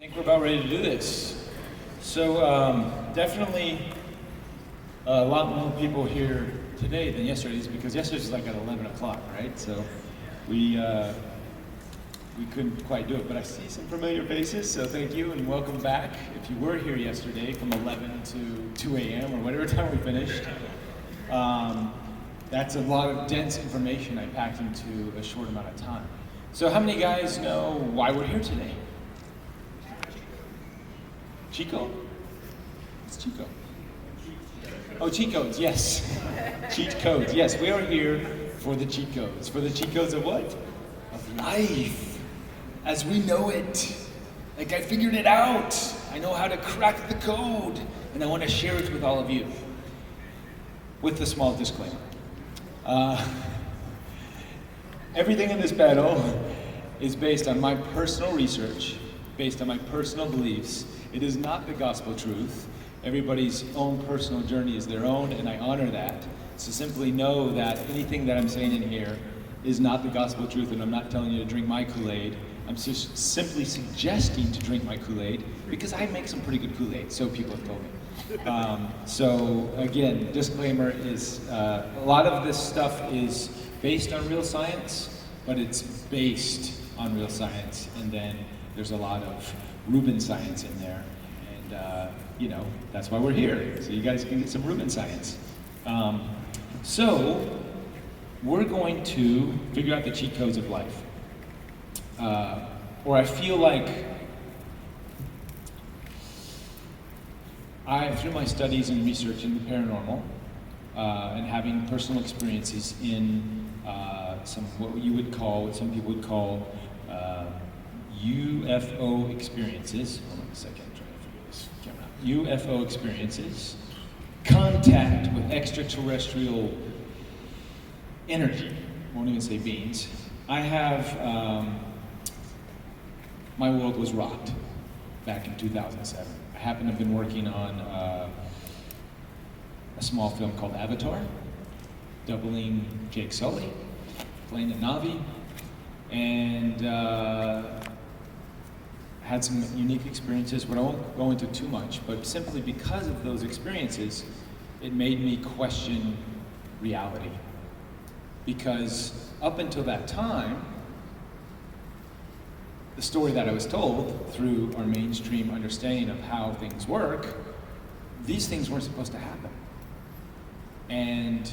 I think we're about ready to do this. So definitely a lot more people here today than yesterday's, because yesterday's like at 11 o'clock, right? So we couldn't quite do it, but I see some familiar faces, so thank you and welcome back. If you were here yesterday from 11 to 2 a.m. or whatever time we finished, that's a lot of dense information I packed into a short amount of time. So how many guys know why we're here today? Chico? It's Chico. Oh, cheat codes, yes. Cheat codes, yes. We are here for the cheat codes. For the cheat codes of what? Of life. As we know it. Like I figured it out. I know how to crack the code. And I want to share it with all of you. With a small disclaimer. Everything in this battle is based on my personal research, based on my personal beliefs. It is not the gospel truth. Everybody's own personal journey is their own, and I honor that. So simply know that anything that I'm saying in here is not the gospel truth, and I'm not telling you to drink my Kool-Aid. I'm just simply suggesting to drink my Kool-Aid, because I make some pretty good Kool-Aid, so people have told me. So again, disclaimer is, a lot of this stuff is based on real science, but it's based on real science, and then there's a lot of Reuben science in there, and you know, that's why we're here, so you guys can get some Reuben science. So, we're going to figure out the cheat codes of life. Or I feel like through my studies and research in the paranormal, and having personal experiences in what some people would call UFO experiences. Hold on a second, I'm trying to figure this camera out. UFO experiences, contact with extraterrestrial energy, won't even say beings. I have, my world was rocked back in 2007. I happen to have been working on a small film called Avatar, doubling Jake Sully, playing a Na'vi, and had some unique experiences, but I won't go into too much, but simply because of those experiences, it made me question reality. Because up until that time, the story that I was told through our mainstream understanding of how things work, these things weren't supposed to happen. And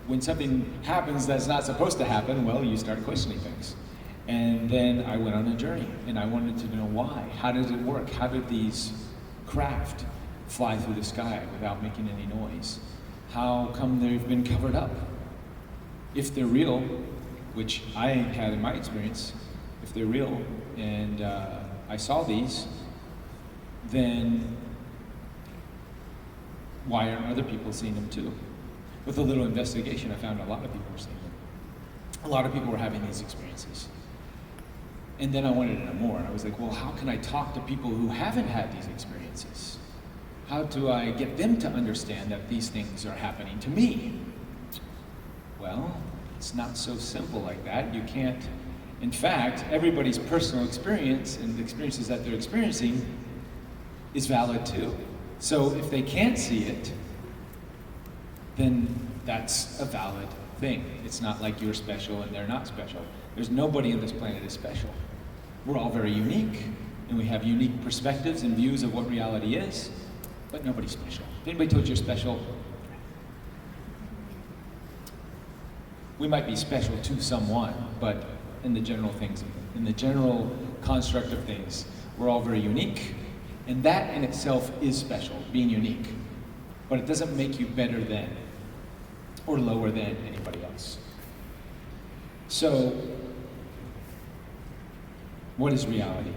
when something happens that's not supposed to happen, well, you start questioning things. And then I went on a journey, and I wanted to know why. How does it work? How did these craft fly through the sky without making any noise? How come they've been covered up? If they're real, which I had in my experience, if they're real, and I saw these, then why aren't other people seeing them too? With a little investigation, I found a lot of people were seeing them. A lot of people were having these experiences. And then I wanted to know more, and I was like, well, how can I talk to people who haven't had these experiences? How do I get them to understand that these things are happening to me? Well, it's not so simple like that. You can't, in fact, everybody's personal experience and the experiences that they're experiencing is valid too. So if they can't see it, then that's a valid thing. It's not like you're special and they're not special. There's nobody on this planet is special. We're all very unique, and we have unique perspectives and views of what reality is, but nobody's special. If anybody told you you're special, we might be special to someone, but in the general construct of things, we're all very unique, and that in itself is special, being unique. But it doesn't make you better than or lower than anybody else. So, what is reality?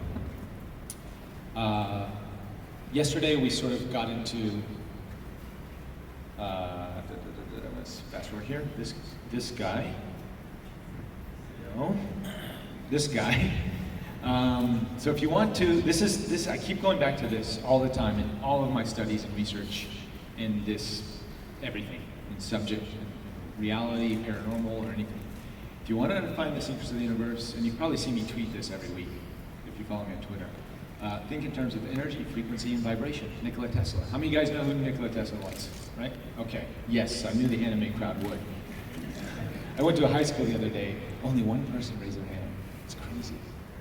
Yesterday we sort of got into, let's fast forward here, this guy, this guy. So if you want to, I keep going back to this all the time in all of my studies and research in this, everything, in subject, reality, paranormal, or anything. If you want to find the secrets of the universe, and you probably see me tweet this every week, if if you follow me on Twitter. Think in terms of energy, frequency, and vibration. Nikola Tesla. How many of you guys know who Nikola Tesla was? Right? Okay. Yes, I knew the anime crowd would. I went to a high school the other day. Only one person raised their hand. It's crazy.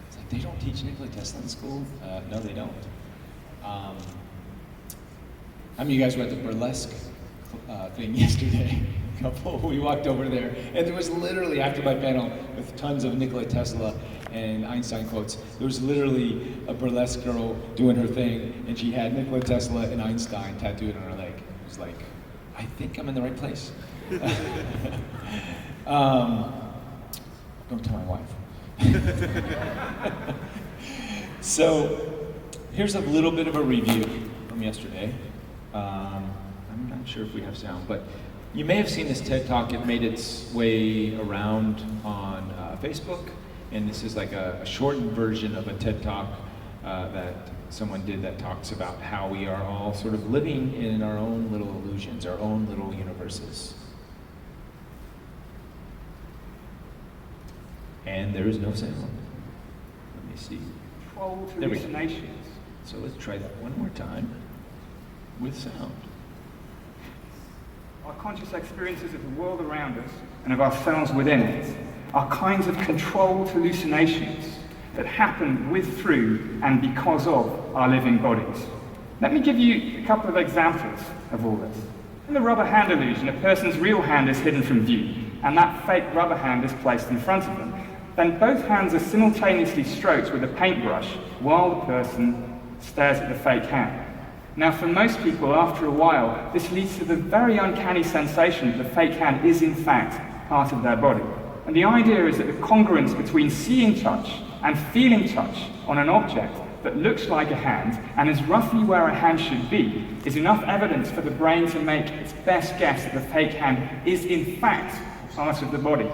It's like, they don't teach Nikola Tesla in school? No, they don't. How many of you guys were at the burlesque thing yesterday? A couple. We walked over there, and there was literally, after my panel, with tons of Nikola Tesla and Einstein quotes, there was literally a burlesque girl doing her thing, and she had Nikola Tesla and Einstein tattooed on her leg. It was like, I think I'm in the right place. Don't tell my wife. So, here's a little bit of a review from yesterday. I'm not sure if we have sound, but you may have seen this TED Talk. It made its way around on Facebook, and this is like a shortened version of a TED Talk that someone did that talks about how we are all sort of living in our own little illusions, our own little universes. And there is no sound. Let me see. Controlled hallucinations. So let's try that one more time with sound. Our conscious experiences of the world around us and of ourselves within it are kinds of controlled hallucinations that happen with, through, and because of our living bodies. Let me give you a couple of examples of all this. In the rubber hand illusion, a person's real hand is hidden from view, and that fake rubber hand is placed in front of them. Then both hands are simultaneously stroked with a paintbrush while the person stares at the fake hand. Now, for most people, after a while, this leads to the very uncanny sensation that the fake hand is, in fact, part of their body. And the idea is that the congruence between seeing touch and feeling touch on an object that looks like a hand and is roughly where a hand should be is enough evidence for the brain to make its best guess that the fake hand is, in fact, part of the body.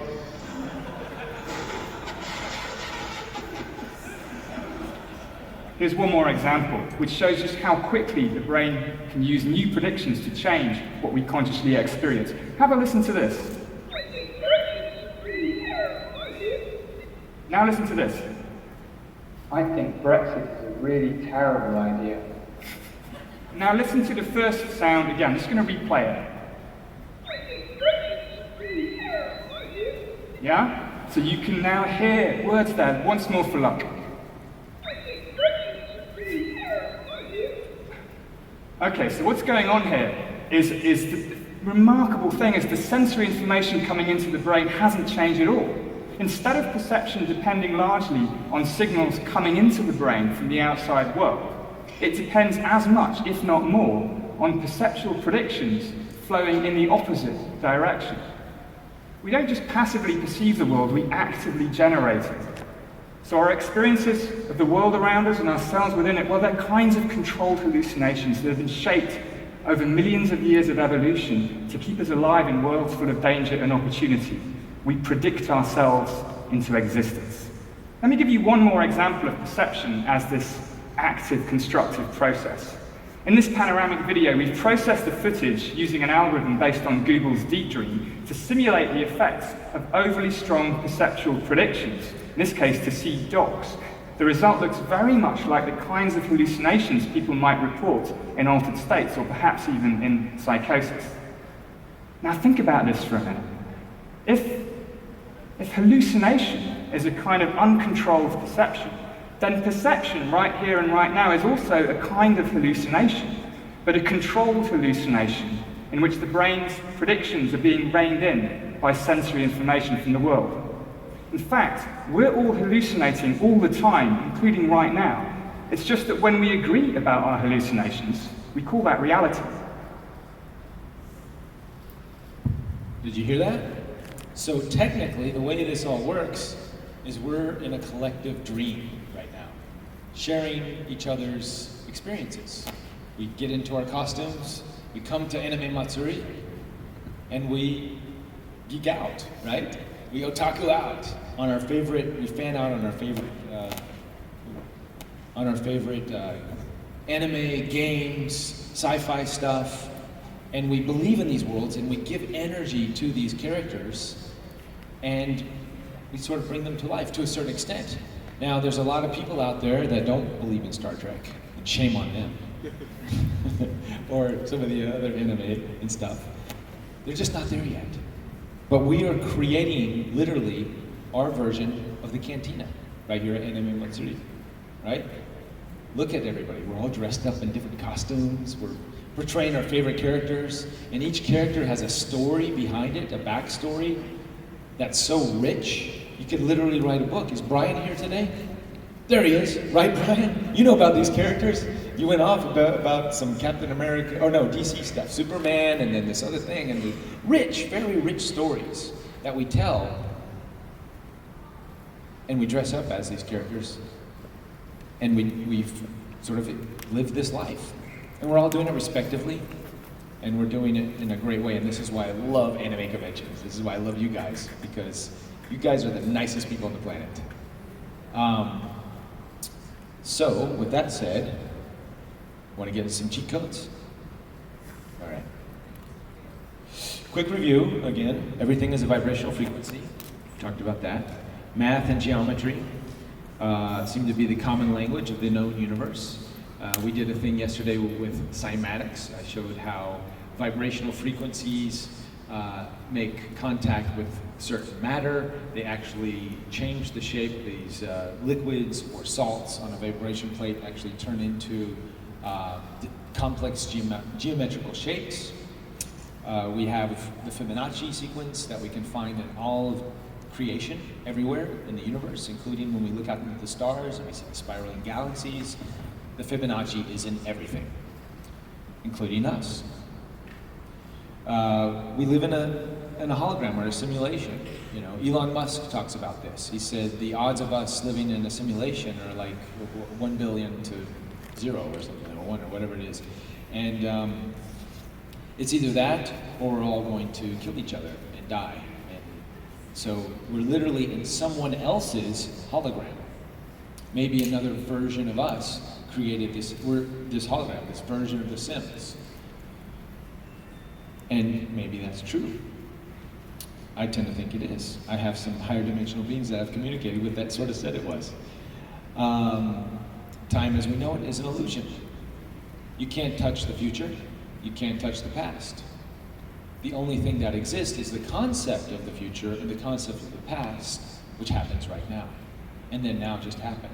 Here's one more example, which shows just how quickly the brain can use new predictions to change what we consciously experience. Have a listen to this. Now listen to this. I think Brexit is a really terrible idea. Now listen to the first sound again. I'm just going to replay it. Yeah? So you can now hear words there once more for luck. Okay, so what's going on here is the remarkable thing is the sensory information coming into the brain hasn't changed at all. Instead of perception depending largely on signals coming into the brain from the outside world, it depends as much, if not more, on perceptual predictions flowing in the opposite direction. We don't just passively perceive the world, we actively generate it. So our experiences of the world around us and ourselves within it, well, they're kinds of controlled hallucinations that have been shaped over millions of years of evolution to keep us alive in worlds full of danger and opportunity. We predict ourselves into existence. Let me give you one more example of perception as this active, constructive process. In this panoramic video, we've processed the footage using an algorithm based on Google's Deep Dream to simulate the effects of overly strong perceptual predictions, in this case to see dogs. The result looks very much like the kinds of hallucinations people might report in altered states, or perhaps even in psychosis. Now think about this for a minute. If hallucination is a kind of uncontrolled perception, then perception right here and right now is also a kind of hallucination, but a controlled hallucination in which the brain's predictions are being reined in by sensory information from the world. In fact, we're all hallucinating all the time, including right now. It's just that when we agree about our hallucinations, we call that reality. Did you hear that? So technically, the way this all works is we're in a collective dream right now, sharing each other's experiences. We get into our costumes, we come to anime Matsuri, and we geek out, right? We otaku out on our favorite, we fan out on our favorite anime, games, sci-fi stuff, and we believe in these worlds and we give energy to these characters and we sort of bring them to life to a certain extent. Now, there's a lot of people out there that don't believe in Star Trek, and shame on them. Or some of the other anime and stuff. They're just not there yet. But we are creating, literally, our version of the cantina, right here at Anime Matsuri, right? Look at everybody. We're all dressed up in different costumes. We're portraying our favorite characters, and each character has a story behind it, a backstory that's so rich. You could literally write a book. Is Brian here today? There he is, right, Brian? You know about these characters. You went off about some Captain America, oh no, DC stuff, Superman, and then this other thing, and the rich, very rich stories that we tell, and we dress up as these characters, and we've sort of lived this life. And we're all doing it respectively, and we're doing it in a great way, and this is why I love anime conventions. This is why I love you guys, because you guys are the nicest people on the planet. So, with that said, want to get into some cheat codes? All right. Quick review, again, everything is a vibrational frequency. Talked about that. Math and geometry seem to be the common language of the known universe. We did a thing yesterday with cymatics. I showed how vibrational frequencies make contact with certain matter. They actually change the shape. These liquids or salts on a vibration plate actually turn into complex geometrical shapes. We have the Fibonacci sequence that we can find in all of creation, everywhere in the universe, including when we look out into the stars and we see the spiraling galaxies. The Fibonacci is in everything, including us. We live in a hologram or a simulation. You know, Elon Musk talks about this. He said the odds of us living in a simulation are like 1 billion to 0 or something, or 1 or whatever it is. And it's either that or we're all going to kill each other and die. And so we're literally in someone else's hologram. Maybe another version of us created this hologram, this version of The Sims. And maybe that's true. I tend to think it is. I have some higher dimensional beings that I've communicated with that sort of said it was. Time as we know it is an illusion. You can't touch the future. You can't touch the past. The only thing that exists is the concept of the future and the concept of the past, which happens right now. And then now just happened.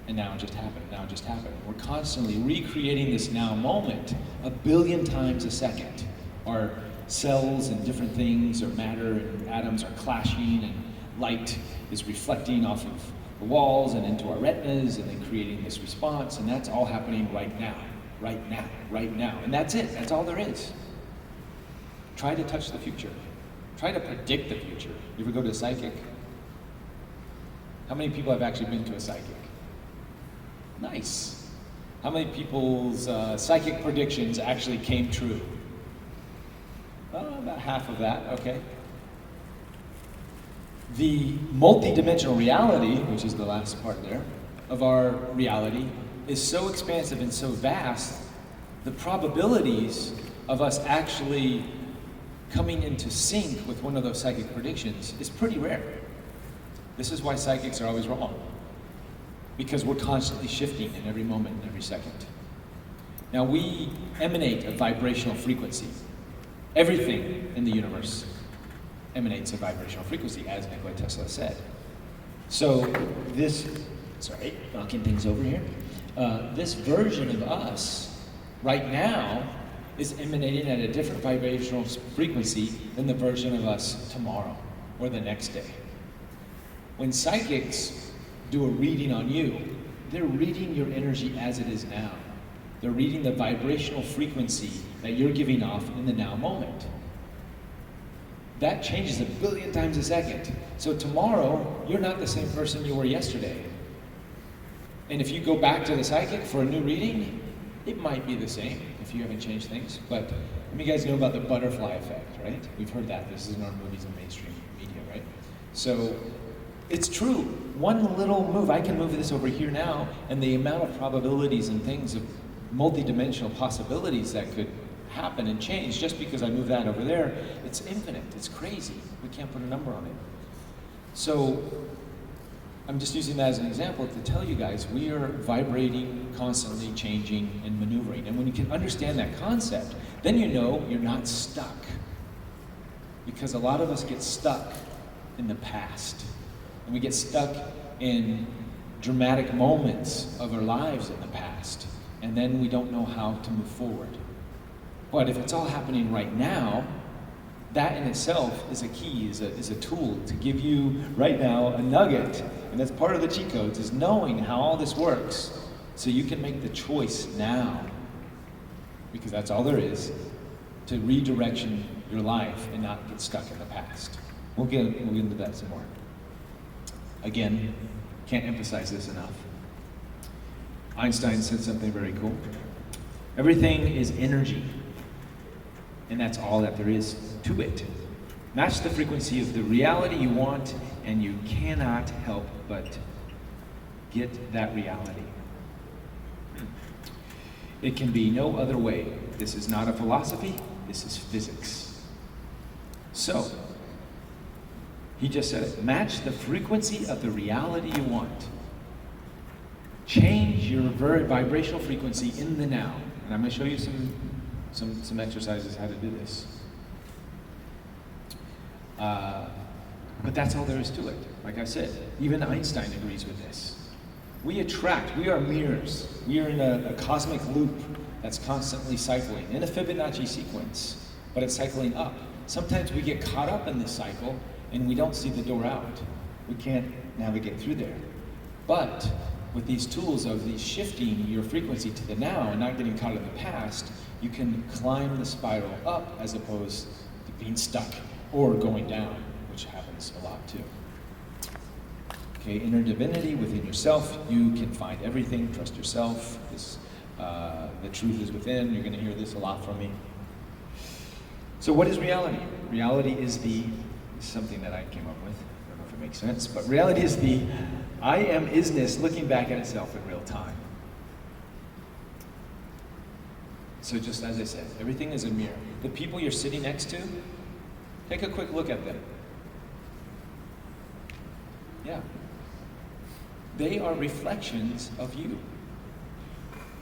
And now it just happened, now it just happened. We're constantly recreating this now moment 1 billion times a second. Our cells and different things, or matter and atoms are clashing, and light is reflecting off of the walls and into our retinas, and then creating this response, and that's all happening right now, right now, right now. And that's it, that's all there is. Try to touch the future. Try to predict the future. You ever go to a psychic? How many people have actually been to a psychic? Nice. How many people's psychic predictions actually came true? About half of that, okay. The multi-dimensional reality, which is the last part there, of our reality is so expansive and so vast, the probabilities of us actually coming into sync with one of those psychic predictions is pretty rare. This is why psychics are always wrong, because we're constantly shifting in every moment and every second. Now we emanate a vibrational frequency. Everything in the universe emanates a vibrational frequency, as Nikola Tesla said. So this, sorry, knocking things over here. This version of us right now is emanating at a different vibrational frequency than the version of us tomorrow or the next day. When psychics do a reading on you, they're reading your energy as it is now. They're reading the vibrational frequency that you're giving off in the now moment. That changes 1 billion times a second. So tomorrow, you're not the same person you were yesterday. And if you go back to the psychic for a new reading, it might be the same if you haven't changed things. But you guys know about the butterfly effect, right? We've heard that. This is in our movies and mainstream media, right? So it's true. One little move, I can move this over here now, and the amount of probabilities and things of multi-dimensional possibilities that could happen and change just because I move that over there, it's infinite, it's crazy. We can't put a number on it. So I'm just using that as an example to tell you guys we are vibrating, constantly changing and maneuvering. And when you can understand that concept, then you know you're not stuck. Because a lot of us get stuck in the past. And we get stuck in dramatic moments of our lives in the past. And then we don't know how to move forward. But if it's all happening right now, that in itself is a key, is a tool to give you right now a nugget. And that's part of the cheat codes, is knowing how all this works so you can make the choice now, because that's all there is, to redirection your life and not get stuck in the past. We'll get into that some more. Again, can't emphasize this enough. Einstein said something very cool. Everything is energy. And that's all that there is to it. Match the frequency of the reality you want, and you cannot help but get that reality. It can be no other way. This is not a philosophy, this is physics. So, he just said it. Match the frequency of the reality you want. Change your vibrational frequency in the now. And I'm going to show you some exercises how to do this. But that's all there is to it. Like I said, even Einstein agrees with this. We attract, we are mirrors. We are in a cosmic loop that's constantly cycling in a Fibonacci sequence, but it's cycling up. Sometimes we get caught up in this cycle and we don't see the door out. We can't navigate through there. But with these tools of these shifting your frequency to the now and not getting caught in the past, you can climb the spiral up as opposed to being stuck or going down, which happens a lot too. Okay, inner divinity within yourself. You can find everything. Trust yourself. The truth is within. You're going to hear this a lot from me. So what is reality? Reality is something that I came up with. I don't know if it makes sense, but reality is the I am isness looking back at itself in real time. So just as I said, everything is a mirror. The people you're sitting next to, take a quick look at them. Yeah. They are reflections of you.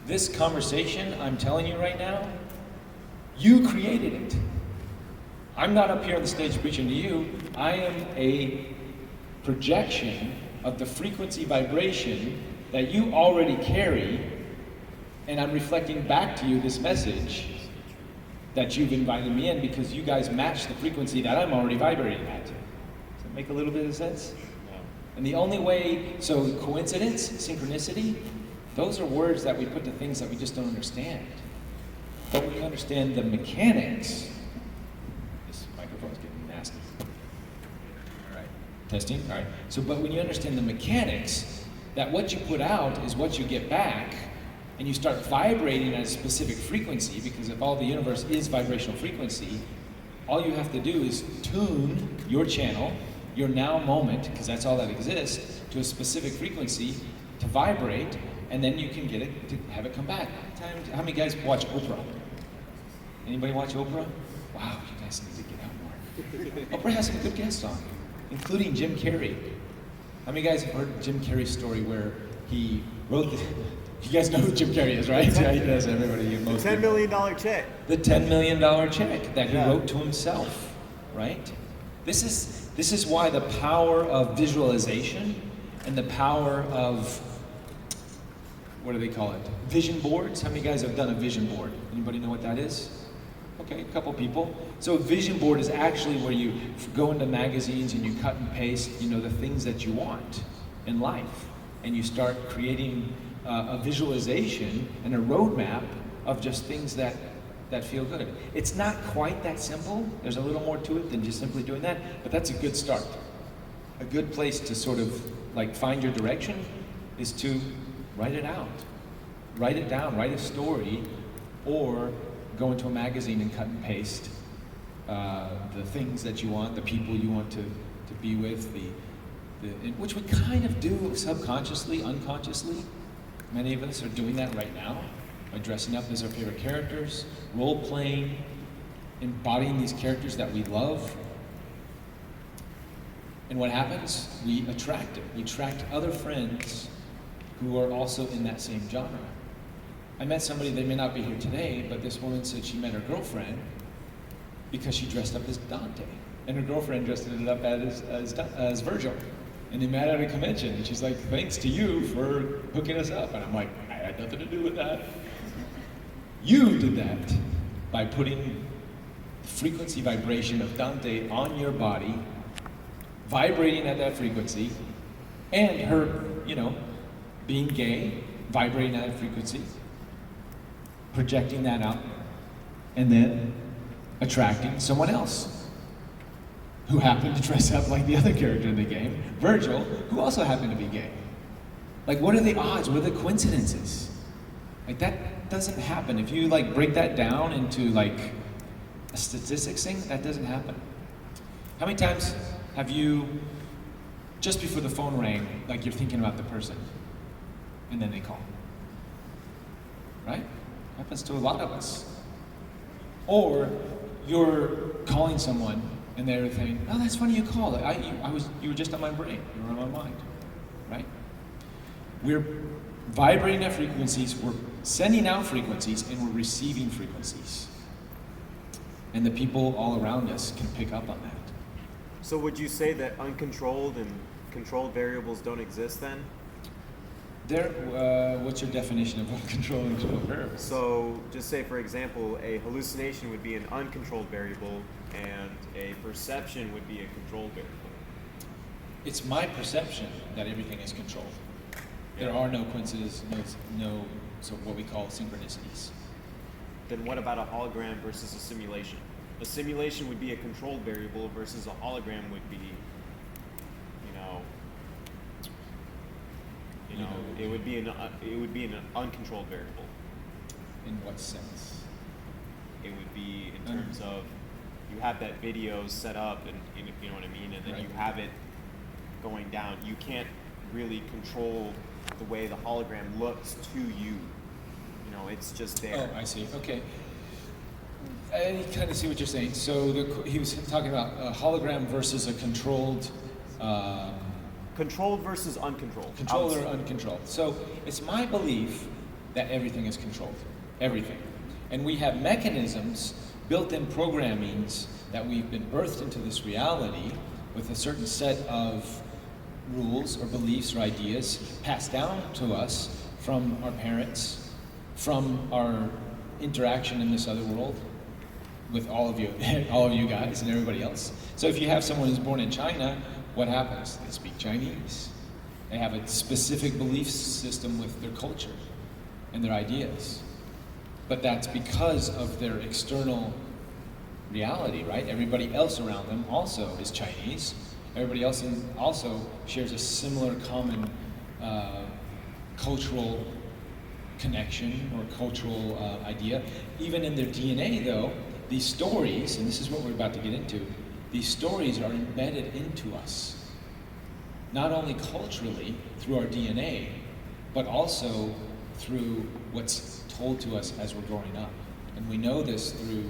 This conversation I'm telling you right now, you created it. I'm not up here on the stage preaching to you. I am a projection of the frequency vibration that you already carry, and I'm reflecting back to you this message that you've invited me in because you guys match the frequency that I'm already vibrating at. Does that make a little bit of sense? No. And the only way, so coincidence, synchronicity, those are words that we put to things that we just don't understand. But when you understand the mechanics, this microphone's getting nasty. All right, testing, all right. So, but when you understand the mechanics, that what you put out is what you get back, and you start vibrating at a specific frequency, because if all the universe is vibrational frequency, all you have to do is tune your channel, your now moment, because that's all that exists, to a specific frequency to vibrate, and then you can get it to have it come back. How many guys watch Oprah? Anybody watch Oprah? Wow, you guys need to get out more. Oprah has some good guests on, including Jim Carrey. How many guys have heard Jim Carrey's story where he wrote the... You guys know who Jim Carrey is, right? Yeah, he does. Everybody, most $10 million check. The $10 million check that he wrote to himself, right? This is why the power of visualization and the power of, what do they call it? Vision boards. How many guys have done a vision board? Anybody know what that is? Okay, a couple people. So a vision board is actually where you go into magazines and you cut and paste, the things that you want in life, and you start creating a visualization and a roadmap of just things that feel good. It's not quite that simple. There's a little more to it than just simply doing that, but that's a good start. A good place to sort of like find your direction is to write it out. Write it down, write a story, or go into a magazine and cut and paste the things that you want, the people you want to be with, which we kind of do subconsciously, unconsciously. Many of us are doing that right now by dressing up as our favorite characters, role-playing, embodying these characters that we love. And what happens? We attract it. We attract other friends who are also in that same genre. I met somebody, they may not be here today, but this woman said she met her girlfriend because she dressed up as Dante. And her girlfriend dressed it up as Virgil. And they met at a convention, and she's like, thanks to you for hooking us up. And I'm like, I had nothing to do with that. You did that by putting the frequency vibration of Dante on your body, vibrating at that frequency, and her, being gay, vibrating at that frequency, projecting that out, and then attracting someone else who happened to dress up like the other character in the game, Virgil, who also happened to be gay. Like, what are the odds? What are the coincidences? Like, that doesn't happen. If you break that down into a statistics thing, that doesn't happen. How many times have you, just before the phone rang, you're thinking about the person, and then they call? Right? Happens to a lot of us. Or you're calling someone and they're thinking, oh, that's funny you called. You were just on my brain. You were on my mind, right? We're vibrating at frequencies, we're sending out frequencies, and we're receiving frequencies. And the people all around us can pick up on that. So would you say that uncontrolled and controlled variables don't exist then? What's your definition of uncontrolled and controlled variables? So just say, for example, a hallucination would be an uncontrolled variable and a perception would be a controlled variable. It's my perception that everything is controlled. There are no coincidences, no so what we call synchronicities. Then what about a hologram versus a simulation? A simulation would be a controlled variable versus a hologram would be, it would be an uncontrolled variable. In what sense? It would be in terms of you have that video set up, and you know what I mean, and then right. You have it going down. You can't really control the way the hologram looks to you. It's just there. Oh, I see. Okay. I kind of see what you're saying. So he was talking about a hologram versus a controlled. Controlled versus uncontrolled. Controlled or uncontrolled. So it's my belief that everything is controlled. Everything. And we have mechanisms, built-in programmings that we've been birthed into this reality with a certain set of rules or beliefs or ideas passed down to us from our parents, from our interaction in this other world with all of you guys and everybody else. So if you have someone who's born in China, what happens? They speak Chinese. They have a specific belief system with their culture and their ideas. But that's because of their external reality, right? Everybody else around them also is Chinese. Everybody else also shares a similar common cultural connection or cultural idea. Even in their DNA, though, these stories, and this is what we're about to get into, these stories are embedded into us, not only culturally through our DNA, but also through what's told to us as we're growing up. And we know this through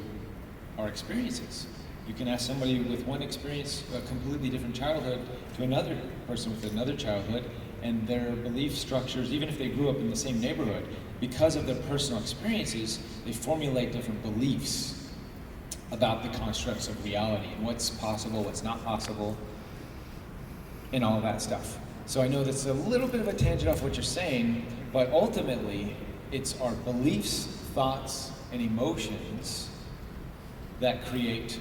our experiences. You can ask somebody with one experience, a completely different childhood, to another person with another childhood, and their belief structures, even if they grew up in the same neighborhood, because of their personal experiences, they formulate different beliefs about the constructs of reality and what's possible, what's not possible, and all that stuff. So I know that's a little bit of a tangent off what you're saying, but ultimately, it's our beliefs, thoughts, and emotions that create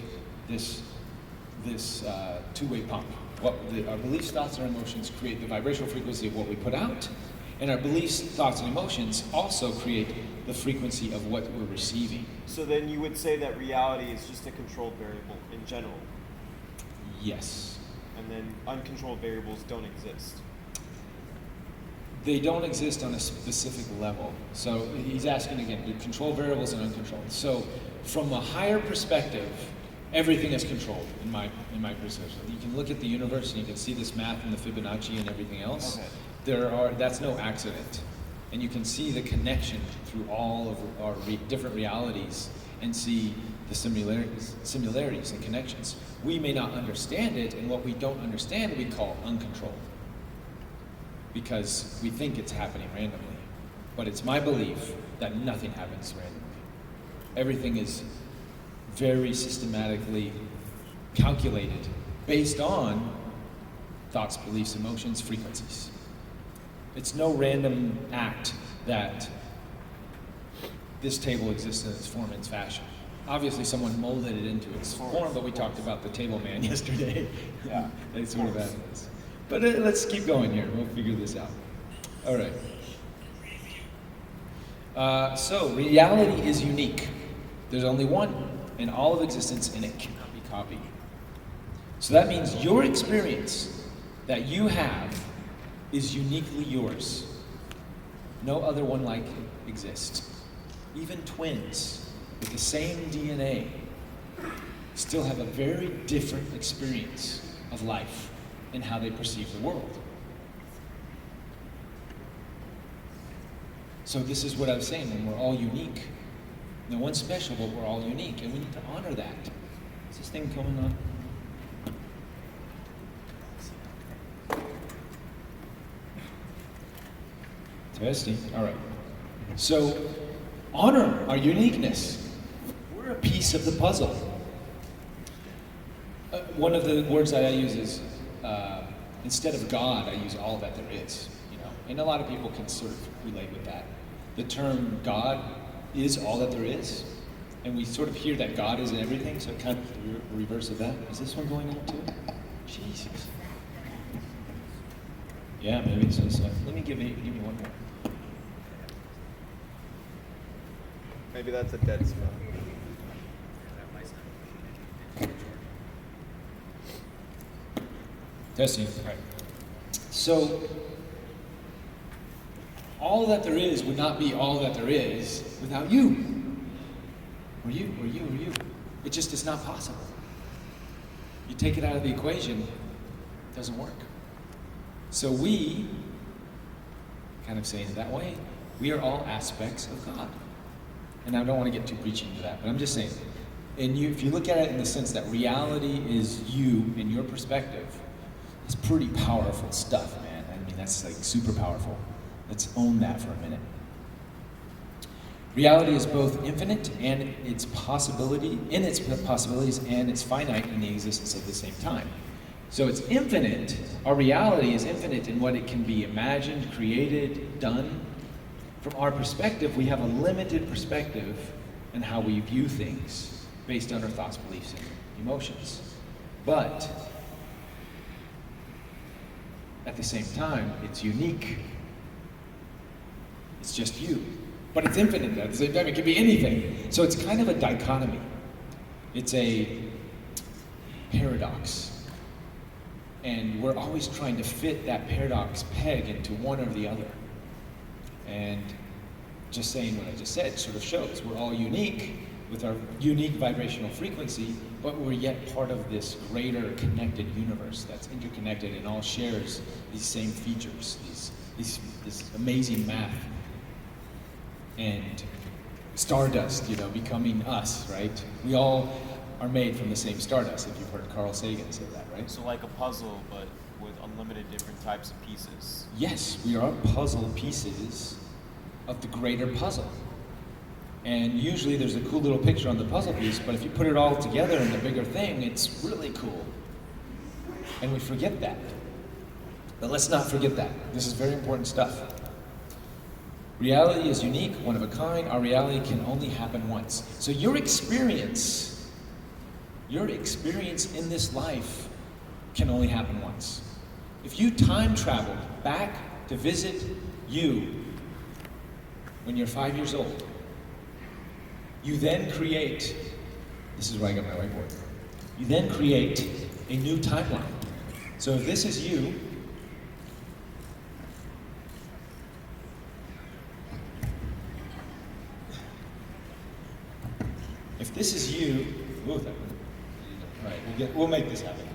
this two-way pump. Our beliefs, thoughts, and emotions create the vibrational frequency of what we put out, and our beliefs, thoughts, and emotions also create the frequency of what we're receiving. So then you would say that reality is just a controlled variable in general? Yes. And then uncontrolled variables don't exist? They don't exist on a specific level. So he's asking again, do controlled variables and uncontrolled. So from a higher perspective, everything is controlled in my perception. You can look at the universe and you can see this math and the Fibonacci and everything else. Okay. That's no accident. And you can see the connection through all of our different realities and see the similarities and connections. We may not understand it, and what we don't understand we call uncontrolled, because we think it's happening randomly. But it's my belief that nothing happens randomly. Everything is very systematically calculated based on thoughts, beliefs, emotions, frequencies. It's no random act that this table exists in its form and its fashion. Obviously someone molded it into its form, but we talked about the table man yesterday. Yeah, that sort of happens. But let's keep going here, we'll figure this out. All right. So reality is unique. There's only one in all of existence, and it cannot be copied. So that means your experience that you have is uniquely yours. No other one like it exists. Even twins with the same DNA still have a very different experience of life and how they perceive the world. So this is what I was saying, when we're all unique. No one's special, but we're all unique, and we need to honor that. Is this thing coming on? Testing. All right. So, honor our uniqueness. We're a piece of the puzzle. One of the words that I use is, instead of God, I use all that there is. You know, and a lot of people can sort of relate with that. The term God is all that there is, and we sort of hear that God is everything. So kind of the reverse of that. Is this one going on too? Jesus. Yeah, maybe it's this one. Let me give me one more. Maybe that's a dead spot. Testing. Right. So, all that there is would not be all that there is without you. Or you, or you, or you. It just is not possible. You take it out of the equation, it doesn't work. So we, kind of saying it that way, we are all aspects of God. And I don't want to get too preachy into that, but I'm just saying, and if you look at it in the sense that reality is you and your perspective, it's pretty powerful stuff, man. I mean, that's like super powerful. Let's own that for a minute. Reality is both infinite and its possibilities, and it's finite in the existence at the same time. So it's infinite. Our reality is infinite in what it can be imagined, created, done. From our perspective, we have a limited perspective in how we view things based on our thoughts, beliefs, and emotions. But at the same time, it's unique. It's just you. But it's infinite at the same time. It can be anything. So it's kind of a dichotomy. It's a paradox. And we're always trying to fit that paradox peg into one or the other. And just saying what I just said sort of shows we're all unique with our unique vibrational frequency, but we're yet part of this greater connected universe that's interconnected and all shares these same features, this amazing math. And stardust, becoming us, right? We all are made from the same stardust, if you've heard Carl Sagan say that, right? So like a puzzle, but with unlimited different types of pieces. Yes, we are puzzle pieces of the greater puzzle. And usually there's a cool little picture on the puzzle piece, but if you put it all together in the bigger thing, it's really cool. And we forget that. But let's not forget that. This is very important stuff. Reality is unique, one of a kind. Our reality can only happen once. So your experience in this life can only happen once. If you time traveled back to visit you when you're 5 years old, you then create, this is where I got my whiteboard, you then create a new timeline. So if this is you, if this is you, all right, we'll make this happen.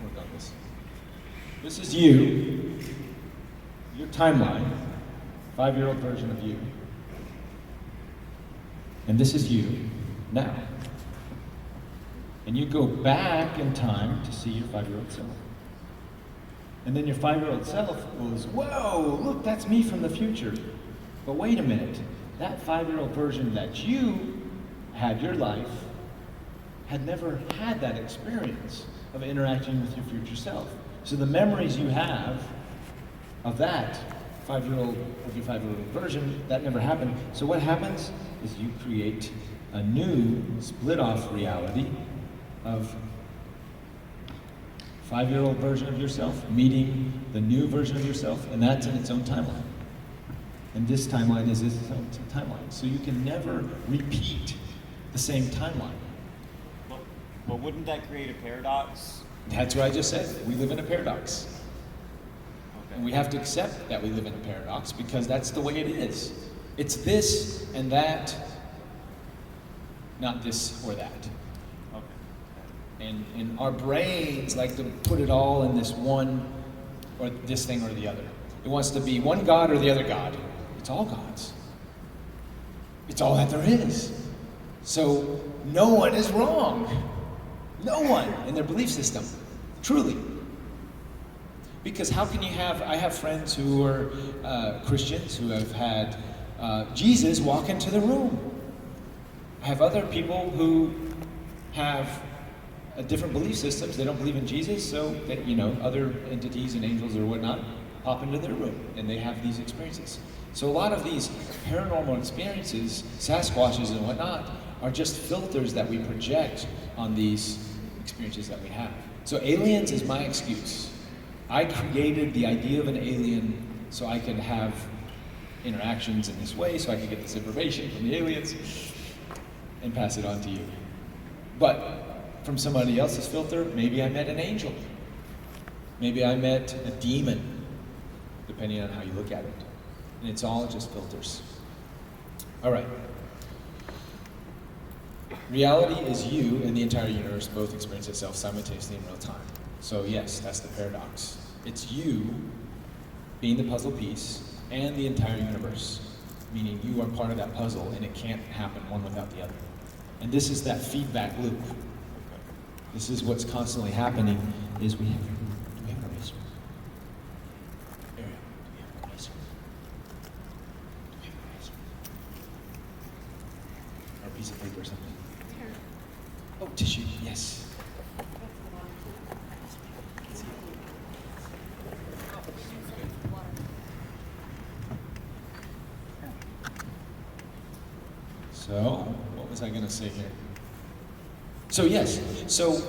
Work on this. This is you, your timeline, 5-year-old version of you. And this is you, now. And you go back in time to see your 5-year-old self. And then your 5-year-old self goes, whoa, look, that's me from the future. But wait a minute, that 5-year-old version that you had your life had never had that experience of interacting with your future self. So the memories you have of that 5-year-old, of your 5-year-old version, that never happened. So what happens is you create a new split-off reality of 5-year-old version of yourself meeting the new version of yourself, and that's in its own timeline. And this timeline is its own timeline. So you can never repeat the same timeline. But wouldn't that create a paradox? That's what I just said. We live in a paradox. Okay. And we have to accept that we live in a paradox because that's the way it is. It's this and that, not this or that. Okay. And our brains like to put it all in this one, or this thing or the other. It wants to be one God or the other God. It's all gods. It's all that there is. So no one is wrong. No one in their belief system, truly. Because how can you have, I have friends who are Christians who have had Jesus walk into the room. I have other people who have different belief systems. They don't believe in Jesus, so that, other entities and angels or whatnot pop into their room and they have these experiences. So a lot of these paranormal experiences, Sasquatches and whatnot, are just filters that we project on these experiences that we have. So aliens is my excuse. I created the idea of an alien so I could have interactions in this way, so I could get this information from the aliens and pass it on to you. But from somebody else's filter, maybe I met an angel. Maybe I met a demon, depending on how you look at it. And it's all just filters. All right. Reality is you and the entire universe both experience itself simultaneously in real time. So yes, that's the paradox. It's you being the puzzle piece and the entire universe, meaning you are part of that puzzle and it can't happen one without the other. And this is that feedback loop. This is what's constantly happening is do we have an eraser? Ariel, do we have an eraser? Do we have an eraser? Or a piece of paper or something? Oh, tissue, yes. So, what was I going to say here? So yes, so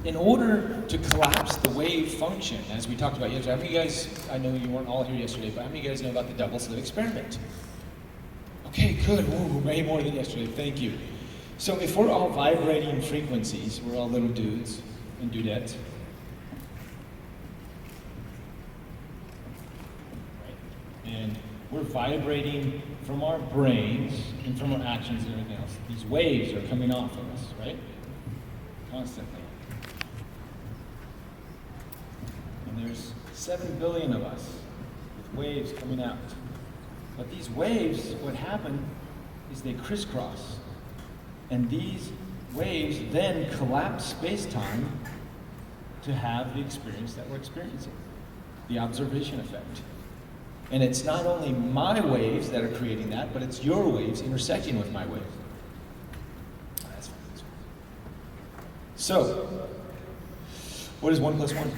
in order to collapse the wave function, as we talked about yesterday, how many of you guys, I know you weren't all here yesterday, but how many of you guys know about the double slit experiment? Okay, good, ooh, way more than yesterday, thank you. So if we're all vibrating frequencies, we're all little dudes and dudettes, right? And we're vibrating from our brains and from our actions and everything else. These waves are coming off of us, right? Constantly. And there's 7 billion of us with waves coming out. But these waves, what happen is they crisscross. And these waves then collapse space-time to have the experience that we're experiencing, the observation effect. And it's not only my waves that are creating that, but it's your waves intersecting with my wave. That's fine. So, what is 1 plus 1?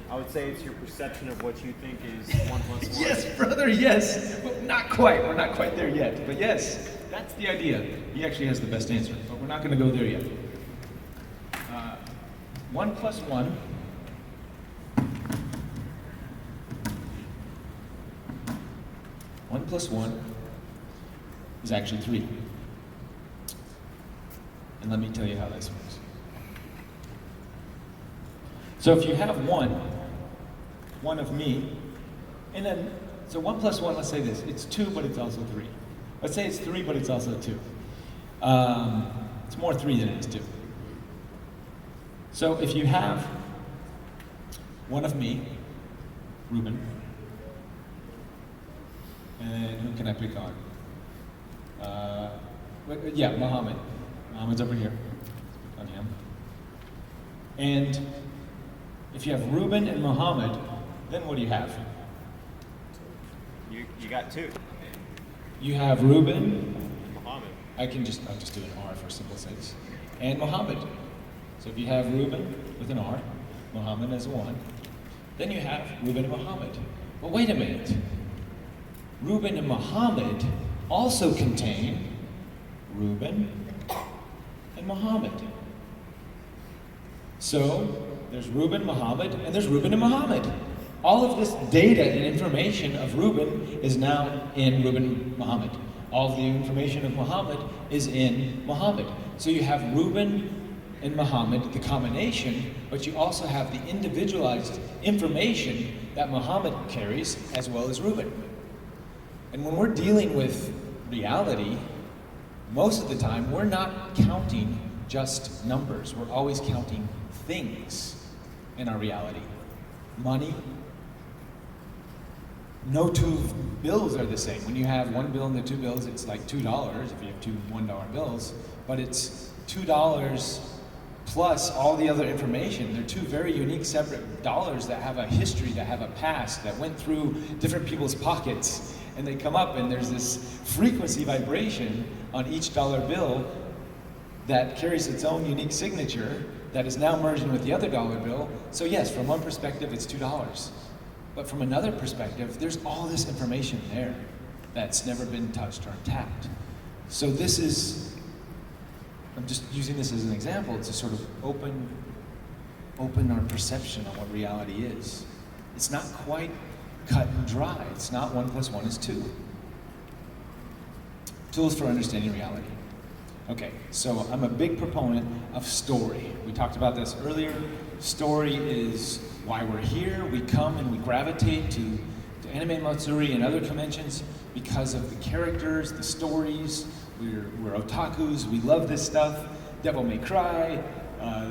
I would say it's your perception of what you think is 1 plus 1. Yes, brother, yes. Well, not quite. We're not quite there yet. But yes, that's the idea. He actually has the best answer, but we're not going to go there yet. 1 plus 1. One plus 1 is actually 3. And let me tell you how this works. So if you have 1 of me, and then, so 1 plus 1, let's say this, it's 2, but it's also 3. Let's say it's 3, but it's also 2. It's more 3 than it is 2. So if you have 1 of me, Reuben, and who can I pick on? Yeah, Muhammad. Muhammad's over here. On him. And if you have Reuben and Muhammad, then what do you have? You got two. You have Reuben. Muhammad. I'll just do an R for simple sakes. And Muhammad. So if you have Reuben with an R, Muhammad as a 1, then you have Reuben and Muhammad. But wait a minute. Reuben and Muhammad also contain Reuben and Muhammad. So there's Reuben, Muhammad, and there's Reuben and Muhammad. All of this data and information of Reuben is now in Reuben, Muhammad. All of the information of Muhammad is in Muhammad. So you have Reuben and Muhammad, the combination, but you also have the individualized information that Muhammad carries as well as Reuben. And when we're dealing with reality, most of the time we're not counting just numbers. We're always counting things in our reality. Money. No two bills are the same. When you have one bill and the two bills, it's like $2 if you have two $1 bills, but it's $2 plus all the other information. They're two very unique separate dollars that have a history, that have a past, that went through different people's pockets, and they come up and there's this frequency vibration on each dollar bill that carries its own unique signature that is now merging with the other dollar bill. So yes, from one perspective, it's $2. But from another perspective, there's all this information there that's never been touched or tapped. So this is, I'm just using this as an example to sort of open our perception on what reality is. It's not quite cut and dry. It's not 1 + 1 is 2. Tools for understanding reality. Okay, so I'm a big proponent of story. We talked about this earlier. Story is why we're here. We come and we gravitate to Anime Matsuri and other conventions because of the characters, the stories. We're otakus. We love this stuff. Devil May Cry,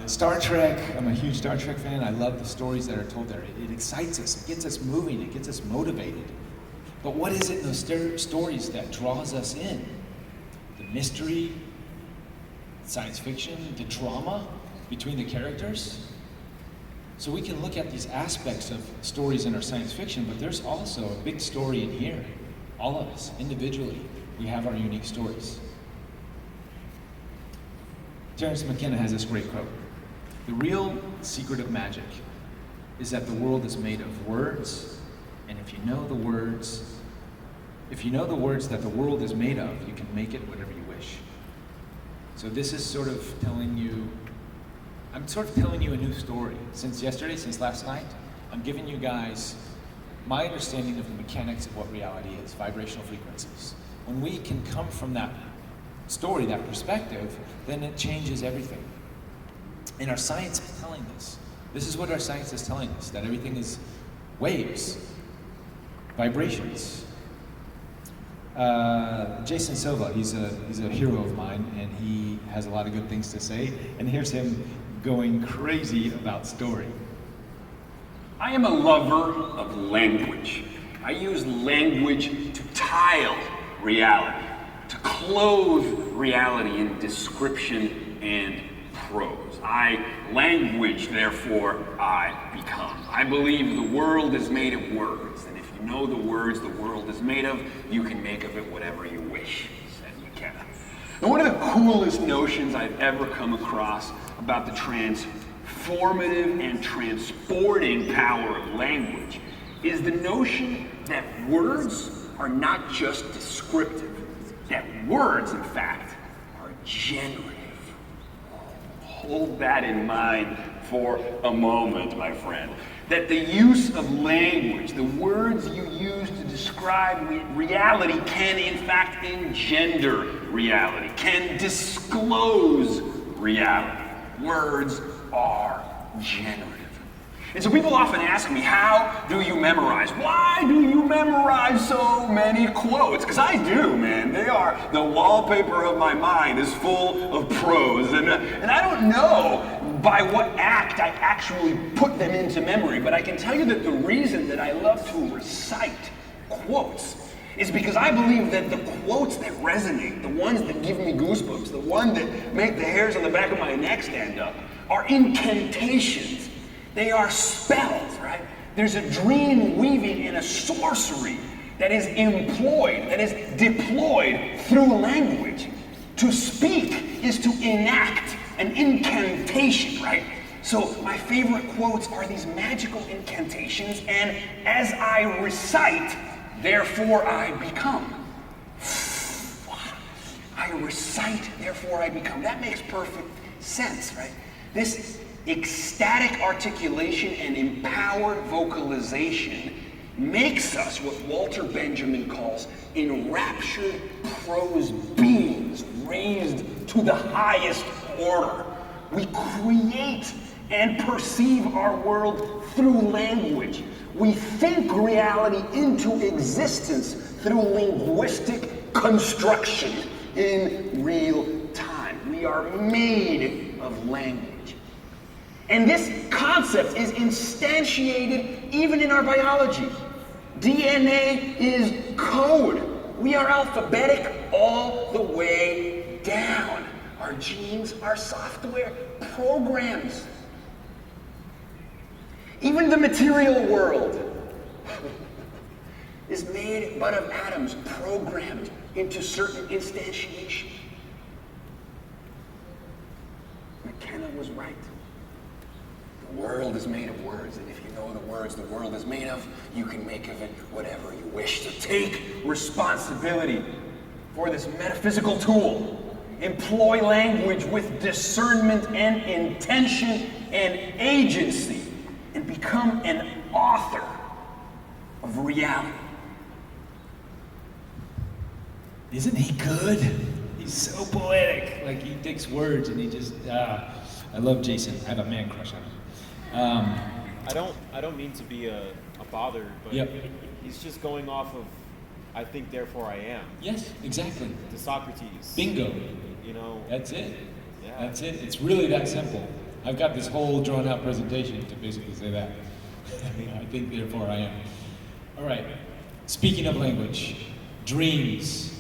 Star Trek. I'm a huge Star Trek fan. I love the stories that are told there. It excites us. It gets us moving. It gets us motivated. But what is it in those stories that draws us in? The mystery, science fiction, the drama between the characters. So we can look at these aspects of stories in our science fiction, but there's also a big story in here. All of us, individually, we have our unique stories. Terence McKenna has this great quote. The real secret of magic is that the world is made of words, and if you know the words that the world is made of, you can make it whatever you wish. So this is sort of telling you, I'm sort of telling you a new story. Since yesterday, since last night, I'm giving you guys my understanding of the mechanics of what reality is, vibrational frequencies. When we can come from that story, that perspective, then it changes everything. And our science is telling us. This is what our science is telling us, that everything is waves, vibrations. Jason Silva, he's a hero of mine, and he has a lot of good things to say. And here's him going crazy about story. I am a lover of language. I use language to tile reality, to clothe reality in description and prose. Language, therefore, I become. I believe the world is made of words, and if you know the words the world is made of, you can make of it whatever you wish, said McKenna. And one of the coolest notions I've ever come across about the transformative and transporting power of language is the notion that words are not just descriptive, that words, in fact, are generative. Hold that in mind for a moment, my friend. That the use of language, the words you use to describe reality, can in fact engender reality, can disclose reality. Words are generative. And so people often ask me, how do you memorize? Why do you memorize so many quotes? Because I do, man. They are, the wallpaper of my mind is full of prose. And I don't know by what act I actually put them into memory, but I can tell you that the reason that I love to recite quotes is because I believe that the quotes that resonate, the ones that give me goosebumps, the ones that make the hairs on the back of my neck stand up, are incantations. They are spells, right? There's a dream weaving and a sorcery that is employed, that is deployed through language. To speak is to enact an incantation, right? So my favorite quotes are these magical incantations, and as I recite, therefore I become. I recite, therefore I become. That makes perfect sense, right? This ecstatic articulation and empowered vocalization makes us what Walter Benjamin calls enraptured prose beings raised to the highest order. We create and perceive our world through language. We think reality into existence through linguistic construction in real time. We are made of language. And this concept is instantiated even in our biology. DNA is code. We are alphabetic all the way down. Our genes are software programs. Even the material world is made but of atoms programmed into certain instantiation. McKenna was right. The world is made of words, and if you know the words the world is made of, you can make of it whatever you wish. To take responsibility for this metaphysical tool. Employ language with discernment and intention and agency, and become an author of reality. Isn't he good? He's so poetic. Like, he takes words and he just, I love Jason. I have a man crush on him. I don't mean to be a bother, but Yep. he's just going off of I think therefore I am. Yes, exactly. To Socrates. Bingo. You know. That's it. Yeah. That's it. It's really that simple. I've got this whole drawn out presentation to basically say that. I think therefore I am. All right. Speaking of language, dreams.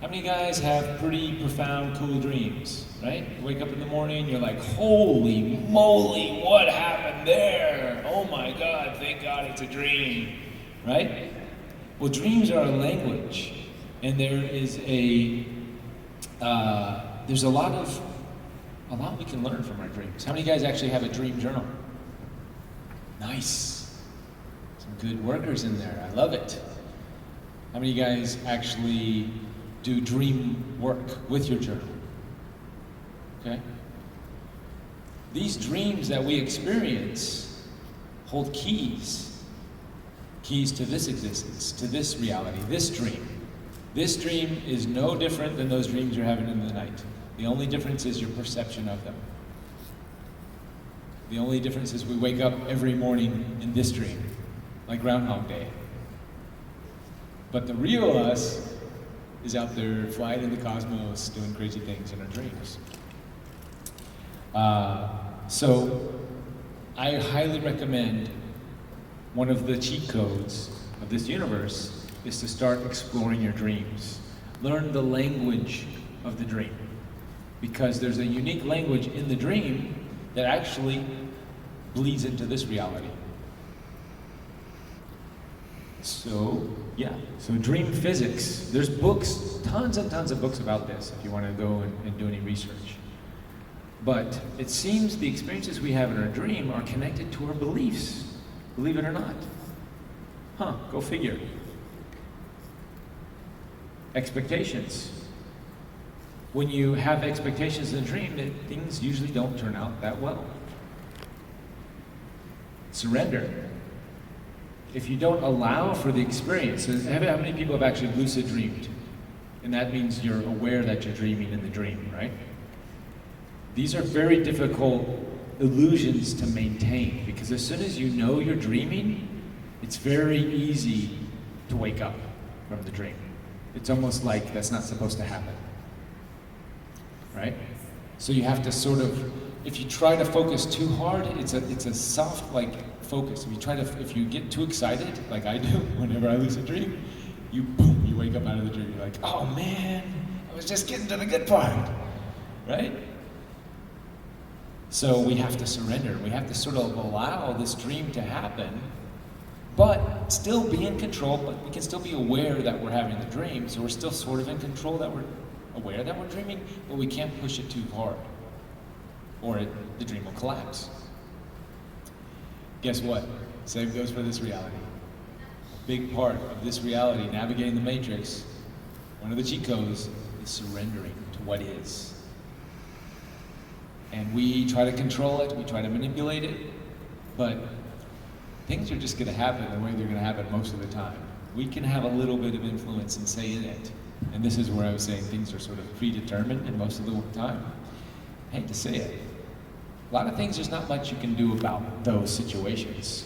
How many guys have pretty profound, cool dreams, right? You wake up in the morning, you're like, holy moly, what happened there? Oh my God, thank God it's a dream, right? Well, dreams are a language, and there's a lot we can learn from our dreams. How many guys actually have a dream journal? Nice. Some good workers in there. I love it. How many guys actually do dream work with your journal? Okay? These dreams that we experience hold keys to this existence, to this reality, this dream. This dream is no different than those dreams you're having in the night. The only difference is your perception of them. The only difference is we wake up every morning in this dream, like Groundhog Day. But the real us is out there flying in the cosmos, doing crazy things in our dreams. So I highly recommend one of the cheat codes of this universe is to start exploring your dreams. Learn the language of the dream, because there's a unique language in the dream that actually bleeds into this reality. So, yeah, so dream physics. There's books, tons and tons of books about this if you want to go and do any research. But it seems the experiences we have in our dream are connected to our beliefs, believe it or not. Huh, go figure. Expectations. When you have expectations in a dream, things usually don't turn out that well. Surrender. If you don't allow for the experience, how many people have actually lucid dreamed? And that means you're aware that you're dreaming in the dream, right? These are very difficult illusions to maintain, because as soon as you know you're dreaming, it's very easy to wake up from the dream. It's almost like that's not supposed to happen, right? So you have to sort of, if you try to focus too hard, it's a soft focus. If you get too excited, like I do whenever I lose a dream, you boom, wake up out of the dream, you're like, oh man, I was just getting to the good part, right? So we have to surrender. We have to sort of allow this dream to happen, but still be in control, but we can still be aware that we're having the dream, so we're still sort of in control, that we're aware that we're dreaming, but we can't push it too hard, or the dream will collapse. Guess what? Same goes for this reality. A big part of this reality, navigating the matrix, one of the cheat codes is surrendering to what is. And we try to control it, we try to manipulate it, but things are just going to happen the way they're going to happen most of the time. We can have a little bit of influence and say in it, and this is where I was saying things are sort of predetermined, and most of the time, I hate to say it, a lot of things there's not much you can do about those situations.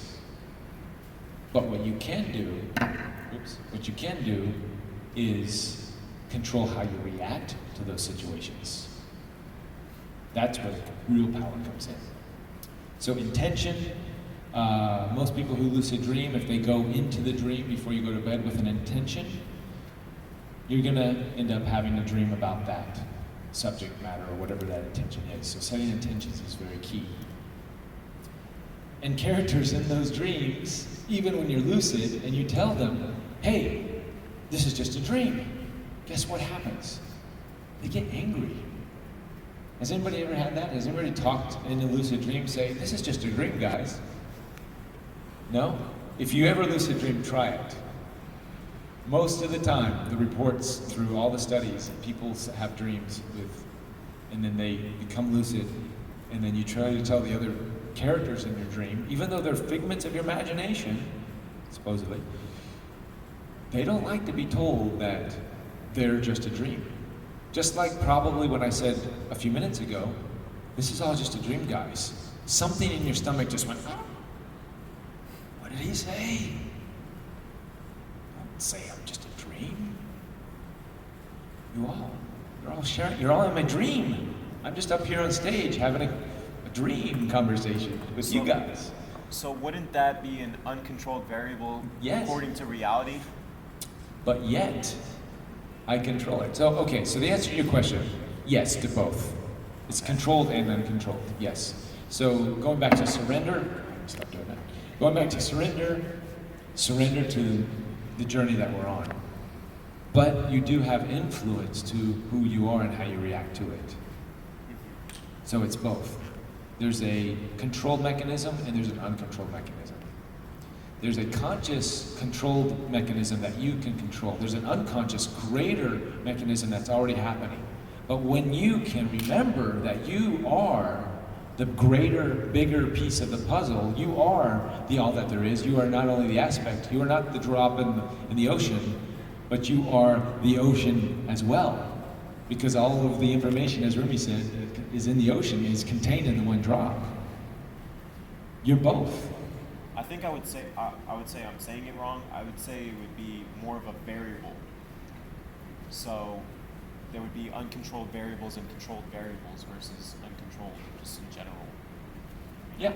But what you can do, is control how you react to those situations. That's where real power comes in. So intention, most people who lucid dream, if they go into the dream before you go to bed with an intention, you're gonna end up having a dream about that subject matter or whatever that intention is. So setting intentions is very key. And characters in those dreams, even when you're lucid and you tell them, hey, this is just a dream, guess what happens? They get angry. Has anybody ever had that? Has anybody talked in a lucid dream say, this is just a dream, guys? No? If you ever lucid dream, try it. Most of the time, the reports through all the studies, people have dreams with, and then they become lucid, and then you try to tell the other characters in your dream, even though they're figments of your imagination, supposedly, they don't like to be told that they're just a dream. Just like probably when I said a few minutes ago, this is all just a dream, guys. Something in your stomach just went, oh, what did he say? Don't say I'm just a dream. You're all sharing, you're all in my dream. I'm just up here on stage having a dream conversation with you guys. So wouldn't that be an uncontrolled variable Yes. according to reality? But yet, I control it. So, okay, so the answer to your question, yes to both. It's controlled and uncontrolled, yes. So going back to surrender, stop doing that. Going back to surrender to the journey that we're on. But you do have influence to who you are and how you react to it. So it's both. There's a controlled mechanism and there's an uncontrolled mechanism. There's a conscious controlled mechanism that you can control. There's an unconscious greater mechanism that's already happening. But when you can remember that you are the greater, bigger piece of the puzzle, you are the all that there is. You are not only the aspect, you are not the drop in the ocean, but you are the ocean as well. Because all of the information, as Rumi said, is in the ocean, is contained in the one drop. You're both. I think I would say I'm saying it wrong. I would say it would be more of a variable. So there would be uncontrolled variables and controlled variables versus uncontrolled, just in general. Yeah.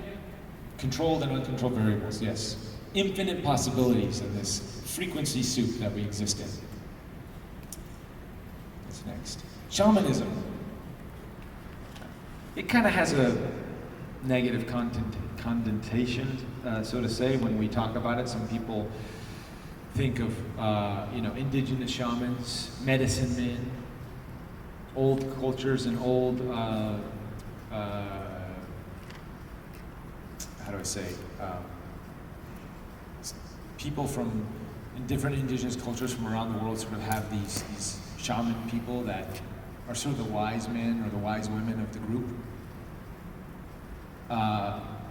Controlled and uncontrolled variables, yes. Infinite possibilities in this frequency soup that we exist in. What's next? Shamanism. It kind of has a negative connotation, so to say, when we talk about it. Some people think of, indigenous shamans, medicine men, old cultures and old, people from different indigenous cultures from around the world sort of have these shaman people that are sort of the wise men or the wise women of the group.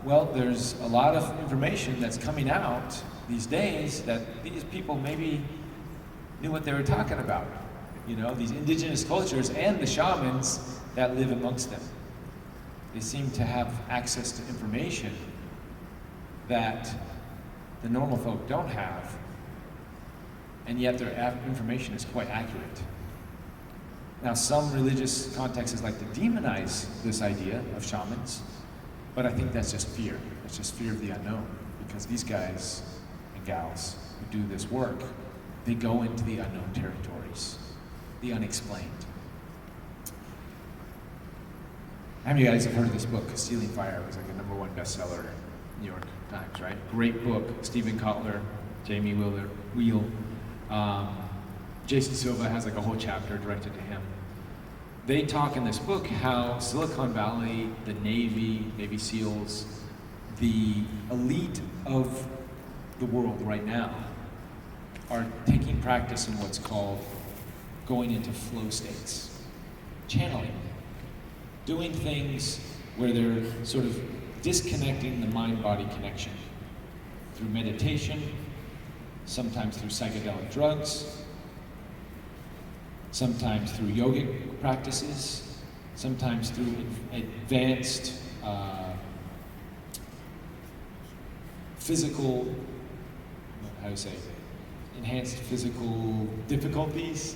Well, there's a lot of information that's coming out these days that these people maybe knew what they were talking about. These indigenous cultures and the shamans that live amongst them. They seem to have access to information that the normal folk don't have, and yet their information is quite accurate. Now, some religious contexts like to demonize this idea of shamans, but I think that's just fear. It's just fear of the unknown, because these guys and gals who do this work, They go into the unknown territories, the unexplained. How many of you guys have heard of this book, Stealing Fire? It was like a #1 bestseller in New York Times, right? Great book. Stephen Kotler, Jamie Wheel. Jason Silva has like a whole chapter directed to him. They talk in this book how Silicon Valley, the Navy SEALs, the elite of the world right now are taking practice in what's called going into flow states, channeling, doing things where they're sort of disconnecting the mind-body connection through meditation, sometimes through psychedelic drugs, sometimes through yogic practices, sometimes through advanced physical, how do you say, enhanced physical difficulties,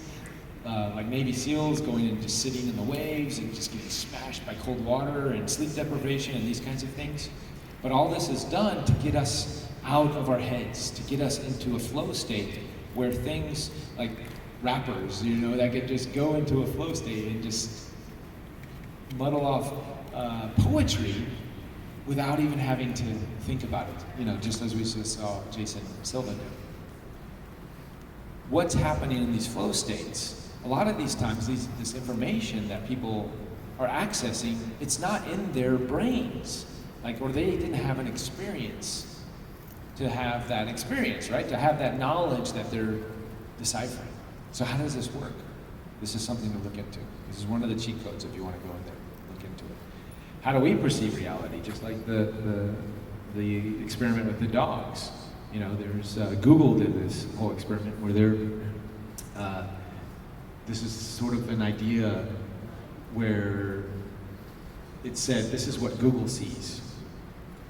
like Navy SEALs going and just sitting in the waves and just getting smashed by cold water and sleep deprivation and these kinds of things. But all this is done to get us out of our heads, to get us into a flow state where things like rappers, that could just go into a flow state and just muddle off poetry without even having to think about it, just as we just saw Jason Silva do. What's happening in these flow states? A lot of these times, this information that people are accessing, it's not in their brains, or they didn't have an experience to have that experience, right? To have that knowledge that they're deciphering. So how does this work? This is something to look into. This is one of the cheat codes if you want to go in there, look into it. How do we perceive reality? Just like the experiment with the dogs. There's Google did this whole experiment where this is sort of an idea where it said this is what Google sees.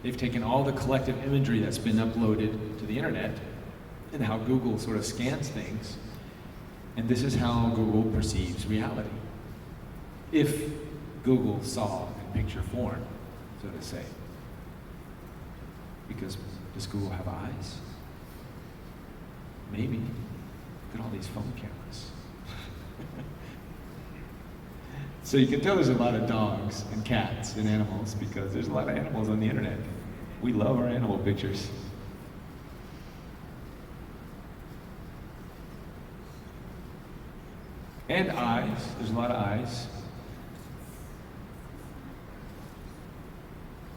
They've taken all the collective imagery that's been uploaded to the internet and how Google sort of scans things, and this is how Google perceives reality. If Google saw in picture form, so to say. Because does Google have eyes? Maybe. Look at all these phone cameras. So you can tell there's a lot of dogs and cats and animals because there's a lot of animals on the internet. We love our animal pictures. And eyes. There's a lot of eyes.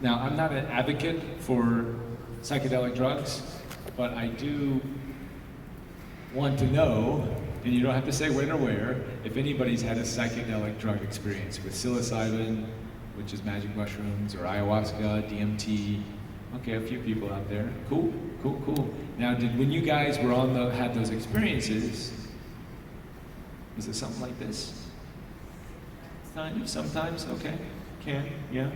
Now, I'm not an advocate for psychedelic drugs, but I do want to know, and you don't have to say when or where, if anybody's had a psychedelic drug experience with psilocybin, which is magic mushrooms, or ayahuasca, DMT. Okay, a few people out there. Cool. Now, when you guys were had those experiences, was it something like this? Sometimes, okay. Yeah.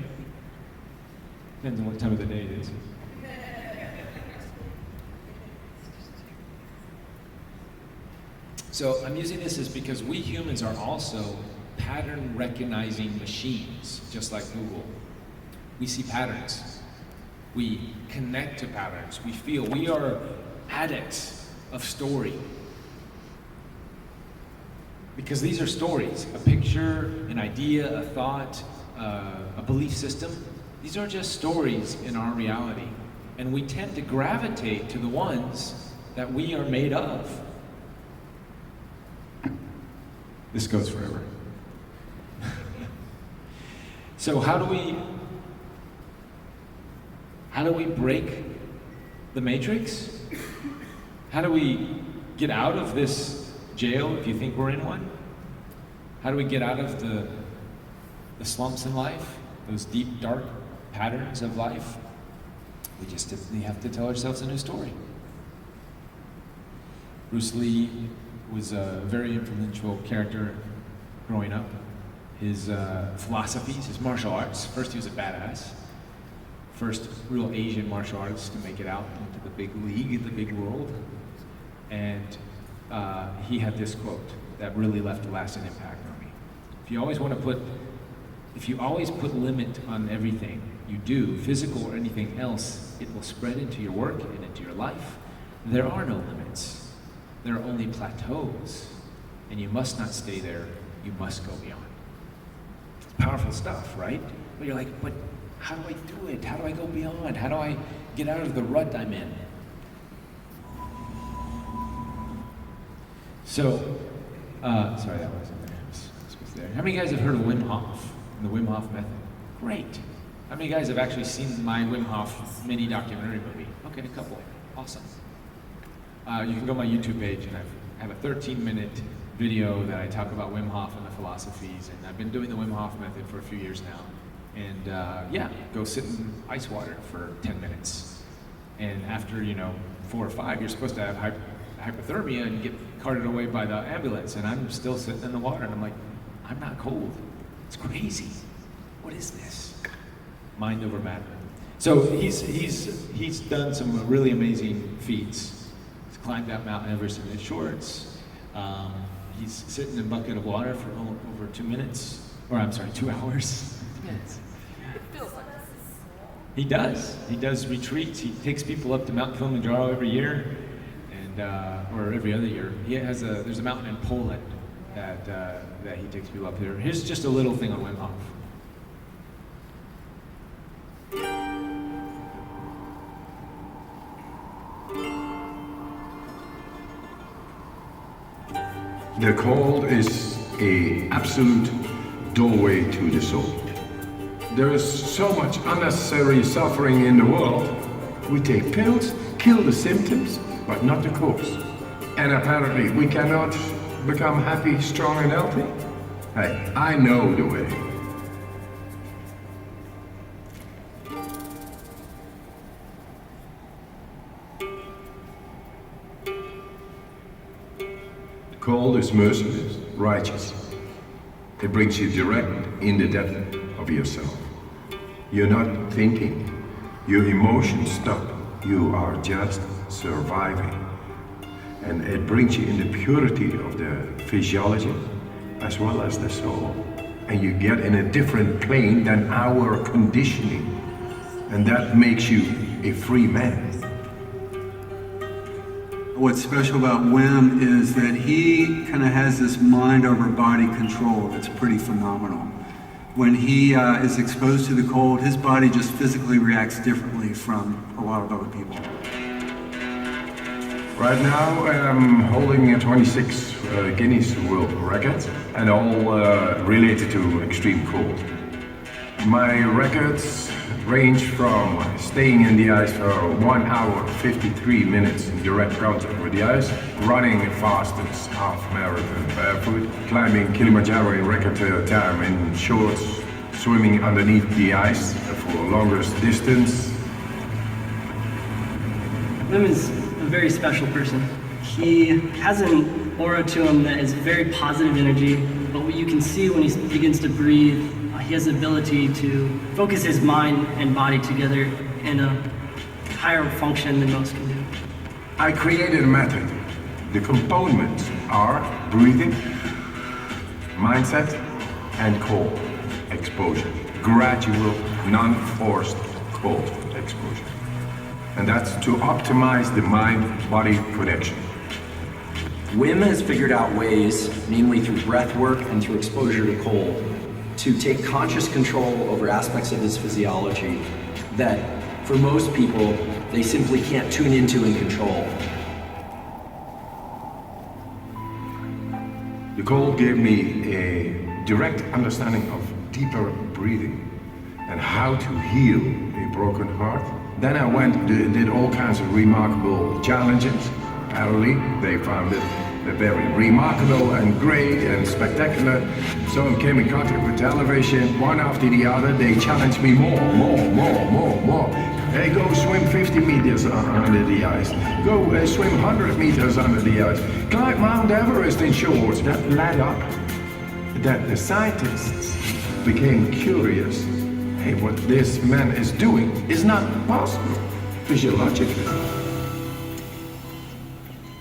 Depends on what time of the day it is. So I'm using this is because we humans are also pattern recognizing machines, just like Google. We see patterns. We connect to patterns. We are addicts of story. Because these are stories, a picture, an idea, a thought, a belief system. These are just stories in our reality. And we tend to gravitate to the ones that we are made of. This goes forever. So how do we break the matrix? How do we get out of this jail if you think we're in one? How do we get out of the slumps in life, those deep, dark patterns of life? We have to tell ourselves a new story. Bruce Lee was a very influential character growing up. His philosophies, his martial arts. First, he was a badass. First real Asian martial artist to make it out into the big league, the big world. And he had this quote that really left a lasting impact on me. If you always put limit on everything you do, physical or anything else, it will spread into your work and into your life. There are no limits. There are only plateaus, and you must not stay there, you must go beyond. It's powerful stuff, right? But you're like, but how do I do it? How do I go beyond? How do I get out of the rut I'm in? So, sorry, that wasn't there. This was there. How many guys have heard of Wim Hof and the Wim Hof method? Great. How many guys have actually seen my Wim Hof mini documentary movie? Okay, a couple. Awesome. You can go to my YouTube page, and I have a 13-minute video that I talk about Wim Hof and the philosophies, and I've been doing the Wim Hof method for a few years now. And yeah, go sit in ice water for 10 minutes. And after, 4 or 5, you're supposed to have hypothermia and get carted away by the ambulance, and I'm still sitting in the water, and I'm like, I'm not cold. It's crazy. What is this? Mind over matter. So he's done some really amazing feats. He's climbed that Mount Everest in his shorts. He's sitting in a bucket of water for over 2 minutes, or I'm sorry, 2 hours. Yes. He does. He does retreats. He takes people up to Mount Kilimanjaro every year, and or every other year. There's a mountain in Poland that he takes people up there. Here's just a little thing on Wim Hof. The cold is an absolute doorway to the soul. There is so much unnecessary suffering in the world. We take pills, kill the symptoms, but not the cause. And apparently we cannot become happy, strong and healthy. Hey, I know the way. Cold is merciless, righteous. It brings you direct in the depth of yourself. You're not thinking. Your emotions stop. You are just surviving. And it brings you in the purity of the physiology as well as the soul. And you get in a different plane than our conditioning. And that makes you a free man. What's special about Wim is that he kind of has this mind over body control that's pretty phenomenal. When he is exposed to the cold, his body just physically reacts differently from a lot of other people. Right now I'm holding a 26 Guinness World Record, and all related to extreme cold. My records range from staying in the ice for 1 hour 53 minutes in direct contact with the ice, running the fastest half marathon barefoot, climbing Kilimanjaro in record time in shorts, swimming underneath the ice for longest distance. Wim is a very special person. He has an aura to him that is very positive energy, but what you can see when he begins to breathe, he has the ability to focus his mind and body together in a higher function than most can do. I created a method. The components are breathing, mindset, and cold exposure. Gradual, non-forced cold exposure. And that's to optimize the mind-body connection. Wim has figured out ways, namely through breath work and through exposure to cold, to take conscious control over aspects of his physiology that, for most people, they simply can't tune into and control. The cold gave me a direct understanding of deeper breathing and how to heal a broken heart. Then I went and did all kinds of remarkable challenges. Apparently, they found it very remarkable and great and spectacular. So I came in contact with television, one after the other. They challenged me more. Hey, go swim 50 meters under the ice. Go swim 100 meters under the ice. Climb Mount Everest in shorts. That led up that the scientists became curious. Hey, what this man is doing is not possible physiologically.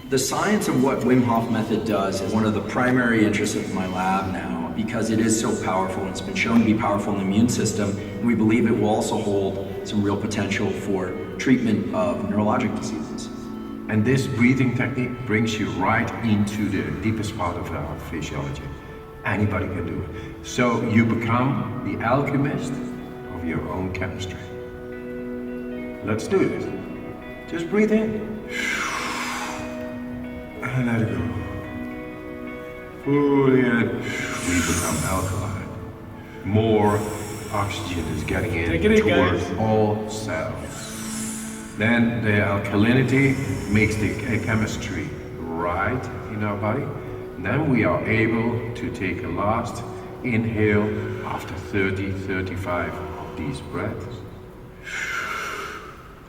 The science of what Wim Hof method does is one of the primary interests of my lab now, because it is so powerful and it's been shown to be powerful in the immune system, and we believe it will also hold some real potential for treatment of neurologic diseases. And this breathing technique brings you right into the deepest part of our physiology. Anybody can do it. So you become the alchemist of your own chemistry. Let's do this. Just breathe in. And let it go. Fully in. We become alkaline. More oxygen is getting in Take it in, towards guys. all cells. Then the alkalinity makes the chemistry right in our body. And then we are able to take a last inhale after 30, 35 of these breaths.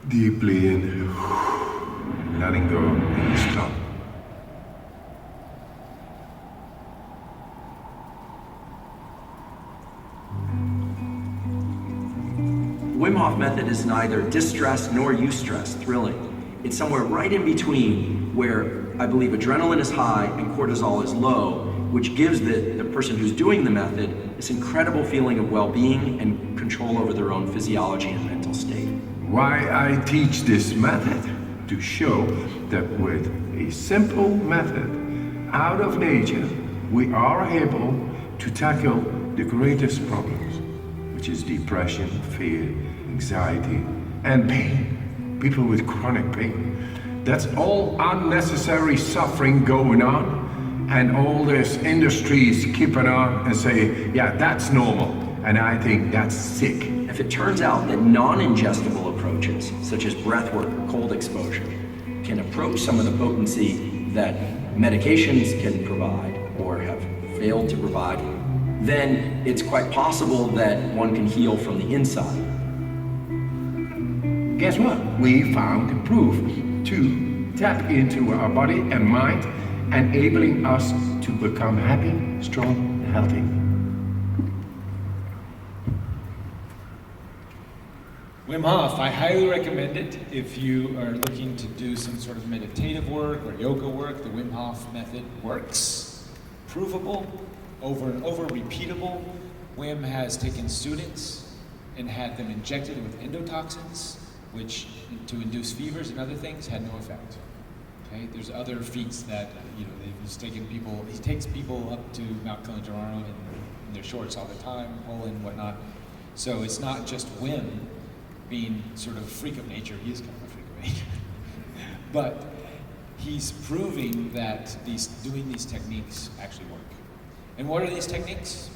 Deeply in, letting go, and stop. The Wim Hof method is neither distress nor eustress, thrilling. It's somewhere right in between where I believe adrenaline is high and cortisol is low, which gives the person who's doing the method this incredible feeling of well-being and control over their own physiology and mental state. Why I teach this method? To show that with a simple method out of nature, we are able to tackle the greatest problems, which is depression, fear, anxiety, and pain. People with chronic pain. That's all unnecessary suffering going on, and all this industries keeping on and say, yeah, that's normal, and I think that's sick. If it turns out that non-ingestible approaches, such as breathwork or cold exposure, can approach some of the potency that medications can provide or have failed to provide, then it's quite possible that one can heal from the inside. Guess what? We found proof to tap into our body and mind, enabling us to become happy, strong, and healthy. Wim Hof, I highly recommend it if you are looking to do some sort of meditative work or yoga work. The Wim Hof method works. Provable, over and over, repeatable. Wim has taken students and had them injected with endotoxins, which to induce fevers and other things had no effect. Okay, there's other feats that he's taken people. He takes people up to Mount Kilimanjaro in their shorts all the time, pulling and whatnot. So it's not just Wim being sort of a freak of nature. He is kind of a freak of nature, but he's proving that doing these techniques actually work. And what are these techniques?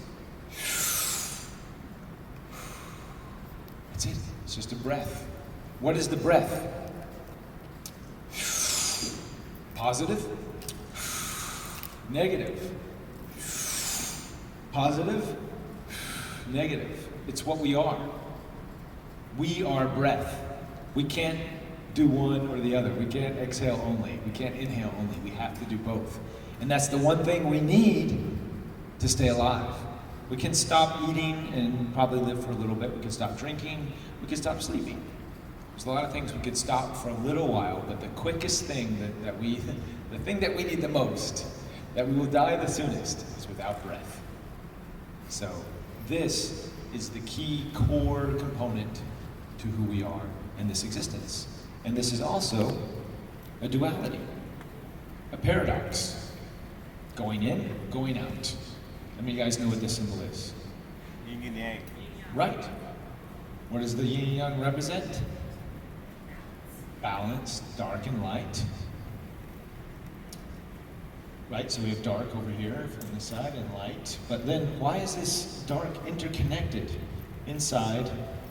That's it. It's just a breath. What is the breath? Positive, negative, positive, negative. It's what we are. We are breath. We can't do one or the other. We can't exhale only. We can't inhale only. We have to do both. And that's the one thing we need to stay alive. We can stop eating and probably live for a little bit. We can stop drinking. We can stop sleeping. There's a lot of things we could stop for a little while, but the quickest thing the thing that we need the most, that we will die the soonest, is without breath. So this is the key core component to who we are in this existence. And this is also a duality, a paradox. Going in, going out. How many of you guys know what this symbol is? Yin and yang. Right. What does the yin and yang represent? Balance, dark and light. Right, so we have dark over here from this side and light. But then why is this dark interconnected inside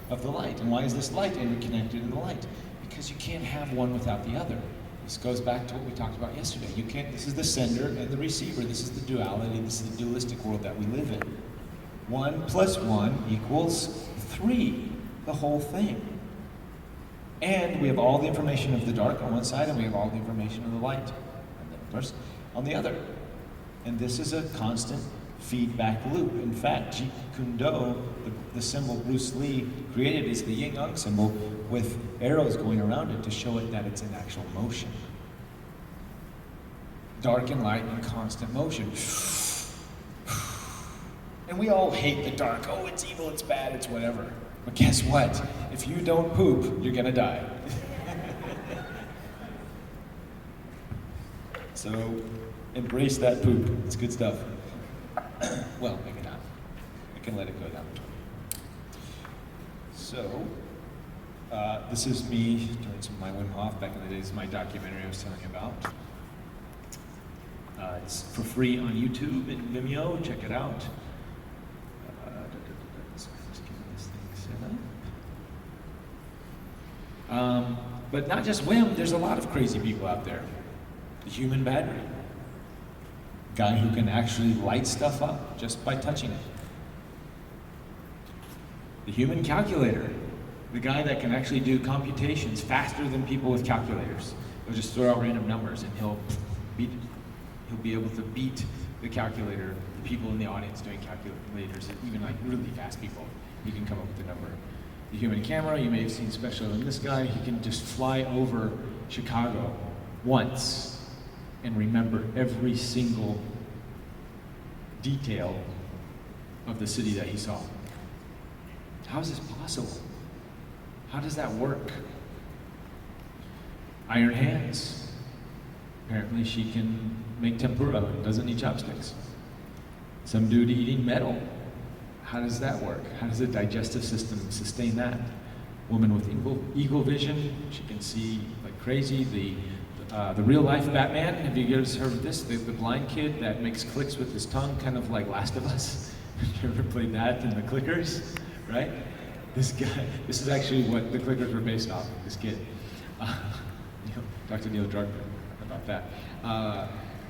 of the light? And why is this light interconnected in the light? Because you can't have one without the other. This goes back to what we talked about yesterday. You can't, this is the sender and the receiver. This is the duality. This is the dualistic world that we live in. 1 + 1 equals 3, the whole thing. And we have all the information of the dark on one side, and we have all the information of the light, and of course, on the other. And this is a constant feedback loop. In fact, Jeet Kune Do, the symbol Bruce Lee created, is the yin yang symbol with arrows going around it to show it that it's in actual motion. Dark and light in constant motion. And we all hate the dark. Oh, it's evil, it's bad, it's whatever. But guess what? If you don't poop, you're gonna die. So embrace that poop. It's good stuff. Well, maybe not. I can let it go down. So, this is me doing some of my Wim Hof back in the days, my documentary I was telling you about. It's for free on YouTube and Vimeo. Check it out. Sorry, just getting this thing set up. But not just Wim, there's a lot of crazy people out there. The human battery. Guy who can actually light stuff up just by touching it. The human calculator. The guy that can actually do computations faster than people with calculators. He'll just throw out random numbers and he'll be able to beat the calculator, the people in the audience doing calculators, even like really fast people. He can come up with a number. The human camera, you may have seen special in this guy, he can just fly over Chicago once and remember every single detail of the city that he saw. How is this possible? How does that work? Iron hands. Apparently she can make tempura, doesn't need chopsticks. Some dude eating metal. How does that work? How does the digestive system sustain that? Woman with eagle vision, she can see like crazy. The real life Batman, have you guys heard of this? The blind kid that makes clicks with his tongue, kind of like Last of Us. You ever played that in the clickers, right? This guy, this is actually what the clickers were based off, this kid. Dr. Neil Druckmann about that.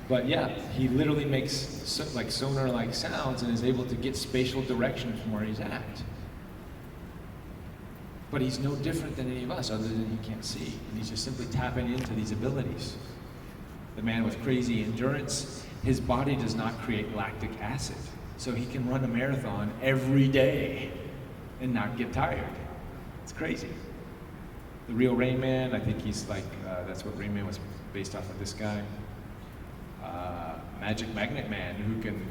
But yeah, he literally makes sonar-like sounds and is able to get spatial direction from where he's at. But he's no different than any of us, other than he can't see. And he's just simply tapping into these abilities. The man with crazy endurance, his body does not create lactic acid. So he can run a marathon every day and not get tired. It's crazy. The real Rain Man, I think he's like, that's what Rain Man was based off of, this guy. Magic Magnet Man, who can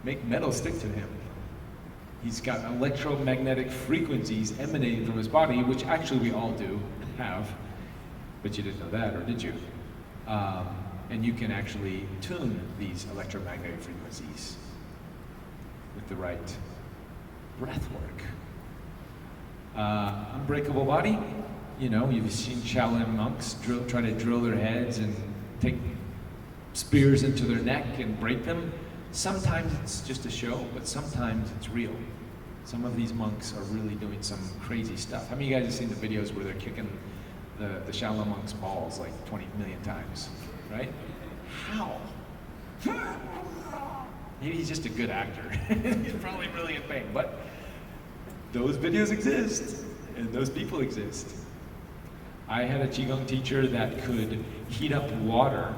make metal stick to him. He's got electromagnetic frequencies emanating from his body, which actually we all do have, but you didn't know that, or did you? And you can actually tune these electromagnetic frequencies with the right breath work. Unbreakable body, you know, you've seen Shaolin monks try to drill their heads and take spears into their neck and break them. Sometimes it's just a show, but sometimes it's real. Some of these monks are really doing some crazy stuff. How many of you guys have seen the videos where they're kicking the Shaolin monks' balls like 20 million times, right? How? Maybe he's just a good actor. He's probably really in pain, but those videos exist, and those people exist. I had a Qigong teacher that could heat up water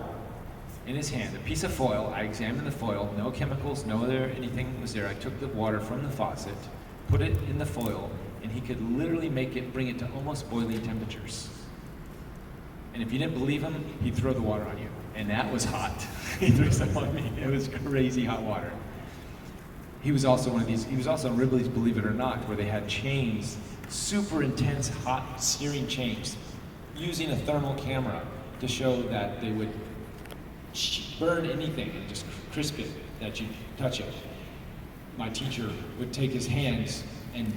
in his hand, a piece of foil. I examined the foil, no chemicals, no other anything was there. I took the water from the faucet, put it in the foil, and he could literally bring it to almost boiling temperatures. And if you didn't believe him, he'd throw the water on you. And that was hot. He threw some on me. It was crazy hot water. He was also he was also in Ripley's Believe It or Not, where they had chains, super intense, hot, searing chains, using a thermal camera to show that they would burn anything and just crisp it that you touch it. My teacher would take his hands and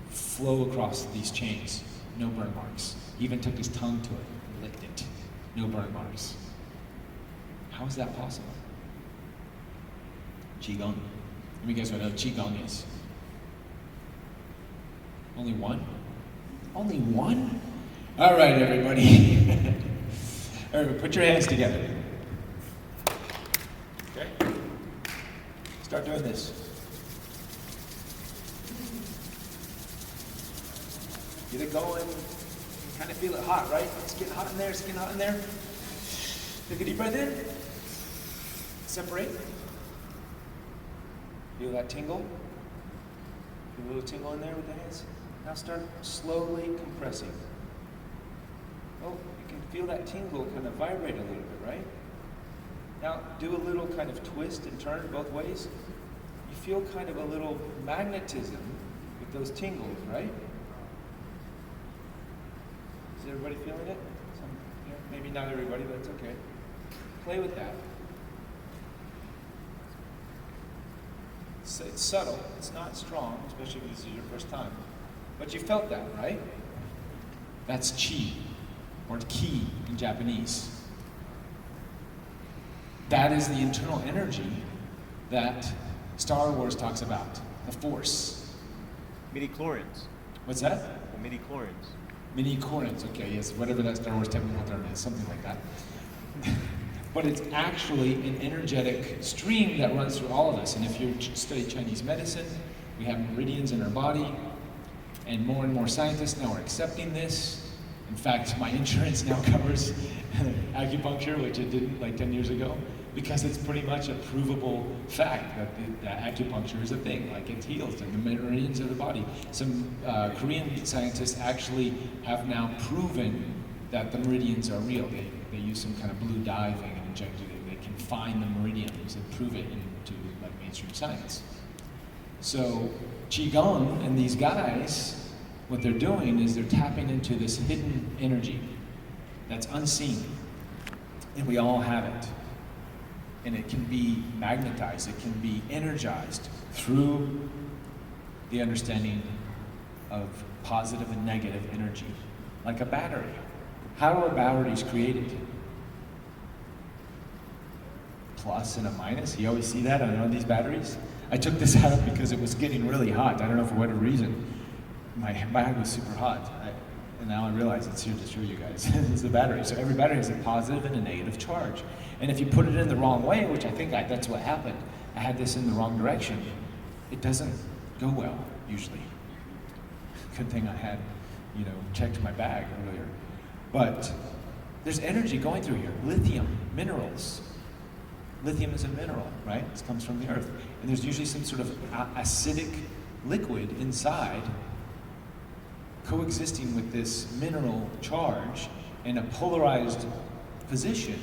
flow across these chains, no burn marks. He even took his tongue to it and licked it, no burn marks. How is that possible? Qigong. Let me guess what Qigong is. Only one? Only one? All right, everybody. Everybody, put your hands together. Okay? Start doing this. Get it going. Kind of feel it hot, right? It's getting hot in there. It's getting hot in there. Take a deep breath in. Separate. Feel that tingle? Feel a little tingle in there with the hands. Now start slowly compressing. Oh, you can feel that tingle kind of vibrate a little bit, right? Now do a little kind of twist and turn both ways. You feel kind of a little magnetism with those tingles, right? Is everybody feeling it? Maybe not everybody, but it's okay. Play with that. It's subtle. It's not strong, especially if this is your first time. But you felt that, right? That's chi, or ki in Japanese. That is the internal energy that Star Wars talks about, the Force. Midi-chlorians. What's that? The midi-chlorians. Midi-chlorians, okay, yes, whatever that Star Wars technical term is, something like that. But it's actually an energetic stream that runs through all of us. And if you study Chinese medicine, we have meridians in our body, and more scientists now are accepting this. In fact, my insurance now covers acupuncture, which it didn't like 10 years ago, because it's pretty much a provable fact that acupuncture is a thing, like it heals the meridians of the body. Some Korean scientists actually have now proven that the meridians are real. They use some kind of blue dye thing and inject it. They can find the meridians and prove it into like mainstream science. So Qigong and these guys, what they're doing is they're tapping into this hidden energy that's unseen, and we all have it. And it can be magnetized, it can be energized through the understanding of positive and negative energy, like a battery. How are batteries created? Plus and a minus. You always see that on these batteries. I took this out because it was getting really hot. I don't know for what reason. My bag was super hot. And now I realize it's here to show you guys. It's the battery. So every battery has a positive and a negative charge. And if you put it in the wrong way, which I think that's what happened, I had this in the wrong direction, it doesn't go well, usually. Good thing I had, checked my bag earlier. But there's energy going through here. Lithium, minerals. Lithium is a mineral, right? It comes from the earth. And there's usually some sort of acidic liquid inside coexisting with this mineral charge in a polarized position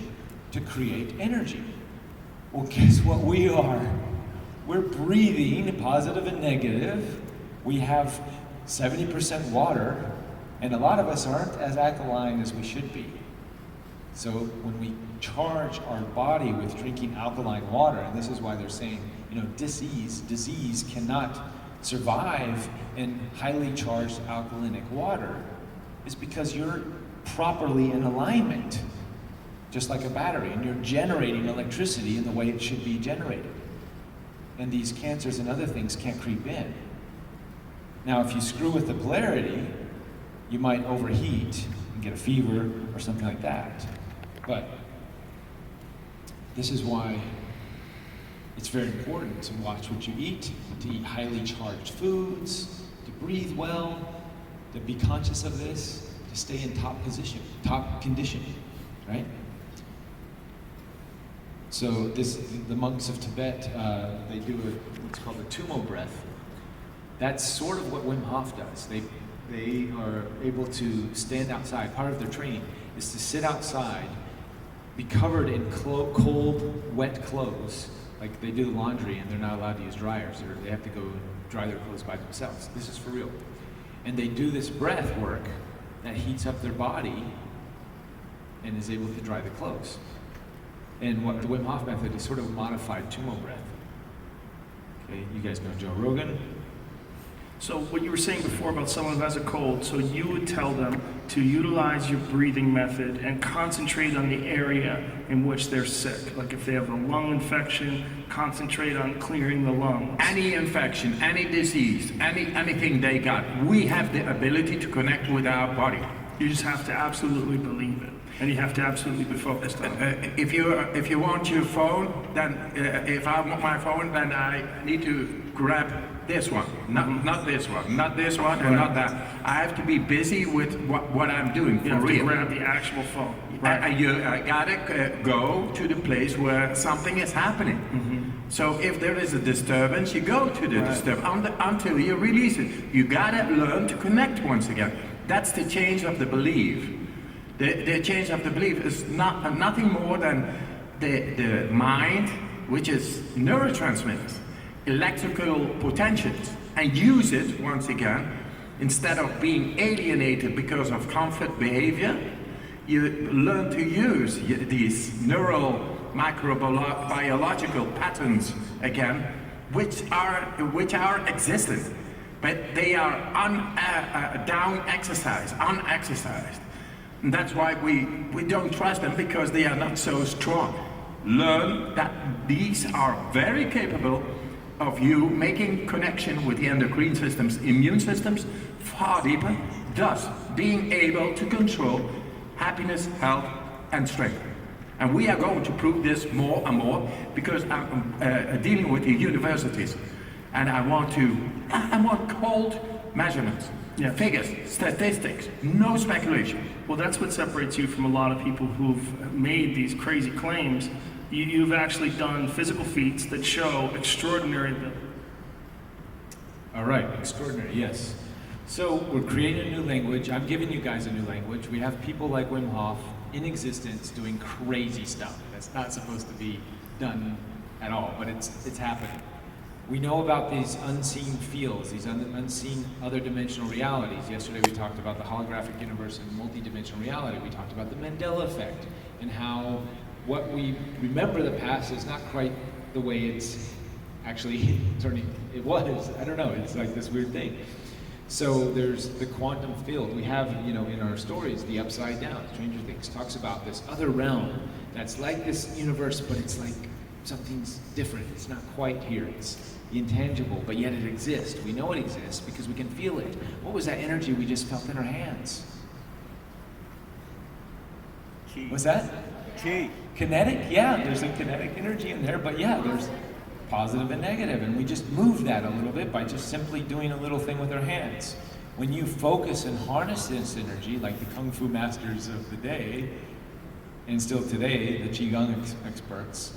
to create energy. Well, guess what we are? We're breathing positive and negative. We have 70% water, and a lot of us aren't as alkaline as we should be. So when we charge our body with drinking alkaline water, and this is why they're saying, disease cannot survive in highly charged alkalinic water, is because you're properly in alignment, just like a battery, and you're generating electricity in the way it should be generated. And these cancers and other things can't creep in. Now, if you screw with the polarity, you might overheat and get a fever or something like that. But this is why it's very important to watch what you eat, to eat highly charged foods, to breathe well, to be conscious of this, to stay in top condition, right? So the monks of Tibet, they do what's called a tumo breath. That's sort of what Wim Hof does. They are able to stand outside. Part of their training is to sit outside, be covered in cold, wet clothes. Like they do laundry and they're not allowed to use dryers, or they have to go dry their clothes by themselves. This is for real. And they do this breath work that heats up their body and is able to dry the clothes. And what the Wim Hof method is sort of modified tumo breath. Okay, you guys know Joe Rogan. So what you were saying before about someone who has a cold, so you would tell them to utilize your breathing method and concentrate on the area in which they're sick. Like if they have a lung infection, concentrate on clearing the lungs. Any infection, any disease, anything they got, we have the ability to connect with our body. You just have to absolutely believe it. And you have to absolutely be focused on it. If you want your phone, then if I want my phone, then I need to grab this one, not this one, not this one, and not that. I have to be busy with what I'm doing for you have real. To grab the actual phone. Right. I gotta go to the place where something is happening. Mm-hmm. So if there is a disturbance, you go to the disturbance until you release it. You gotta learn to connect once again. That's the change of the belief. The change of the belief is nothing more than the mind, which is neurotransmitters, electrical potentials, and use it once again. Instead of being alienated because of comfort behavior, you learn to use these neural microbiological patterns again, which are existent, but they are unexercised. And that's why we don't trust them, because they are not so strong. Learn that these are very capable of you making connection with the endocrine systems, immune systems, far deeper, thus being able to control happiness, health, and strength. And we are going to prove this more and more, because I'm dealing with the universities, and I want cold measurements, figures, statistics, no speculation. Well, that's what separates you from a lot of people who've made these crazy claims. You've actually done physical feats that show extraordinary ability. All right, extraordinary, yes. So we're creating a new language. I'm giving you guys a new language. We have people like Wim Hof in existence doing crazy stuff that's not supposed to be done at all, but it's happening. We know about these unseen fields, these unseen other dimensional realities. Yesterday we talked about the holographic universe and multidimensional reality. We talked about the Mandela effect and how what we remember the past is not quite the way it's actually it was. I don't know, it's like this weird thing. So there's the quantum field. We have, in our stories, the upside down. Stranger Things talks about this other realm that's like this universe, but it's like something's different. It's not quite here. It's the intangible, but yet it exists. We know it exists because we can feel it. What was that energy we just felt in our hands? Key. What's that? Key. Kinetic? Yeah, there's a kinetic energy in there, but yeah, there's positive and negative, and we just move that a little bit by just simply doing a little thing with our hands. When you focus and harness this energy, like the Kung Fu masters of the day, and still today, the Qigong experts,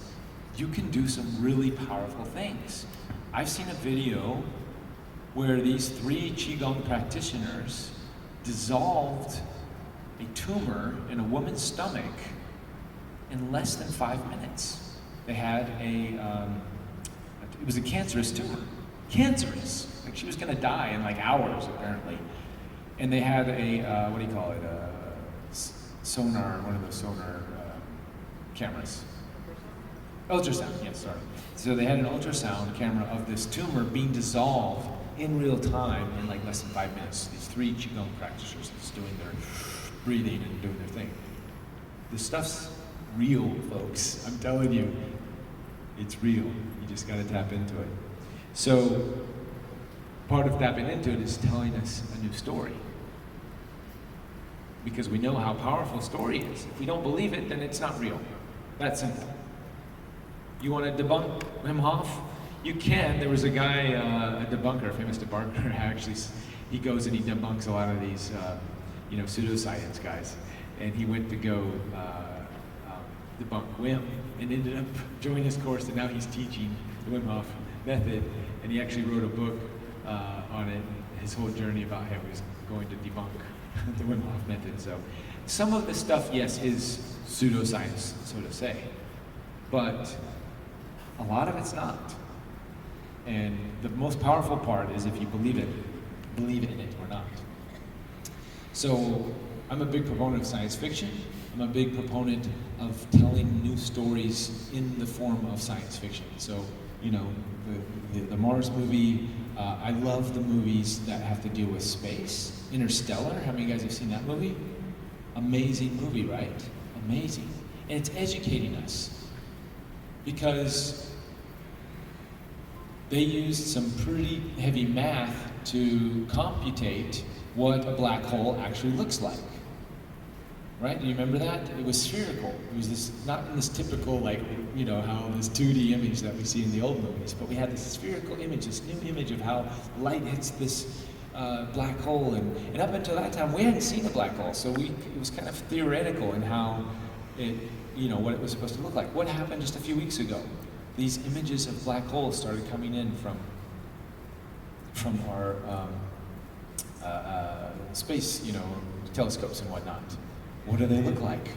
you can do some really powerful things. I've seen a video where these 3 Qigong practitioners dissolved a tumor in a woman's stomach in less than 5 minutes. They had it was a cancerous tumor. Cancerous. Like she was gonna die in like hours, apparently. And they had a, what do you call it? Sonar, one of those sonar cameras. Ultrasound, yes, sorry. So they had an ultrasound camera of this tumor being dissolved in real time in like less than 5 minutes. These 3 Qigong practitioners just doing their breathing and doing their thing. This stuff's real, folks. I'm telling you, it's real. You just gotta tap into it. So part of tapping into it is telling us a new story. Because we know how powerful a story is. If we don't believe it, then it's not real. That simple. You want to debunk Wim Hof? You can. There was a guy, a debunker, a famous debunker, actually, he goes and he debunks a lot of these, pseudoscience guys. And he went to go debunk Wim and ended up joining his course, and now he's teaching the Wim Hof method. And he actually wrote a book on it, his whole journey about how he was going to debunk the Wim Hof method. So some of the stuff, yes, is pseudoscience, so to say, but a lot of it's not. And the most powerful part is if you believe in it or not. So I'm a big proponent of science fiction. I'm a big proponent of telling new stories in the form of science fiction. So, the Mars movie, I love the movies that have to deal with space. Interstellar, how many of you guys have seen that movie? Amazing movie, right? Amazing. And it's educating us because they used some pretty heavy math to computate what a black hole actually looks like. Right? Do you remember that? It was spherical. It was this, not in this typical, how this 2D image that we see in the old movies, but we had this spherical image, this new image of how light hits this black hole. And up until that time, we hadn't seen a black hole, so it was kind of theoretical in how it, what it was supposed to look like. What happened just a few weeks ago? These images of black holes started coming in from our space, telescopes and whatnot. What do they look like?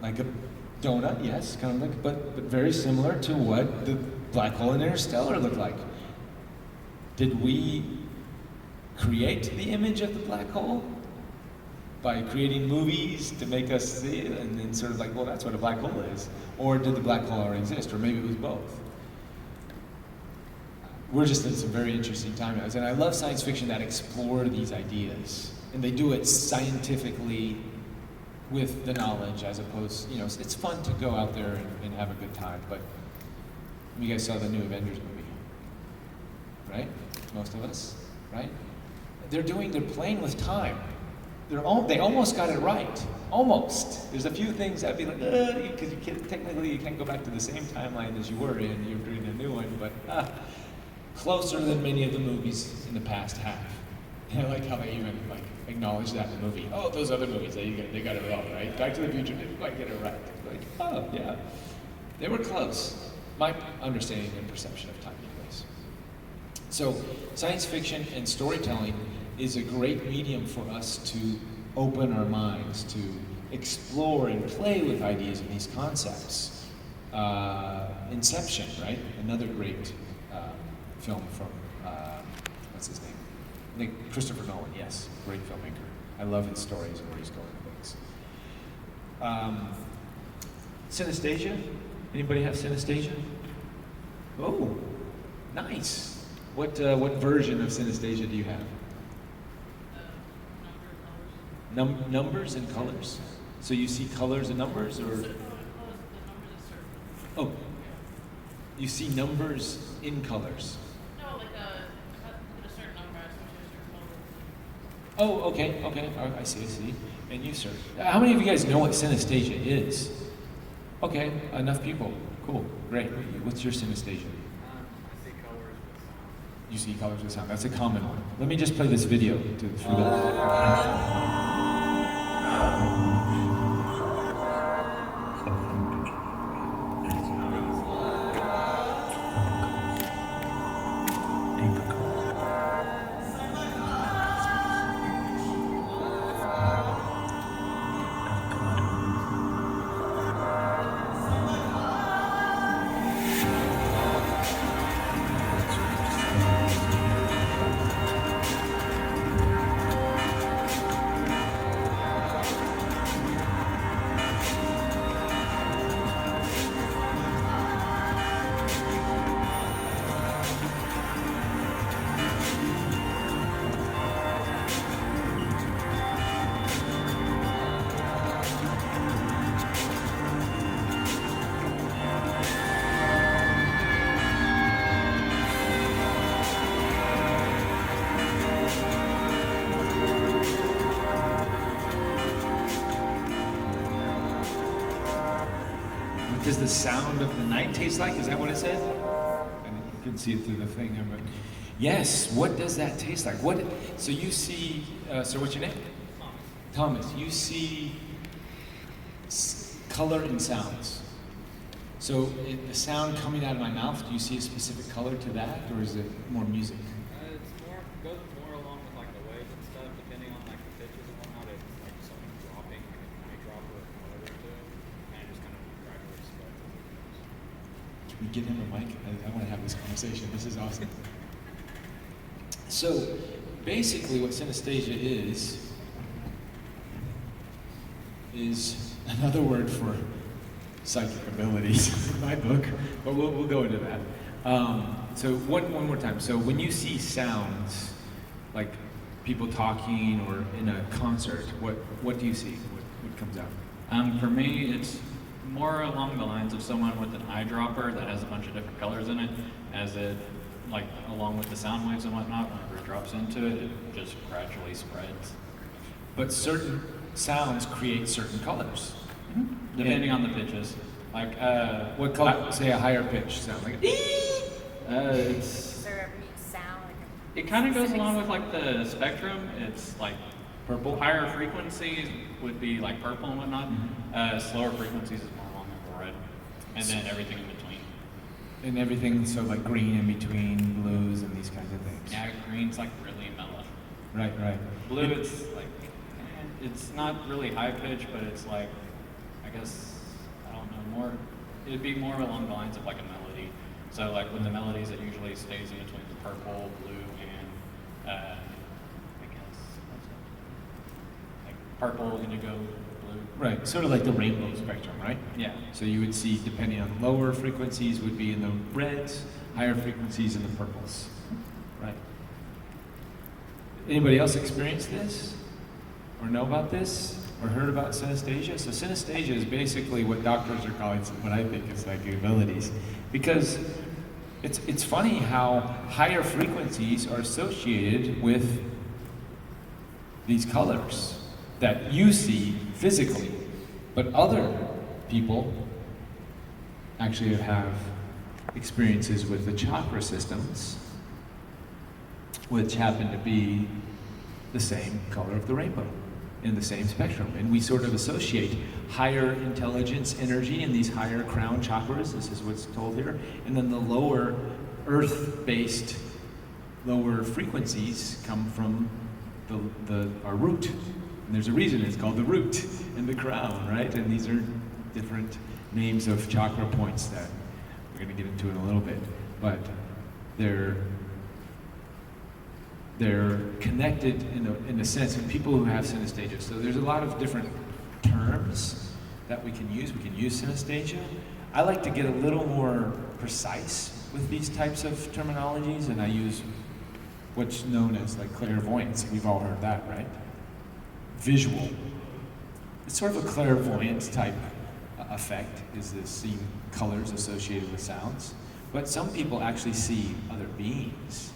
Like a donut, yes, kind of like, but very similar to what the black hole in Interstellar looked like. Did we create the image of the black hole? by creating movies to make us see it, and then sort of like, well, that's what a black hole is. Or did the black hole already exist? Or maybe it was both. We're just in some very interesting times, and I love science fiction that explore these ideas, and they do it scientifically with the knowledge, as opposed, it's fun to go out there and have a good time. But you guys saw the new Avengers movie, right? Most of us, right? They're playing with time. They almost got it right. Almost. There's a few things I'd be like, because technically you can't go back to the same timeline as you were in. You're doing a new one, but closer than many of the movies in the past have. And I like how they even acknowledge that in the movie. Oh, those other movies, they got it wrong, right? Back to the Future didn't quite get it right. Like, oh yeah, they were close. My understanding and perception of time, anyways. So, science fiction and storytelling is a great medium for us to open our minds, to explore and play with ideas and these concepts. Inception, right? Another great film from, what's his name? Christopher Nolan, yes, great filmmaker. I love his stories and where he's going with things. Synesthesia? Anybody have synesthesia? Oh, nice. What version of synesthesia do you have? Numbers and colors? So you see colors and numbers, or? Oh, you see numbers in colors. No, like a certain number associated with a certain color. Oh, okay. I see. And you, sir. How many of you guys know what synesthesia is? Okay, enough people. Cool, great. What's your synesthesia? I see colors with sound. You see colors with sound. That's a common one. Let me just play this video for the. Does the sound of the night taste like? Is that what it said? And you can see it through the thing. But yes, what does that taste like? So you see, so what's your name? Thomas. You see color and sounds. So the sound coming out of my mouth, do you see a specific color to that, or is it more music? Goes more along with like the waves and stuff, depending on like the pitches and whatnot. It's like something dropping, like an eyedropper or whatever to it, and it just kind of gradually spreads. Can we get him a mic? I want to have this conversation. This is awesome. So basically, what synesthesia is another word for psychic abilities in my book, but we'll go into that. So one more time. So when you see sounds, like people talking or in a concert, what do you see? What comes out? For me, it's more along the lines of someone with an eyedropper that has a bunch of different colors in it, as it, like, along with the sound waves and whatnot, whenever it drops into it, it just gradually spreads. But certain sounds create certain colors. Mm-hmm. Depending on the pitches. Like, what color? Say a higher pitch sound, like it's. Is there a sound? It kind of goes along with like the spectrum. It's like purple. Higher frequencies would be like purple and whatnot. Mm-hmm. Slower frequencies is more along the red, and then everything in between. And everything, so like green in between, blues, and these kinds of things. Yeah, green's like really mellow. Right. Blue, it's like, it's not really high pitch, but it's like, I guess, I don't know, more, it'd be more along the lines of like a melody. So like with the melodies, it usually stays in between the purple, blue, and I guess, what's it? Like purple, indigo, blue. Right, sort of like the rainbow spectrum, right? Yeah. So you would see, depending on lower frequencies, would be in the reds, higher frequencies in the purples, right? Anybody else experience this? Or know about this? Or heard about synesthesia? So synesthesia is basically what doctors are calling, what I think is like abilities. Because it's funny how higher frequencies are associated with these colors that you see physically, but other people actually have experiences with the chakra systems, which happen to be the same color of the rainbow in the same spectrum. And we sort of associate higher intelligence energy in these higher crown chakras, this is what's told here, and then the lower earth-based lower frequencies come from our root. And there's a reason it's called the root and the crown, right? And these are different names of chakra points that we're going to get into in a little bit. But they're connected in a sense of people who have synesthesia. So there's a lot of different terms that we can use. We can use synesthesia. I like to get a little more precise with these types of terminologies, and I use what's known as like clairvoyance. We've all heard that, right? Visual. It's sort of a clairvoyant type effect, is this seeing colors associated with sounds. But some people actually see other beings,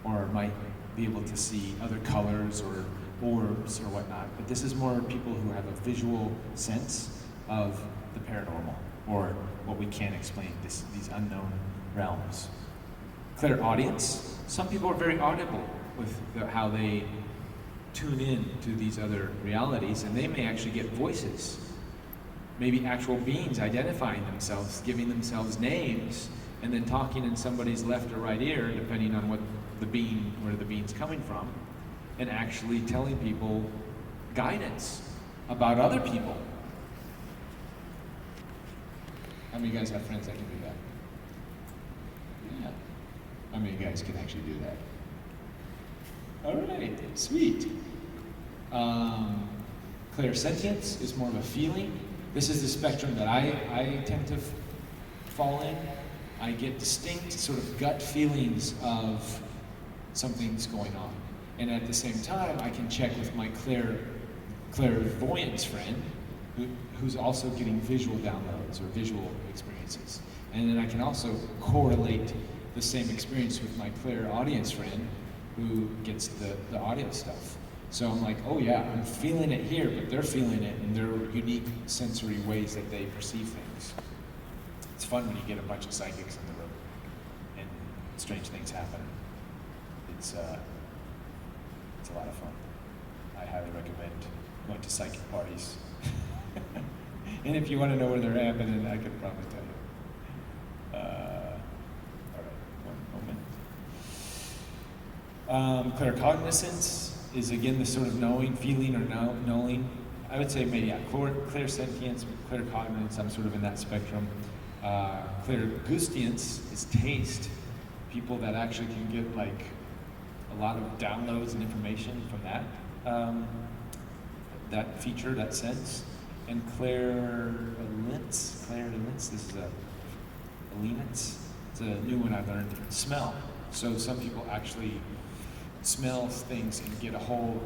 or might be able to see other colors or orbs or whatnot. But this is more people who have a visual sense of the paranormal, or what we can't explain, these unknown realms. Clairaudience. Some people are very audible with how they tune in to these other realities, and they may actually get voices, maybe actual beings identifying themselves, giving themselves names, and then talking in somebody's left or right ear, depending on where the being's coming from, and actually telling people guidance about other people. How many of you guys have friends that can do that? Yeah. How many of you guys can actually do that? All right, sweet. Clairsentience is more of a feeling. This is the spectrum that I tend to fall in. I get distinct sort of gut feelings of something's going on. And at the same time, I can check with my clairvoyance friend, who's also getting visual downloads or visual experiences. And then I can also correlate the same experience with my clairaudience friend, who gets the audio stuff. So I'm like, oh yeah, I'm feeling it here, but they're feeling it in their unique sensory ways that they perceive things. It's fun when you get a bunch of psychics in the room and strange things happen. It's a lot of fun. I highly recommend going to psychic parties. And if you want to know where they're happening, I could probably tell you. All right, one moment. Claircognizance is again the sort of knowing, feeling, or knowing. I would say maybe clairsentience, claircognizance, I'm sort of in that spectrum. Clairgustance is taste. People that actually can get like a lot of downloads and information from that feature, that sense. And clairvoyance, this is a lenance. It's a new one I learned. Smell. So some people actually smell things and get a whole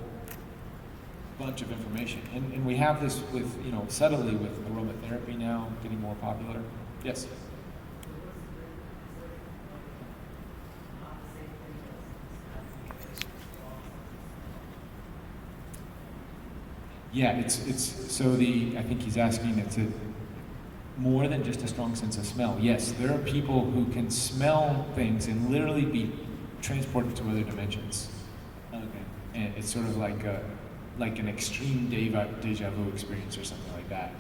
bunch of information. And we have this with, subtly with aromatherapy now, getting more popular. Yes? Yeah, it's so I think he's asking, it's more than just a strong sense of smell. Yes, there are people who can smell things and literally be transported to other dimensions. Okay. And it's sort of like an extreme deja vu experience or something like that,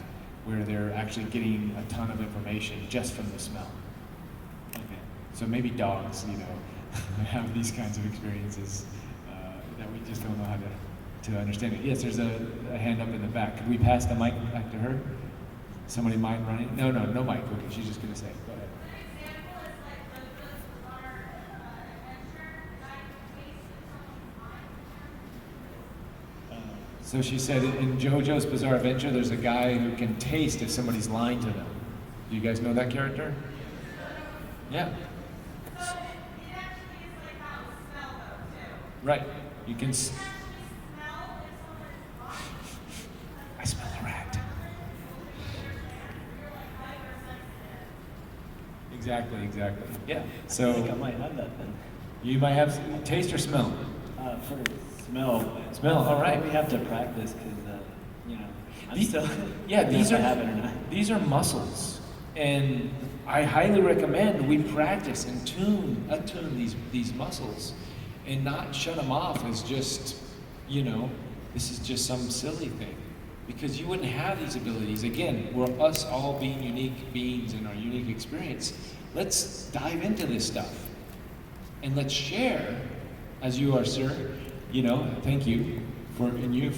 where they're actually getting a ton of information just from the smell. Okay. So maybe dogs, have these kinds of experiences that we just don't know how to understand it. Yes, there's a hand up in the back. Could we pass the mic back to her? Somebody mind running? No mic. Okay, she's just gonna say it. Go ahead. So she said in JoJo's Bizarre Adventure, there's a guy who can taste if somebody's lying to them. Do you guys know that character? Yeah. Right. You can. I smell a rat. Exactly. Yeah. So I think I might have that then. you might have taste or smell. For smell. Smell. All right. We have to practice because I'm These- still. Yeah, I don't know these if are I have it or not. these are muscles, and I highly recommend we practice and attune these muscles, and not shut them off as just, this is just some silly thing, because you wouldn't have these abilities. Again, we're us all being unique beings in our unique experience. Let's dive into this stuff, and let's share, as you are, sir. Thank you for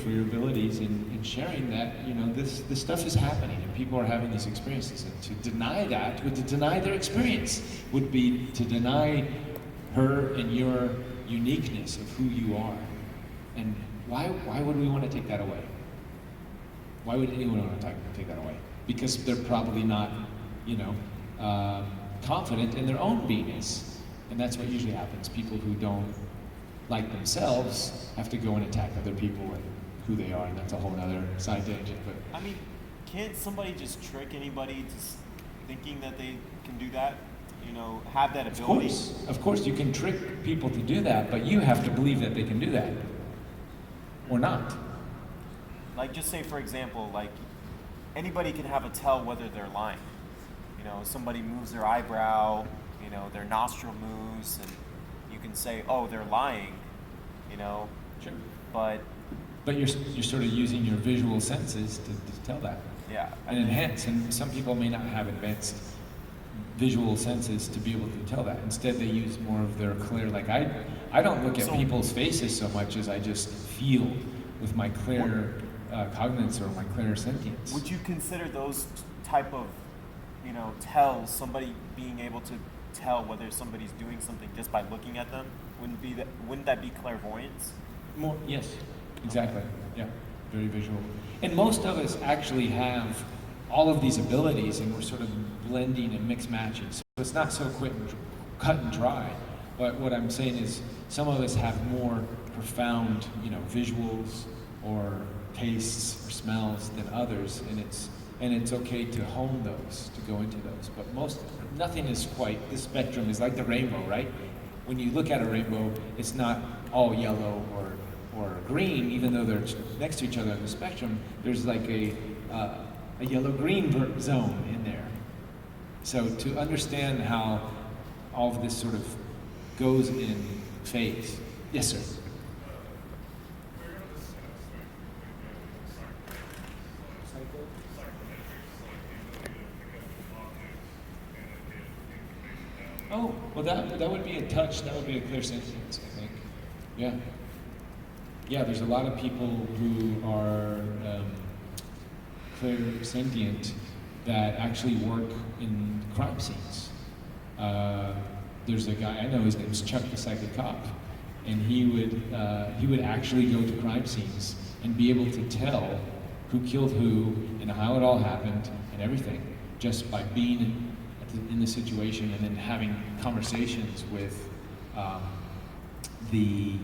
your abilities in sharing that. This stuff is happening, and people are having these experiences. And to deny that, to deny their experience, would be to deny her and your uniqueness of who you are. And why would we want to take that away? Why would anyone want to take that away? Because they're probably not, confident in their own beingness. And that's what usually happens. People who don't like themselves have to go and attack other people and who they are, and that's a whole other side tangent. But I mean, can't somebody just trick anybody just thinking that they can do that? Have that ability? of course, you can trick people to do that, but you have to believe that they can do that, or not. Like, just say, for example, like, anybody can have a tell whether they're lying. Somebody moves their eyebrow, their nostril moves, and you can say, oh, they're lying, Sure. But you're sort of using your visual senses to tell that. Yeah. And enhance, and some people may not have advanced visual senses to be able to tell that. Instead, they use more of their clear, like I don't look at people's faces so much as I just feel with my clear cognizance or my clear sentience. Would you consider those type of, tells, somebody being able to tell whether somebody's doing something just by looking at them? Wouldn't that be clairvoyance? More, yes, exactly. Yeah, very visual. And most of us actually have all of these abilities, and we're sort of blending and mix matching. So it's not so cut and dry. But what I'm saying is, some of us have more profound, visuals or tastes or smells than others, and it's okay to hone those, to go into those. But nothing is quite. The spectrum is like the rainbow, right? When you look at a rainbow, it's not all yellow or green, even though they're next to each other on the spectrum. There's like a yellow-green zone in there. So to understand how all of this sort of goes in phase. Yes, sir. Oh, well that would be a touch, that would be a clear sentience, I think. Yeah. Yeah, there's a lot of people who are clear sentient that actually work in crime scenes. There's a guy I know, his name's Chuck the Psychic Cop, and he would actually go to crime scenes and be able to tell who killed who and how it all happened and everything, just by being in the situation and then having conversations with the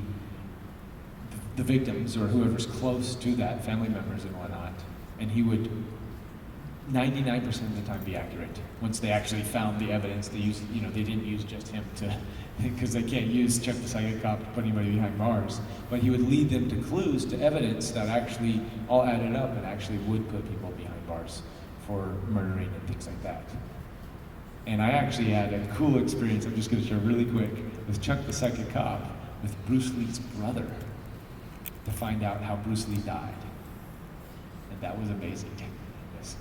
victims or whoever's close to that, family members and whatnot, and he would 99% of the time be accurate. Once they actually found the evidence, they used, they didn't use just him to, because they can't use Chuck the Psychic Cop to put anybody behind bars, but he would lead them to clues, to evidence that actually all added up and actually would put people behind bars for murdering and things like that. And I actually had a cool experience, I'm just going to share really quick, with Chuck the Psychic Cop, with Bruce Lee's brother, to find out how Bruce Lee died. And that was amazing. Yes.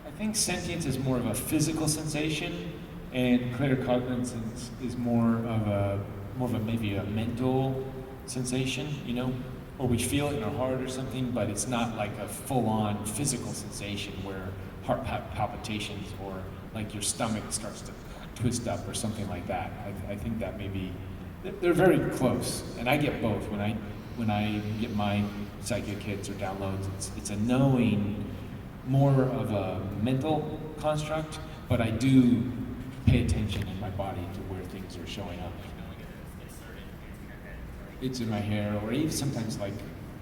I think sentience is more of a physical sensation, and claircognizance is more of a maybe a mental sensation, or we feel it in our heart or something, but it's not like a full-on physical sensation where heart palpitations or like your stomach starts to twist up or something like that. I think that maybe they're very close, and I get both when I get my psychic hits or downloads. It's a knowing, more of a mental construct, but I do pay attention in my body to where things are showing up. It's in my hair, or even sometimes like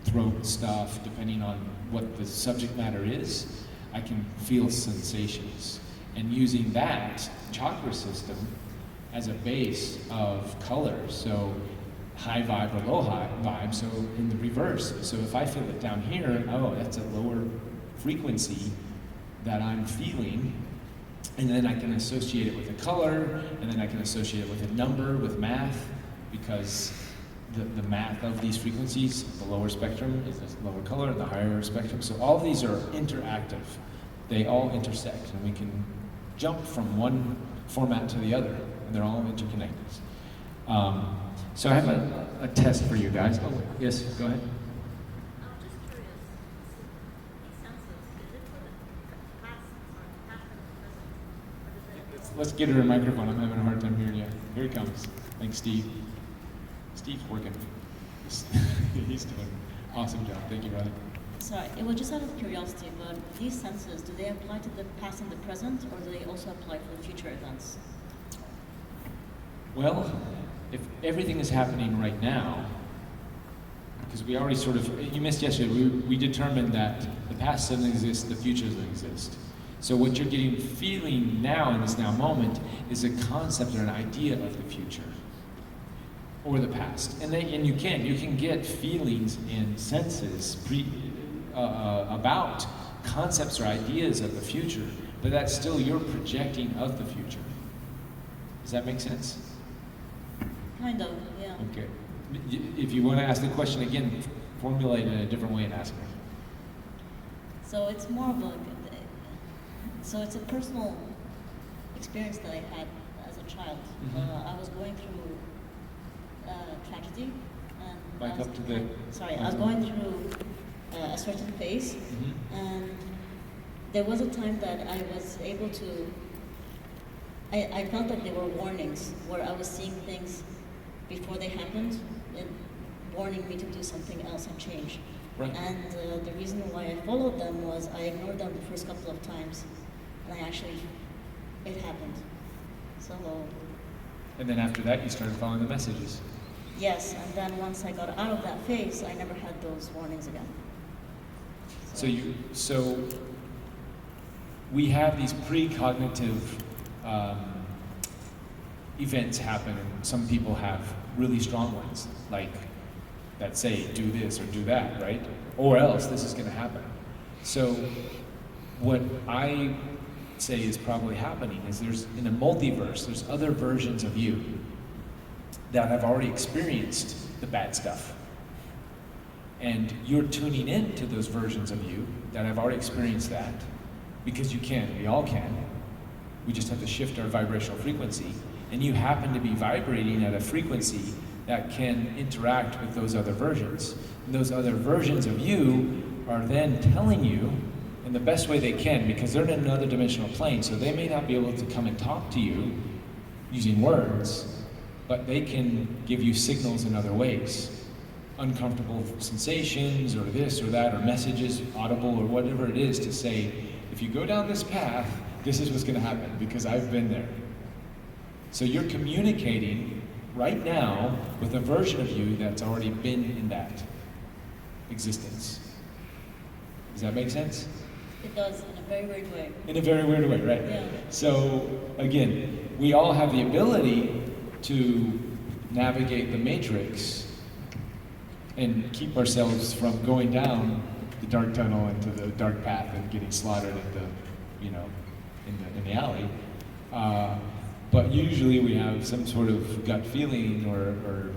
throat stuff, depending on what the subject matter is. I can feel sensations. And using that chakra system as a base of color, so high vibe or low vibe, so in the reverse. So if I feel it down here, oh, that's a lower frequency that I'm feeling, and then I can associate it with a color, and then I can associate it with a number, with math, because the math of these frequencies, the lower spectrum is a lower color, and the higher spectrum. So all these are interactive. They all intersect, and we can jump from one format to the other, and they're all interconnected. So I have a test for you guys. Oh, yes, go ahead. Let's get her a microphone. I'm having a hard time hearing you. Here he comes. Thanks, Steve. Steve's working. He's doing an awesome job. Thank you, brother. Sorry, it was just out of curiosity, but these senses, do they apply to the past and the present, or do they also apply for future events? Well, if everything is happening right now, because we already sort of, you missed yesterday, we determined that the past doesn't exist, the future doesn't exist. So what you're getting feeling now in this now moment is a concept or an idea of the future or the past. And you can get feelings and senses about concepts or ideas of the future, but that's still your projecting of the future. Does that make sense? Kind of, yeah. Okay. If you want to ask the question again, formulate it in a different way and ask me. So it's more of so it's a personal experience that I had as a child. Mm-hmm. I was going through tragedy, and Back up to the. I was going through a certain phase, Mm-hmm. and there was a time that I was able to. I felt like there were warnings where I was seeing things before they happened and warning me to do something else and change. Right. And the reason why I followed them was I ignored them the first couple of times, and it happened. So. And then after that, you started following the messages. Yes, and then once I got out of that phase, I never had those warnings again. So we have these precognitive events happen, and some people have really strong ones, like that say do this or do that, right? Or else this is going to happen. So what I say is probably happening is there's, in a multiverse, there's other versions of you that have already experienced the bad stuff. And you're tuning in to those versions of you that have already experienced that, because you can, we all can. We just have to shift our vibrational frequency. And you happen to be vibrating at a frequency that can interact with those other versions. And those other versions of you are then telling you, in the best way they can, because they're in another dimensional plane, so they may not be able to come and talk to you using words, but they can give you signals in other ways. Uncomfortable sensations, or this or that, or messages, audible, or whatever it is, to say, if you go down this path, this is what's going to happen, because I've been there. So you're communicating right now with a version of you that's already been in that existence. Does that make sense? It does, in a very weird way. In a very weird way, right? Yeah. So again, we all have the ability to navigate the matrix and keep ourselves from going down the dark tunnel into the dark path and getting slaughtered at the, in the alley. But usually we have some sort of gut feeling or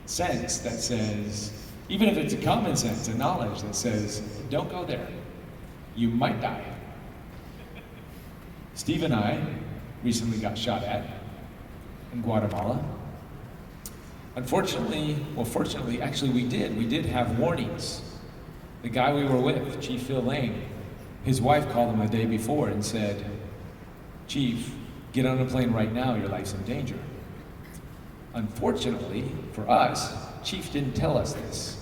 sense that says, even if it's a common sense, a knowledge that says, don't go there. You might die. Steve and I recently got shot at in Guatemala. Fortunately, actually we did have warnings. The guy we were with, Chief Phil Lane, his wife called him the day before and said, "Chief, get on a plane right now, your life's in danger." Unfortunately for us, Chief didn't tell us this.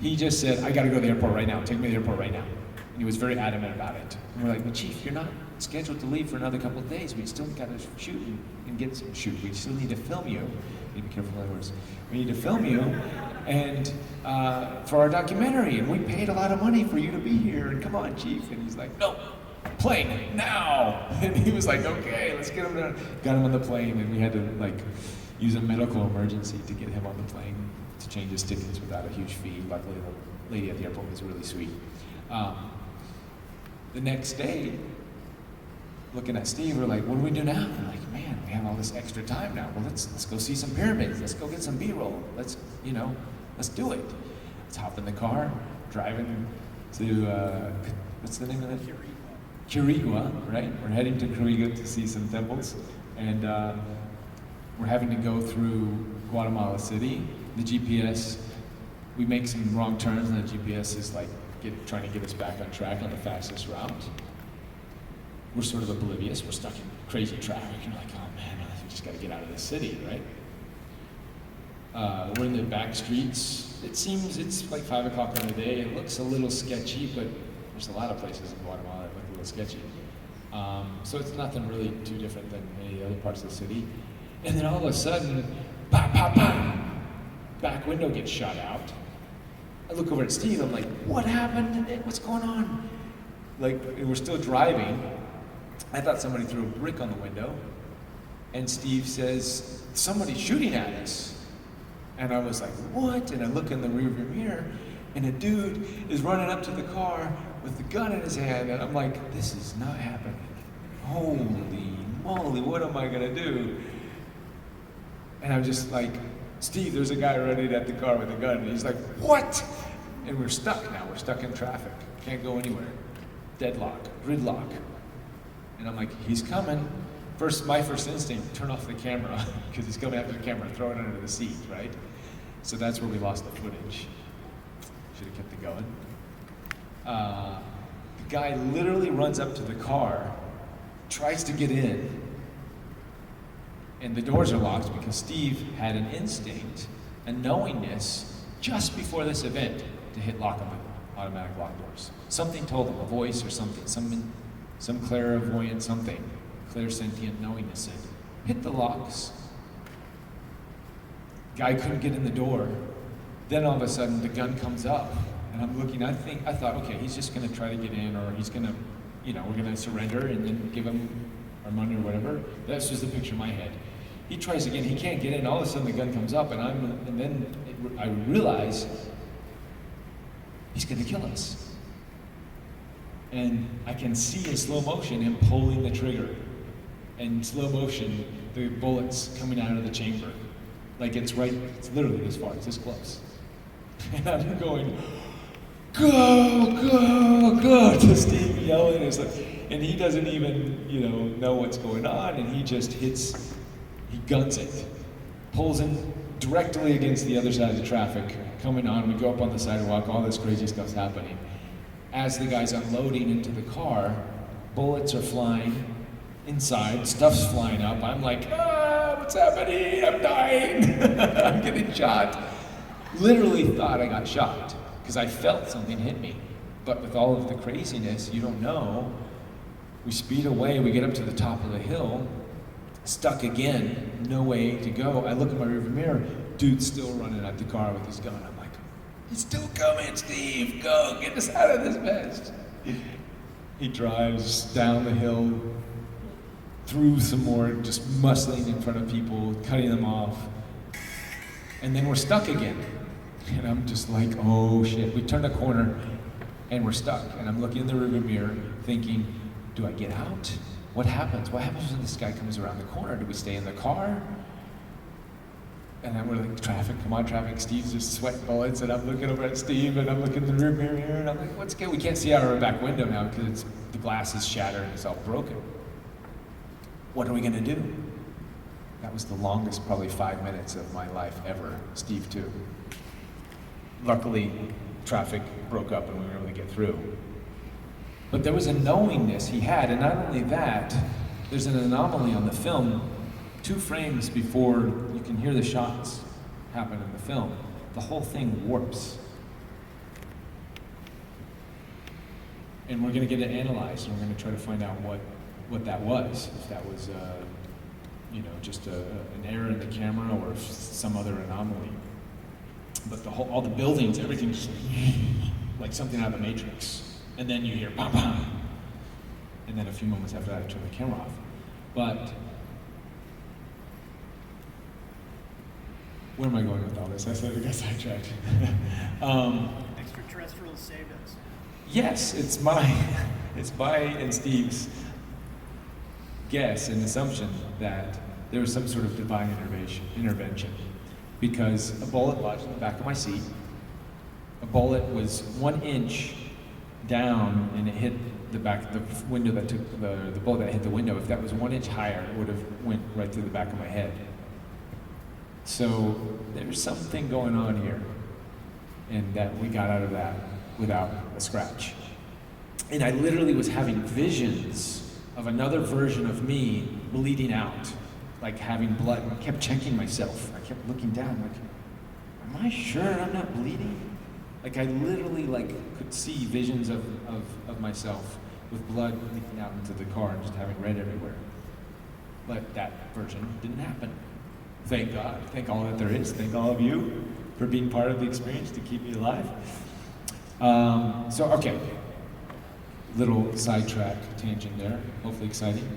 He just said, "I gotta go to the airport right now, take me to the airport right now." And he was very adamant about it. And we're like, "But Chief, you're not scheduled to leave for another couple of days. We still gotta shoot and get some shoot. We still need to film you." You need to be careful with my words. "We need to film you and for our documentary, and we paid a lot of money for you to be here, and come on, Chief." And he's like, "No, plane, now!" And he was like, "Okay, let's get him there." Got him on the plane, and we had to like use a medical emergency to get him on the plane to change his tickets without a huge fee. Luckily, the lady at the airport was really sweet. The next day, looking at Steve, we're like, "What do we do now?" We're like, "Man, we have all this extra time now. Well, let's go see some pyramids. Let's go get some B-roll. Let's do it." Let's hop in the car, driving to what's the name of it? Quirigua, right? We're heading to Quirigua to see some temples, and we're having to go through Guatemala City. The GPS, we make some wrong turns, and the GPS is like trying to get us back on track on the fastest route. We're sort of oblivious. We're stuck in crazy traffic. You're like, "Oh man, we just got to get out of this city," right? We're in the back streets. It seems it's like 5 o'clock in the day. It looks a little sketchy, but there's a lot of places in Guatemala that look a little sketchy. So it's nothing really too different than any other parts of the city. And then all of a sudden, pop, pop, pop, back window gets shot out. I look over at Steve, I'm like, "What happened? What's going on?" Like, we're still driving. I thought somebody threw a brick on the window. And Steve says, "Somebody's shooting at us." And I was like, "What?" And I look in the rearview mirror, and a dude is running up to the car with the gun in his hand. And I'm like, "This is not happening. Holy moly, what am I gonna do?" And I'm just like, "Steve, there's a guy running at the car with a gun." And he's like, "What?" And we're stuck now. We're stuck in traffic. Can't go anywhere. Deadlock, gridlock. And I'm like, "He's coming." My first instinct, turn off the camera, because he's coming after the camera, throw it under the seat, right? So that's where we lost the footage. Should have kept it going. The guy literally runs up to the car, tries to get in, and the doors are locked because Steve had an instinct, a knowingness, just before this event to hit lock on the automatic lock doors. Something told him, a voice or something, some clairvoyant something, clairsentient knowingness said, "Hit the locks." Guy couldn't get in the door. Then all of a sudden the gun comes up, and I'm looking, I thought, okay, he's just gonna try to get in, or he's gonna, we're gonna surrender and then give him our money or whatever. That's just the picture in my head. He tries again, he can't get in, all of a sudden the gun comes up, and I realize he's gonna kill us. And I can see in slow motion him pulling the trigger. In slow motion, the bullets coming out of the chamber. Like it's literally this far, it's this close. And I'm going, "Go, go, go," to Steve yelling. And he doesn't even, know what's going on, and he just he guns it. Pulls him directly against the other side of the traffic, coming on. We go up on the sidewalk, all this crazy stuff's happening. As the guy's unloading into the car, bullets are flying inside, stuff's flying up. I'm like, what's happening? I'm dying. I'm getting shot. Literally thought I got shot because I felt something hit me. But with all of the craziness, you don't know. We speed away, we get up to the top of the hill, stuck again, no way to go. I look in my rearview mirror, dude's still running at the car with his gun. I'm like, "He's still coming, Steve, go, get us out of this mess." He drives down the hill, through some more, just muscling in front of people, cutting them off. And then we're stuck again. And I'm just like, oh shit. We turn a corner and we're stuck. And I'm looking in the rearview mirror thinking, do I get out? What happens? What happens when this guy comes around the corner? Do we stay in the car? And then we're like, traffic, come on, traffic. Steve's just sweating bullets, and I'm looking over at Steve, and I'm looking in the rear mirror, and I'm like, what's good? We can't see out of our back window now because the glass is shattered and it's all broken. What are we gonna do? That was the longest, probably 5 minutes of my life ever. Steve too. Luckily, traffic broke up and we were able to get through. But there was a knowingness he had, and not only that, there's an anomaly on the film. 2 frames before you can hear the shots happen in the film, the whole thing warps. And we're going to get it analyzed, and we're going to try to find out what that was. If that was, just an error in the camera, or if some other anomaly. But all the buildings, everything's like something out of the Matrix. And then you hear bam, bam. And then a few moments after that, I turn the camera off. But where am I going with all this? I guess I sidetracked. Extraterrestrials saved us. Yes, it's my and Steve's guess and assumption that there was some sort of divine intervention, because a bullet lodged in the back of my seat. A bullet was 1 inch down, and it hit the window that took the bullet that hit the window. If that was 1 inch higher, it would have went right through the back of my head. So there's something going on here, and that we got out of that without a scratch. And I literally was having visions of another version of me bleeding out, like having blood. I kept checking myself. I kept looking down, like, am I sure I'm not bleeding? Like I literally could see visions of myself with blood leaking out into the car and just having red everywhere. But that version didn't happen. Thank God. Thank all that there is. Thank all of you for being part of the experience to keep me alive. Okay. Little sidetrack tangent there. Hopefully exciting.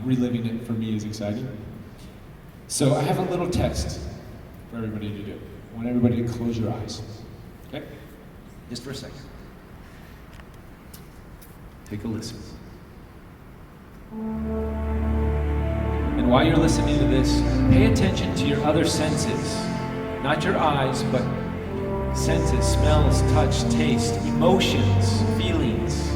Reliving it for me is exciting. So I have a little test for everybody to do. I want everybody to close your eyes. Okay? Just for a second. Take a listen. And while you're listening to this, pay attention to your other senses. Not your eyes, but senses, smells, touch, taste, emotions, feelings.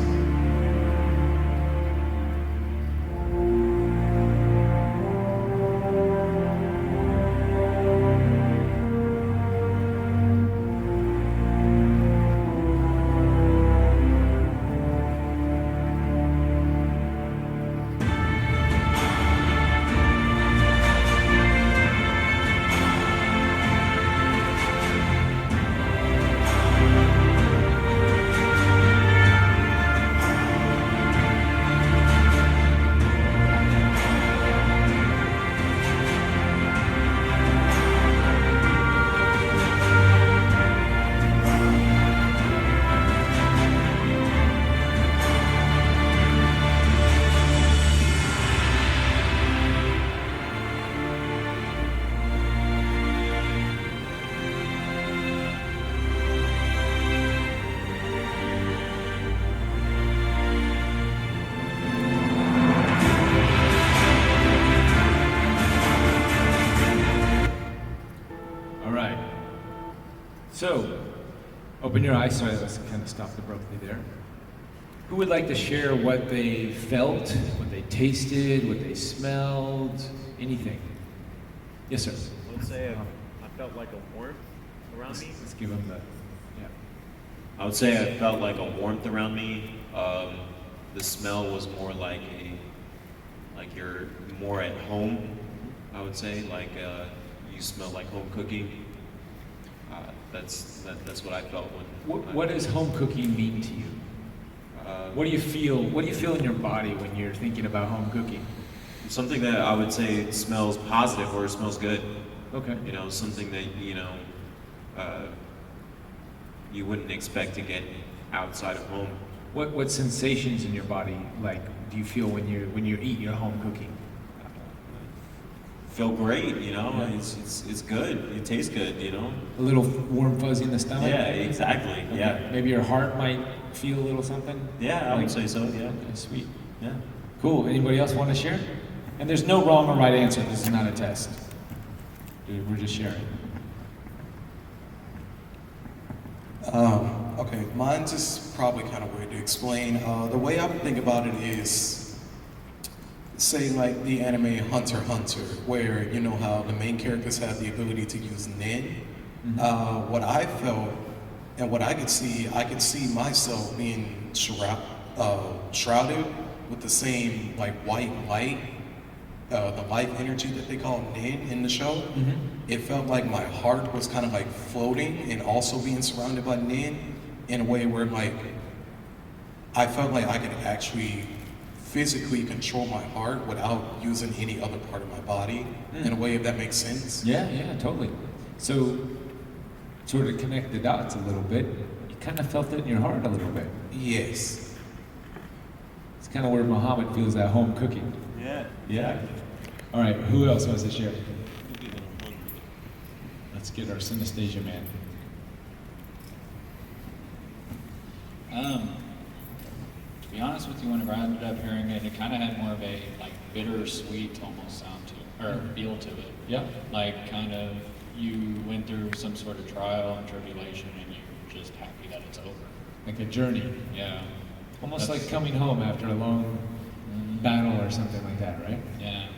So, open your eyes. Sorry, let's kind of stop abruptly there. Who would like to share what they felt, what they tasted, what they smelled, anything? Yes, sir. I would say I felt like a warmth around me. Let's give them the, yeah. I would say I felt like a warmth around me. The smell was more like you're more at home. I would say you smell like home cooking. That's what I felt when. What does home cooking mean to you? What do you feel? What do you feel in your body when you're thinking about home cooking? Something that I would say smells positive or smells good. Okay. You know, something that you wouldn't expect to get outside of home. What sensations in your body do you feel when you eat your home cooking? Feel great, you know. Yeah. It's good. It tastes good, you know. A little warm fuzzy in the stomach. Yeah, exactly. Okay. Yeah. Maybe your heart might feel a little something. Yeah, I would say so. Yeah. Okay, sweet. Yeah. Cool. Anybody else want to share? And there's no wrong or right answer. This is not a test. We're just sharing. Okay, mine's just probably kind of weird to explain. The way I would think about it is, say like the anime Hunter x Hunter, where you know how the main characters have the ability to use Nin. What I felt and what I could see myself being shrouded with the same like white light, the life energy that they call Nin in the show. It felt like my heart was kind of like floating and also being surrounded by Nin in a way where like I felt like I could actually physically control my heart without using any other part of my body in a way, if that makes sense. Yeah, totally. So, sort of connect the dots a little bit. You kind of felt it in your heart a little bit. Yes. It's kind of where Muhammad feels at home cooking. Yeah. All right, who else wants to share? Let's get our synesthesia man. To be honest with you, whenever I ended up hearing it, it kind of had more of a like bittersweet almost sound to it, or feel to it. Yeah. Like kind of you went through some sort of trial and tribulation, and you're just happy that it's over. Like a journey. Yeah. Almost like coming home after a long battle or something like that, right? Yeah.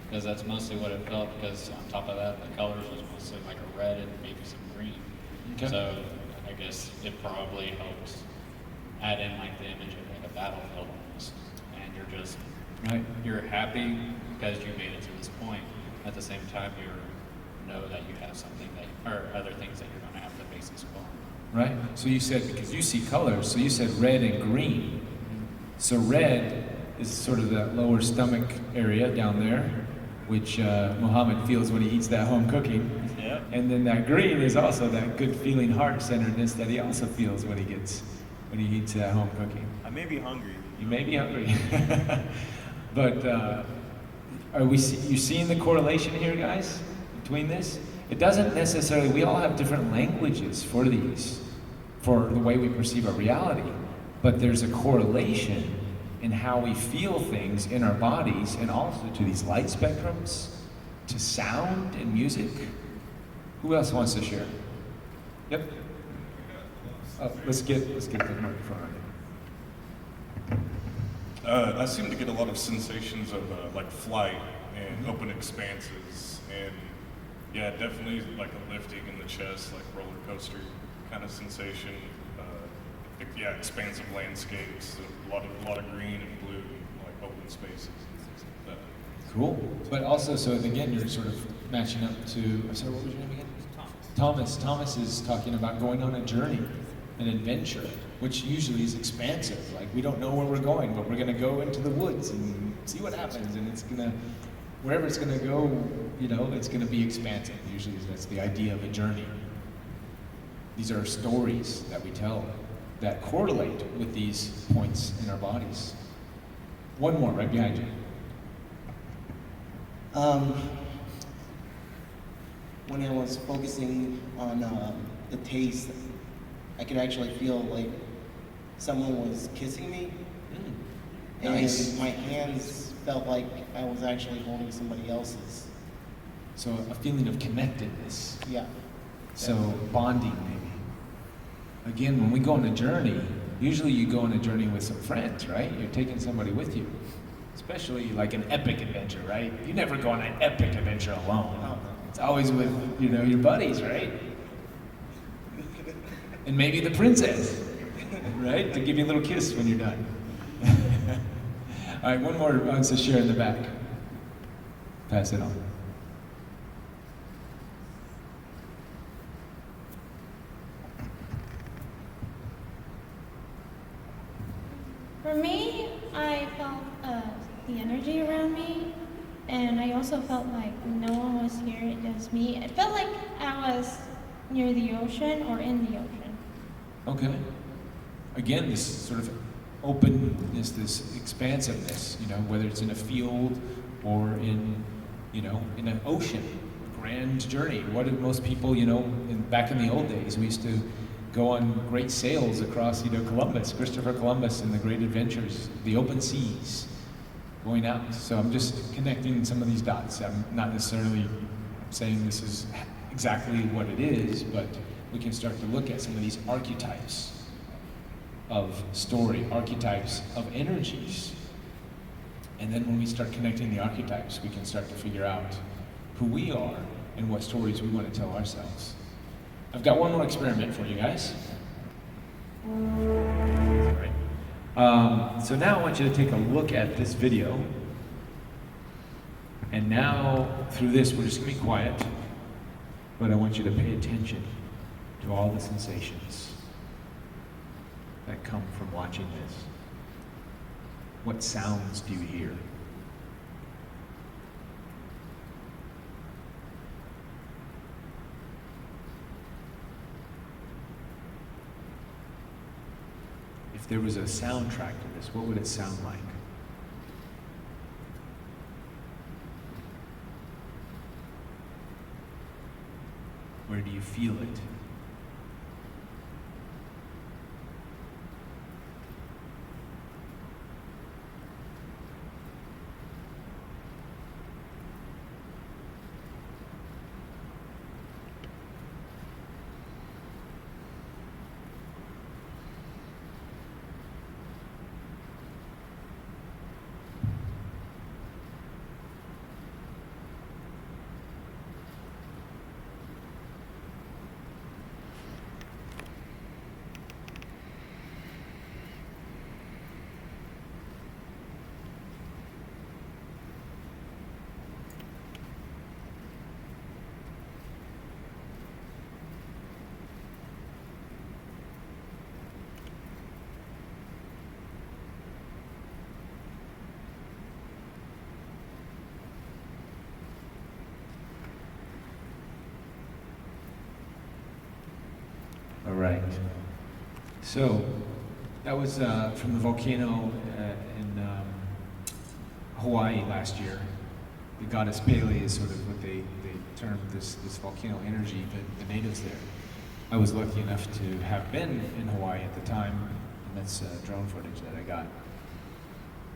Because that's mostly what it felt. Because on top of that, the colors was mostly like a red and maybe some green. Okay. So I guess it probably helps add in like the image of like a battlefield almost, and you're just you're happy because you made it to this point. At the same time, you know that you have something that, or other things that you're going to have to face as well. Right. So you said, because you see colors, so you said red and green. So red is sort of that lower stomach area down there, which Muhammad feels when he eats that home cooking. Yeah. And then that green is also that good feeling heart-centeredness that he also feels when he eats that home cooking. I may be hungry. You may be hungry. But are you seeing the correlation here, guys, between this? It doesn't necessarily, we all have different languages for these, for the way we perceive our reality, but there's a correlation in how we feel things in our bodies, and also to these light spectrums, to sound and music. Who else wants to share? Yep. Let's get the microphone on. I seem to get a lot of sensations of like flight and open expanses, and yeah, definitely like a lifting in the chest, like roller coaster kind of sensation. Yeah, expansive landscapes, a lot of green and blue, like open spaces and things like that. Cool. But also, so again, you're sort of matching up to, sorry, what was your name again? Thomas. Thomas is talking about going on a journey, an adventure, which usually is expansive. Like, we don't know where we're going, but we're going to go into the woods and see what happens, and it's going to, wherever it's going to go, you know, it's going to be expansive. Usually that's the idea of a journey. These are stories that we tell that correlate with these points in our bodies. One more, right behind you. When I was focusing on the taste, I could actually feel like someone was kissing me. Nice. And my hands felt like I was actually holding somebody else's. So a feeling of connectedness. Yeah. So bonding, maybe. Again, when we go on a journey, usually you go on a journey with some friends, right? You're taking somebody with you. Especially like an epic adventure, right? You never go on an epic adventure alone. It's always with, you know, your buddies, right? And maybe the princess, right? To give you a little kiss when you're done. All right, one more wants to share in the back. Pass it on. For me, I felt the energy around me, and I also felt like no one was here, just me. It felt like I was near the ocean or in the ocean. Okay. Again, this sort of openness, this expansiveness, you know, whether it's in a field or in, you know, in an ocean, a grand journey. What did most people, you know, back in the old days, we used to go on great sails across, you know, Columbus, Christopher Columbus and the great adventures, the open seas, going out. So I'm just connecting some of these dots. I'm not necessarily saying this is exactly what it is, but we can start to look at some of these archetypes of story, archetypes of energies. And then when we start connecting the archetypes, we can start to figure out who we are and what stories we want to tell ourselves. I've got one more experiment for you guys. Sorry. So now I want you to take a look at this video. And now, through this, we're just going to be quiet, but I want you to pay attention to all the sensations that come from watching this. What sounds do you hear? If there was a soundtrack to this, what would it sound like? Where do you feel it? All right. So that was from the volcano in Hawaii last year. The goddess Pele is sort of what they termed this volcano energy, the natives there. I was lucky enough to have been in Hawaii at the time, and that's drone footage that I got.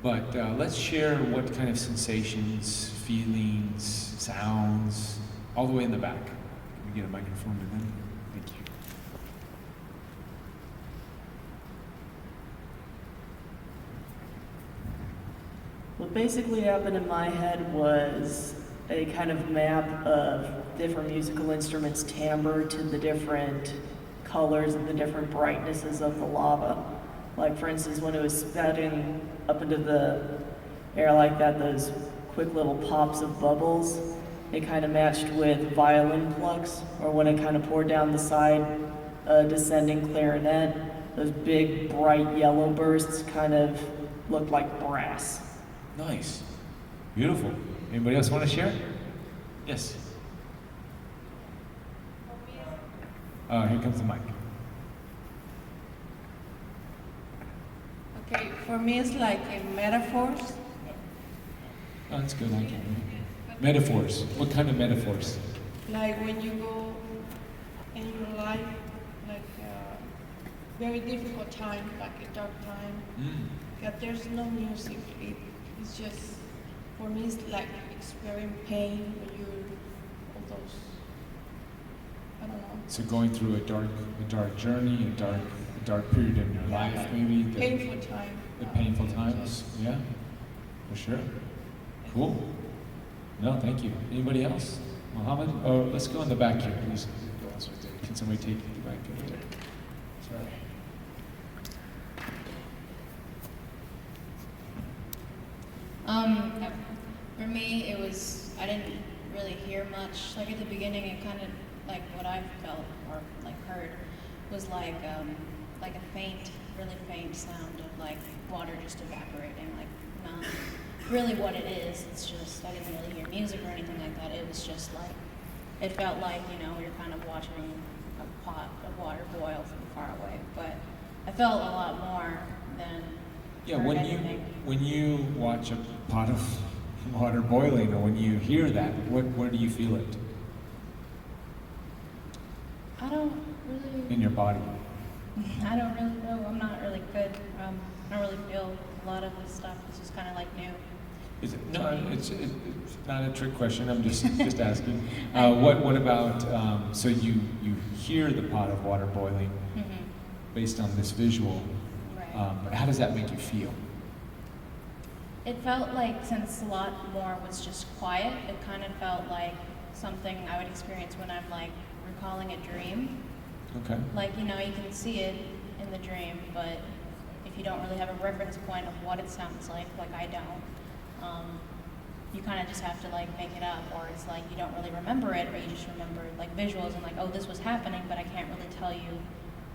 But let's share what kind of sensations, feelings, sounds, all the way in the back. Can we get a microphone to them? Thank you. What basically happened in my head was a kind of map of different musical instruments' timbre to the different colors and the different brightnesses of the lava. Like, for instance, when it was spouting up into the air like that, those quick little pops of bubbles, it kind of matched with violin plucks, or when it kind of poured down the side, descending clarinet, those big bright yellow bursts kind of looked like brass. Nice. Beautiful. Anybody else want to share? Yes. Here comes the mic. Okay, for me it's like metaphors. Oh, that's good. I can. Metaphors. What kind of metaphors? Like when you go in your life, like a very difficult time, like a dark time, that there's no music. It's just, for me, it's like experiencing pain when you're all those, I don't know. So going through a dark journey, a dark period in your life, like maybe. Painful time. The painful times. Yeah, for sure. Cool. No, thank you. Anybody else? Mohammed? Oh, let's go in the back here, please. Can somebody take the back over there? Sorry. For me, it was, I didn't really hear much. Like at the beginning, it kind of, like what I felt or like heard was like a faint, really faint sound of like water just evaporating, like not really what it is. It's just, I didn't really hear music or anything like that. It was just like, it felt like, you know, you're kind of watching a pot of water boil from far away. But I felt a lot more than Yeah, heard when anything. you watch a pot of water boiling, or when you hear that, where do you feel it? I don't really. In your body. I don't really know. I'm not really good. I don't really feel a lot of this stuff. This is kind of like new. Is it, no, it's not a trick question. I'm just asking. What about? So you hear the pot of water boiling, based on this visual. But how does that make you feel? It felt like, since a lot more was just quiet, it kind of felt like something I would experience when I'm like recalling a dream. Okay. Like, you know, you can see it in the dream, but if you don't really have a reference point of what it sounds like I don't, you kind of just have to like make it up, or it's like you don't really remember it, or you just remember like visuals and like, oh, this was happening, but I can't really tell you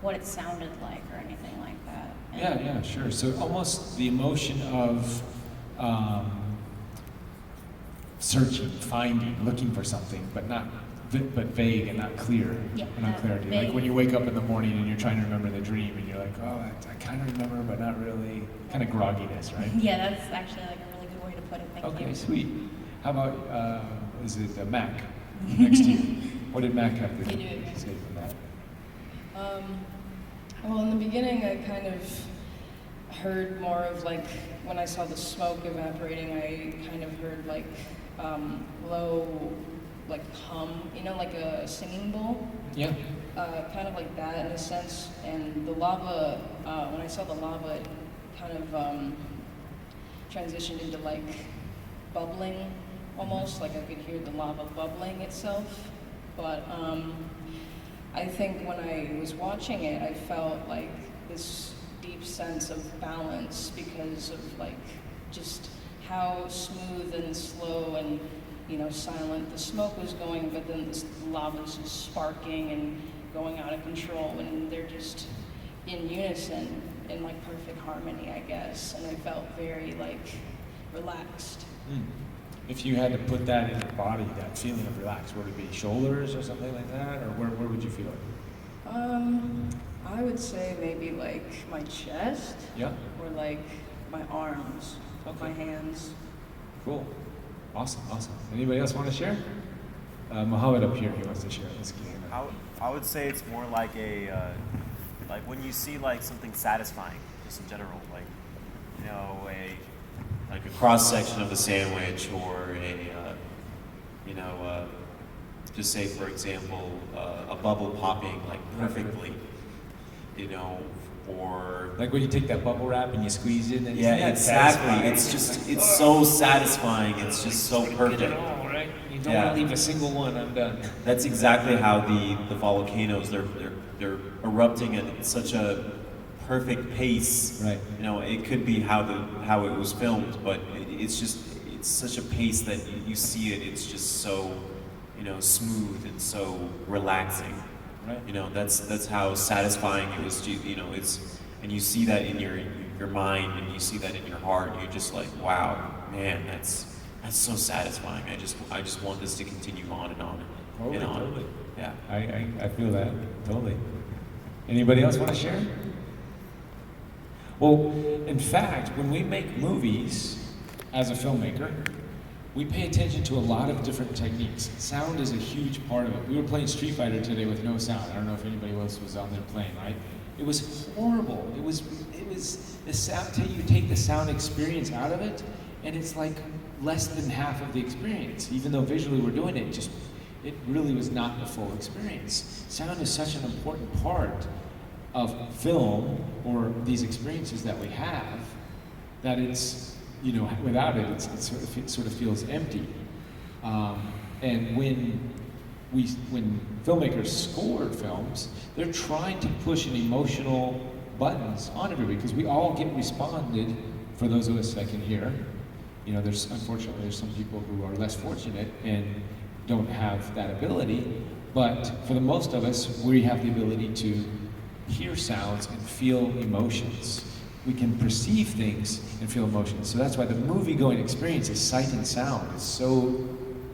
what it sounded like or anything like that. And Yeah, sure. So almost the emotion of searching, finding, looking for something, but vague and not clear. Yeah, and not clarity. Like when you wake up in the morning and you're trying to remember the dream, and you're like, oh, I kind of remember, but not really. Kind of grogginess, right? yeah, that's actually like a really good way to put it. Thank you. Okay, sweet. How about is it Mac next to you? What did Mac have to say from that? Well, in the beginning, I kind of heard more of like, when I saw the smoke evaporating, I kind of heard like low, like hum, you know, like a singing bowl? Yeah. Kind of like that in a sense. And the lava, when I saw the lava, it kind of transitioned into like bubbling almost, like I could hear the lava bubbling itself. But I think when I was watching it, I felt like this deep sense of balance because of like just how smooth and slow and, you know, silent the smoke was going, but then the lava was just sparking and going out of control, and they're just in unison, in like perfect harmony, I guess. And I felt very like relaxed. If you had to put that in your body, that feeling of relax, would it be shoulders or something like that, or where would you feel it? I would say maybe like my chest. Yeah. Or like my arms, my hands. Cool. Awesome. Anybody else want to share? Mohammed up here, he wants to share. Let's get him. I would say it's more like a, like when you see like something satisfying, just in general, like, you know, like a cross section of a sandwich, or just say for example, a bubble popping like perfectly, you know, or like when you take that bubble wrap and you squeeze it. And yeah, exactly. It's so satisfying. It's just so perfect. You don't want to leave a single one undone. That's exactly how the volcanoes they're erupting at such a perfect pace. Right. You know, it could be how it was filmed, but it's such a pace that you see it. It's just so, you know, smooth and so relaxing. Right. You know, that's how satisfying it was. You know, and you see that in your mind, and you see that in your heart. You're just like, wow, man, that's so satisfying. I just want this to continue on and on and on. Totally. Yeah. I feel that totally. Anybody else want to share? Well, in fact, when we make movies as a filmmaker, we pay attention to a lot of different techniques. Sound is a huge part of it. We were playing Street Fighter today with no sound. I don't know if anybody else was on there playing, right? It was horrible. It was the sound. You take the sound experience out of it, and it's like less than half of the experience. Even though visually we're doing it, it really was not the full experience. Sound is such an important part of film, or these experiences that we have, that it's, you know, without it, it sort of feels empty. And when filmmakers score films, they're trying to push an emotional buttons on everybody, because we all get responded. For those of us that can hear, you know, unfortunately there's some people who are less fortunate and don't have that ability. But for the most of us, we have the ability to hear sounds and feel emotions. We can perceive things and feel emotions. So that's why the movie-going experience is sight and sound. It's so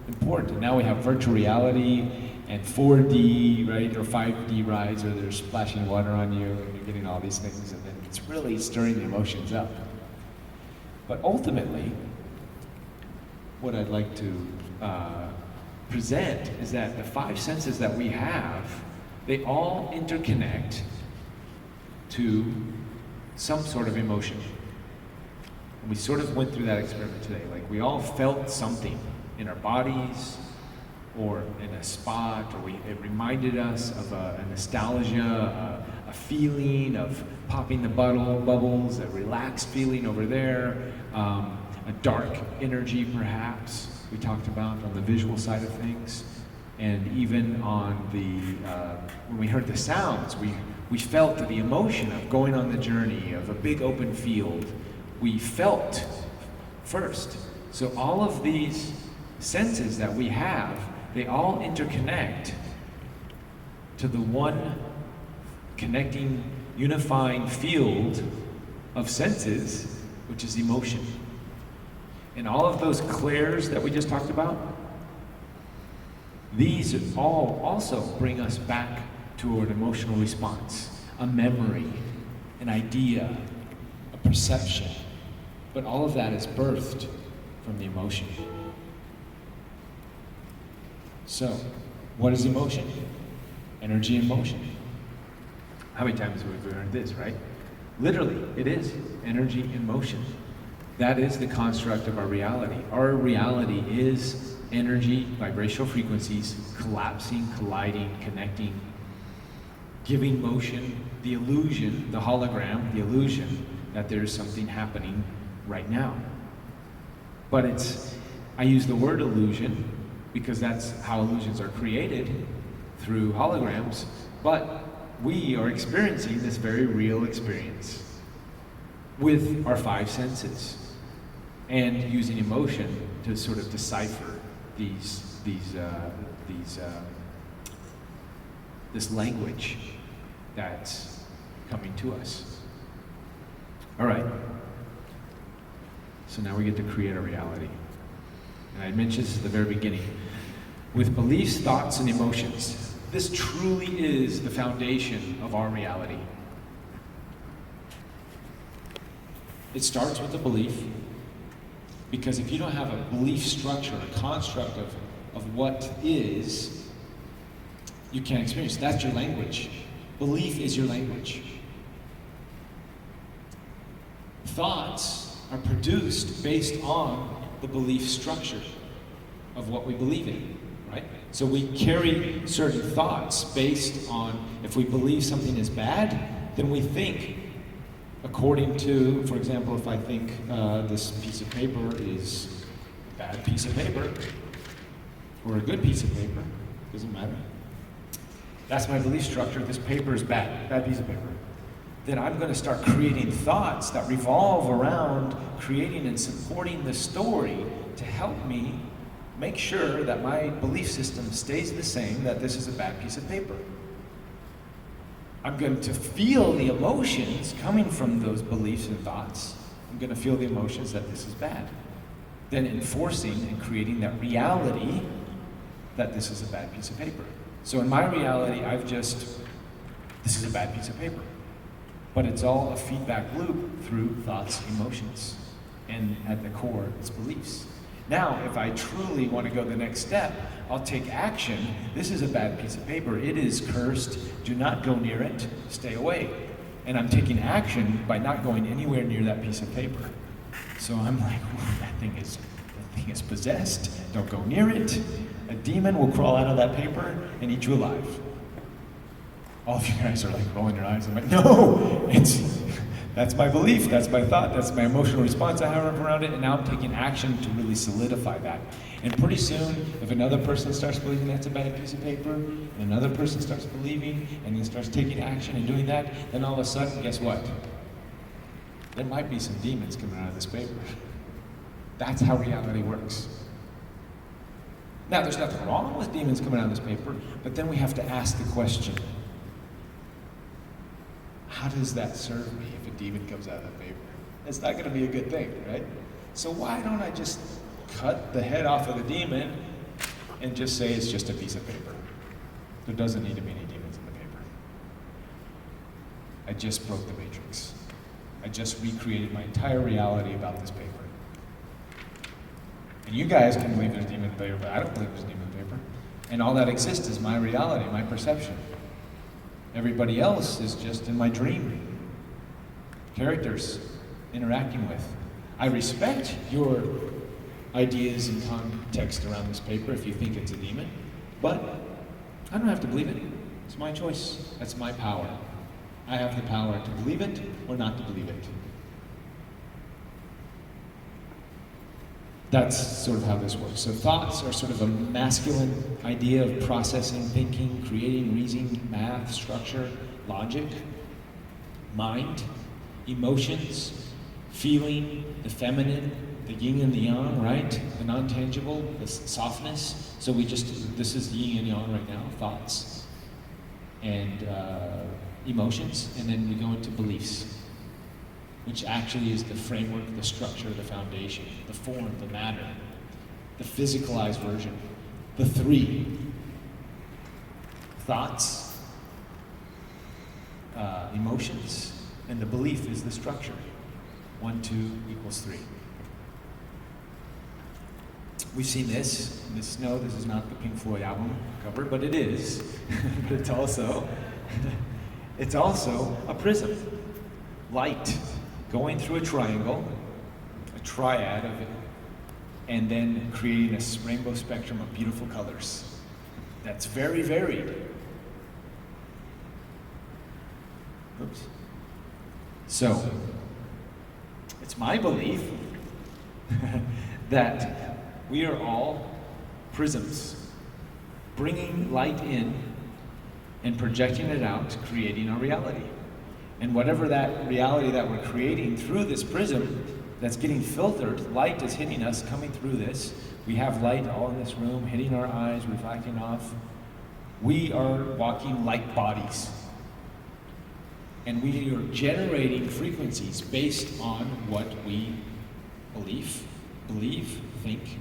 important. And now we have virtual reality and 4D, right, or 5D rides, or they're splashing water on you, and you're getting all these things, and then it's really stirring the emotions up. But ultimately, what I'd like to present is that the five senses that we have, they all interconnect to some sort of emotion. And we sort of went through that experiment today. Like, we all felt something in our bodies, or in a spot, or it reminded us of a nostalgia, a feeling of popping the bubbles, a relaxed feeling over there. a dark energy perhaps, we talked about on the visual side of things. And even on the, when we heard the sounds, we felt the emotion of going on the journey of a big open field. We felt first. So all of these senses that we have, they all interconnect to the one connecting, unifying field of senses, which is emotion. And all of those clairs that we just talked about, these all also bring us back to an emotional response, a memory, an idea, a perception. But all of that is birthed from the emotion. So, what is emotion? Energy in motion. How many times have we heard this, right? Literally, it is energy in motion. That is the construct of our reality. Our reality is energy, vibrational frequencies, collapsing, colliding, connecting, giving motion, the illusion, the hologram, the illusion that there's something happening right now. But I use the word illusion because that's how illusions are created, through holograms, but we are experiencing this very real experience with our five senses and using emotion to sort of decipher this language that's coming to us. All right. So now we get to create a reality. And I mentioned this at the very beginning. With beliefs, thoughts, and emotions, this truly is the foundation of our reality. It starts with a belief, because if you don't have a belief structure, a construct of what is, you can't experience. That's your language. Belief is your language. Thoughts are produced based on the belief structure of what we believe in, right? So we carry certain thoughts based on, if we believe something is bad, then we think according to, for example, if I think this piece of paper is a bad piece of paper, or a good piece of paper, doesn't matter. That's my belief structure. This paper is bad piece of paper. Then I'm going to start creating thoughts that revolve around creating and supporting the story to help me make sure that my belief system stays the same, that this is a bad piece of paper. I'm going to feel the emotions coming from those beliefs and thoughts. I'm going to feel the emotions that this is bad. Then enforcing and creating that reality that this is a bad piece of paper. So in my reality, this is a bad piece of paper. But it's all a feedback loop through thoughts, emotions, and at the core, it's beliefs. Now, if I truly want to go the next step, I'll take action. This is a bad piece of paper. It is cursed. Do not go near it. Stay away. And I'm taking action by not going anywhere near that piece of paper. So I'm like, that thing is possessed. Don't go near it. A demon will crawl out of that paper and eat you alive. All of you guys are like rolling your eyes. I'm like, no, that's my belief, that's my thought, that's my emotional response I have around it, and now I'm taking action to really solidify that. And pretty soon, if another person starts believing that's a bad piece of paper, and another person starts believing, and then starts taking action and doing that, then all of a sudden, guess what? There might be some demons coming out of this paper. That's how reality works. Now, there's nothing wrong with demons coming out of this paper, but then we have to ask the question, how does that serve me if a demon comes out of that paper? It's not going to be a good thing, right? So why don't I just cut the head off of the demon and just say it's just a piece of paper? There doesn't need to be any demons in the paper. I just broke the matrix. I just recreated my entire reality about this paper. And you guys can believe there's demon in paper, but I don't believe there's demon in paper. And all that exists is my reality, my perception. Everybody else is just in my dream. Characters interacting with. I respect your ideas and context around this paper if you think it's a demon, but I don't have to believe it. It's my choice. That's my power. I have the power to believe it or not to believe it. That's sort of how this works. So thoughts are sort of a masculine idea of processing, thinking, creating, reasoning, math, structure, logic. Mind, emotions, feeling, the feminine, the yin and the yang, right? The non-tangible, the softness. So this is yin and yang right now, thoughts and emotions, and then we go into beliefs, which actually is the framework, the structure, the foundation, the form, the matter, the physicalized version. The three: thoughts, emotions, and the belief is the structure. 1, 2 equals 3. We've seen this. No, this is not the Pink Floyd album cover, but it is. But it's also a prism. Light going through a triangle, a triad of it, and then creating a rainbow spectrum of beautiful colors. That's very varied. Oops. So, it's my belief that we are all prisms, bringing light in and projecting it out, creating our reality. And whatever that reality that we're creating through this prism that's getting filtered, light is hitting us, coming through this. We have light all in this room, hitting our eyes, reflecting off. We are walking light bodies. And we are generating frequencies based on what we believe, think,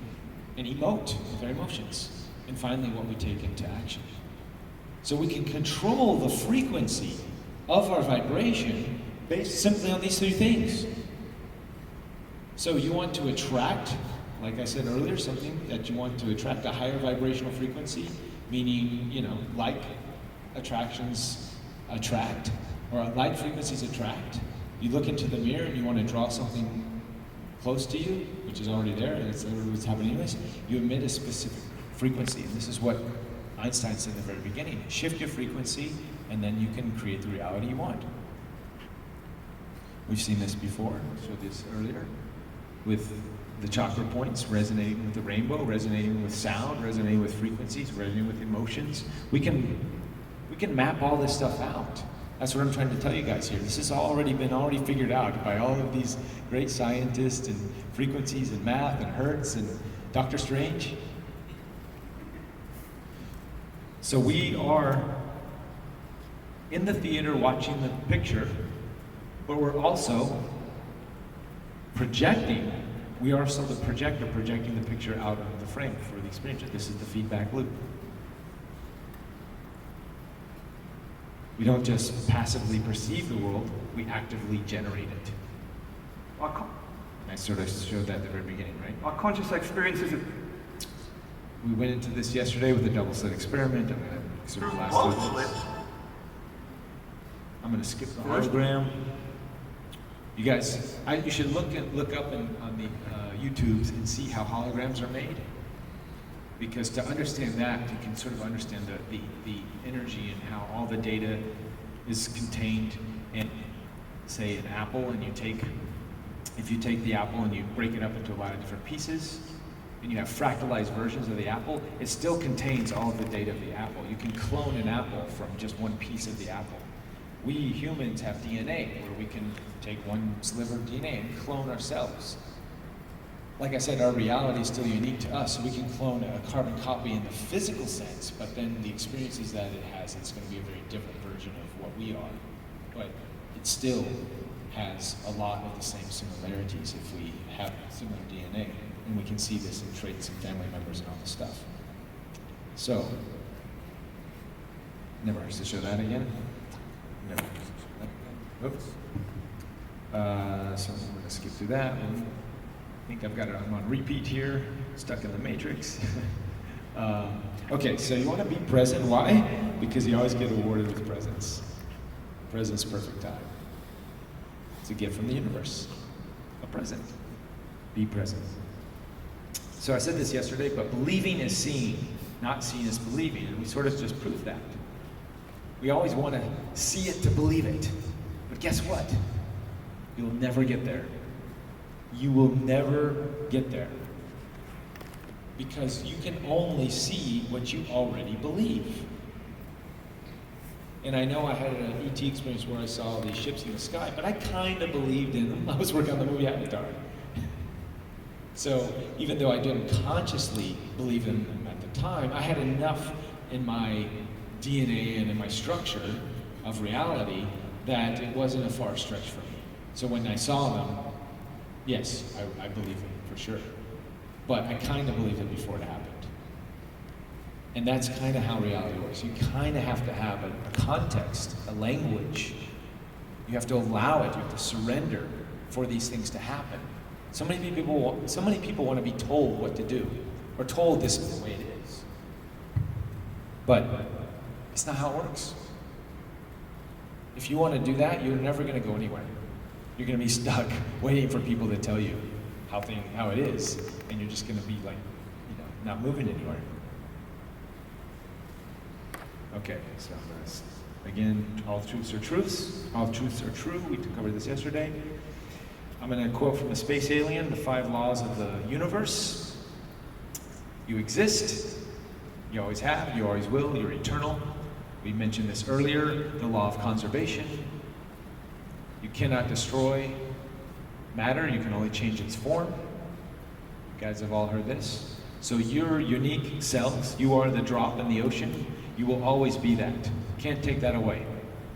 and emote with our emotions. And finally, what we take into action. So we can control the frequency of our vibration based simply on these three things. So you want to attract, like I said earlier, something that you want to attract a higher vibrational frequency, meaning, like attractions attract, or light frequencies attract. You look into the mirror and you want to draw something close to you, which is already there, and it's what's happening anyways. You emit a specific frequency, and this is what Einstein said in the very beginning. Shift your frequency, and then you can create the reality you want. We've seen this before, I showed this earlier, with the chakra points resonating with the rainbow, resonating with sound, resonating with frequencies, resonating with emotions. We can map all this stuff out. That's what I'm trying to tell you guys here. This has already been figured out by all of these great scientists and frequencies and math and Hertz and Dr. Strange. So we are in the theater watching the picture, but we're also projecting. We are also the projector projecting the picture out of the frame for the experience. This is the feedback loop. We don't just passively perceive the world, we actively generate it. I sort of showed that at the very beginning, right? Our conscious experience is We went into this yesterday with a double slit experiment. I'm going to sort of blast through this. I'm going to skip the hologram. You guys, you should look up on the YouTubes and see how holograms are made. Because to understand that, you can sort of understand the energy and how all the data is contained in, say, an apple, and if you take the apple and you break it up into a lot of different pieces, and you have fractalized versions of the apple, it still contains all of the data of the apple. You can clone an apple from just one piece of the apple. We humans have DNA, where we can take one sliver of DNA and clone ourselves. Like I said, our reality is still unique to us, so we can clone a carbon copy in the physical sense, but then the experiences that it has, it's going to be a very different version of what we are. But it still has a lot of the same similarities if we have similar DNA, and we can see this in traits and family members and all this stuff. So, never hurts to show that again. Never hurts to show that again. Oops. So I'm going to skip through that one. I think I'm on repeat here, stuck in the matrix. Okay, so you want to be present. Why? Because you always get awarded with presence. Presence, perfect time. It's a gift from the universe. A present. Be present. So I said this yesterday, but believing is seeing, not seeing is believing, and we sort of just proved that. We always want to see it to believe it. But guess what? You'll never get there. You will never get there. because you can only see what you already believe. And I know I had an ET experience where I saw these ships in the sky, but I kind of believed in them. I was working on the movie Avatar. So even though I didn't consciously believe in them at the time, I had enough in my DNA and in my structure of reality that it wasn't a far stretch for me. So when I saw them, yes, I believe them for sure. But I kind of believed it before it happened. And that's kind of how reality works. You kind of have to have a context, a language. You have to allow it. You have to surrender for these things to happen. So many people want to be told what to do, or told this is the way it is. But it's not how it works. If you want to do that, you're never going to go anywhere. You're going to be stuck waiting for people to tell you how it is, and you're just going to be like, not moving anywhere. Okay, so again, all truths are truths. All truths are true. We covered this yesterday. I'm going to quote from the space alien, the 5 laws of the universe. You exist. You always have. You always will. You're eternal. We mentioned this earlier, the law of conservation. You cannot destroy matter. You can only change its form. You guys have all heard this. So you're unique selves. You are the drop in the ocean. You will always be that. You can't take that away.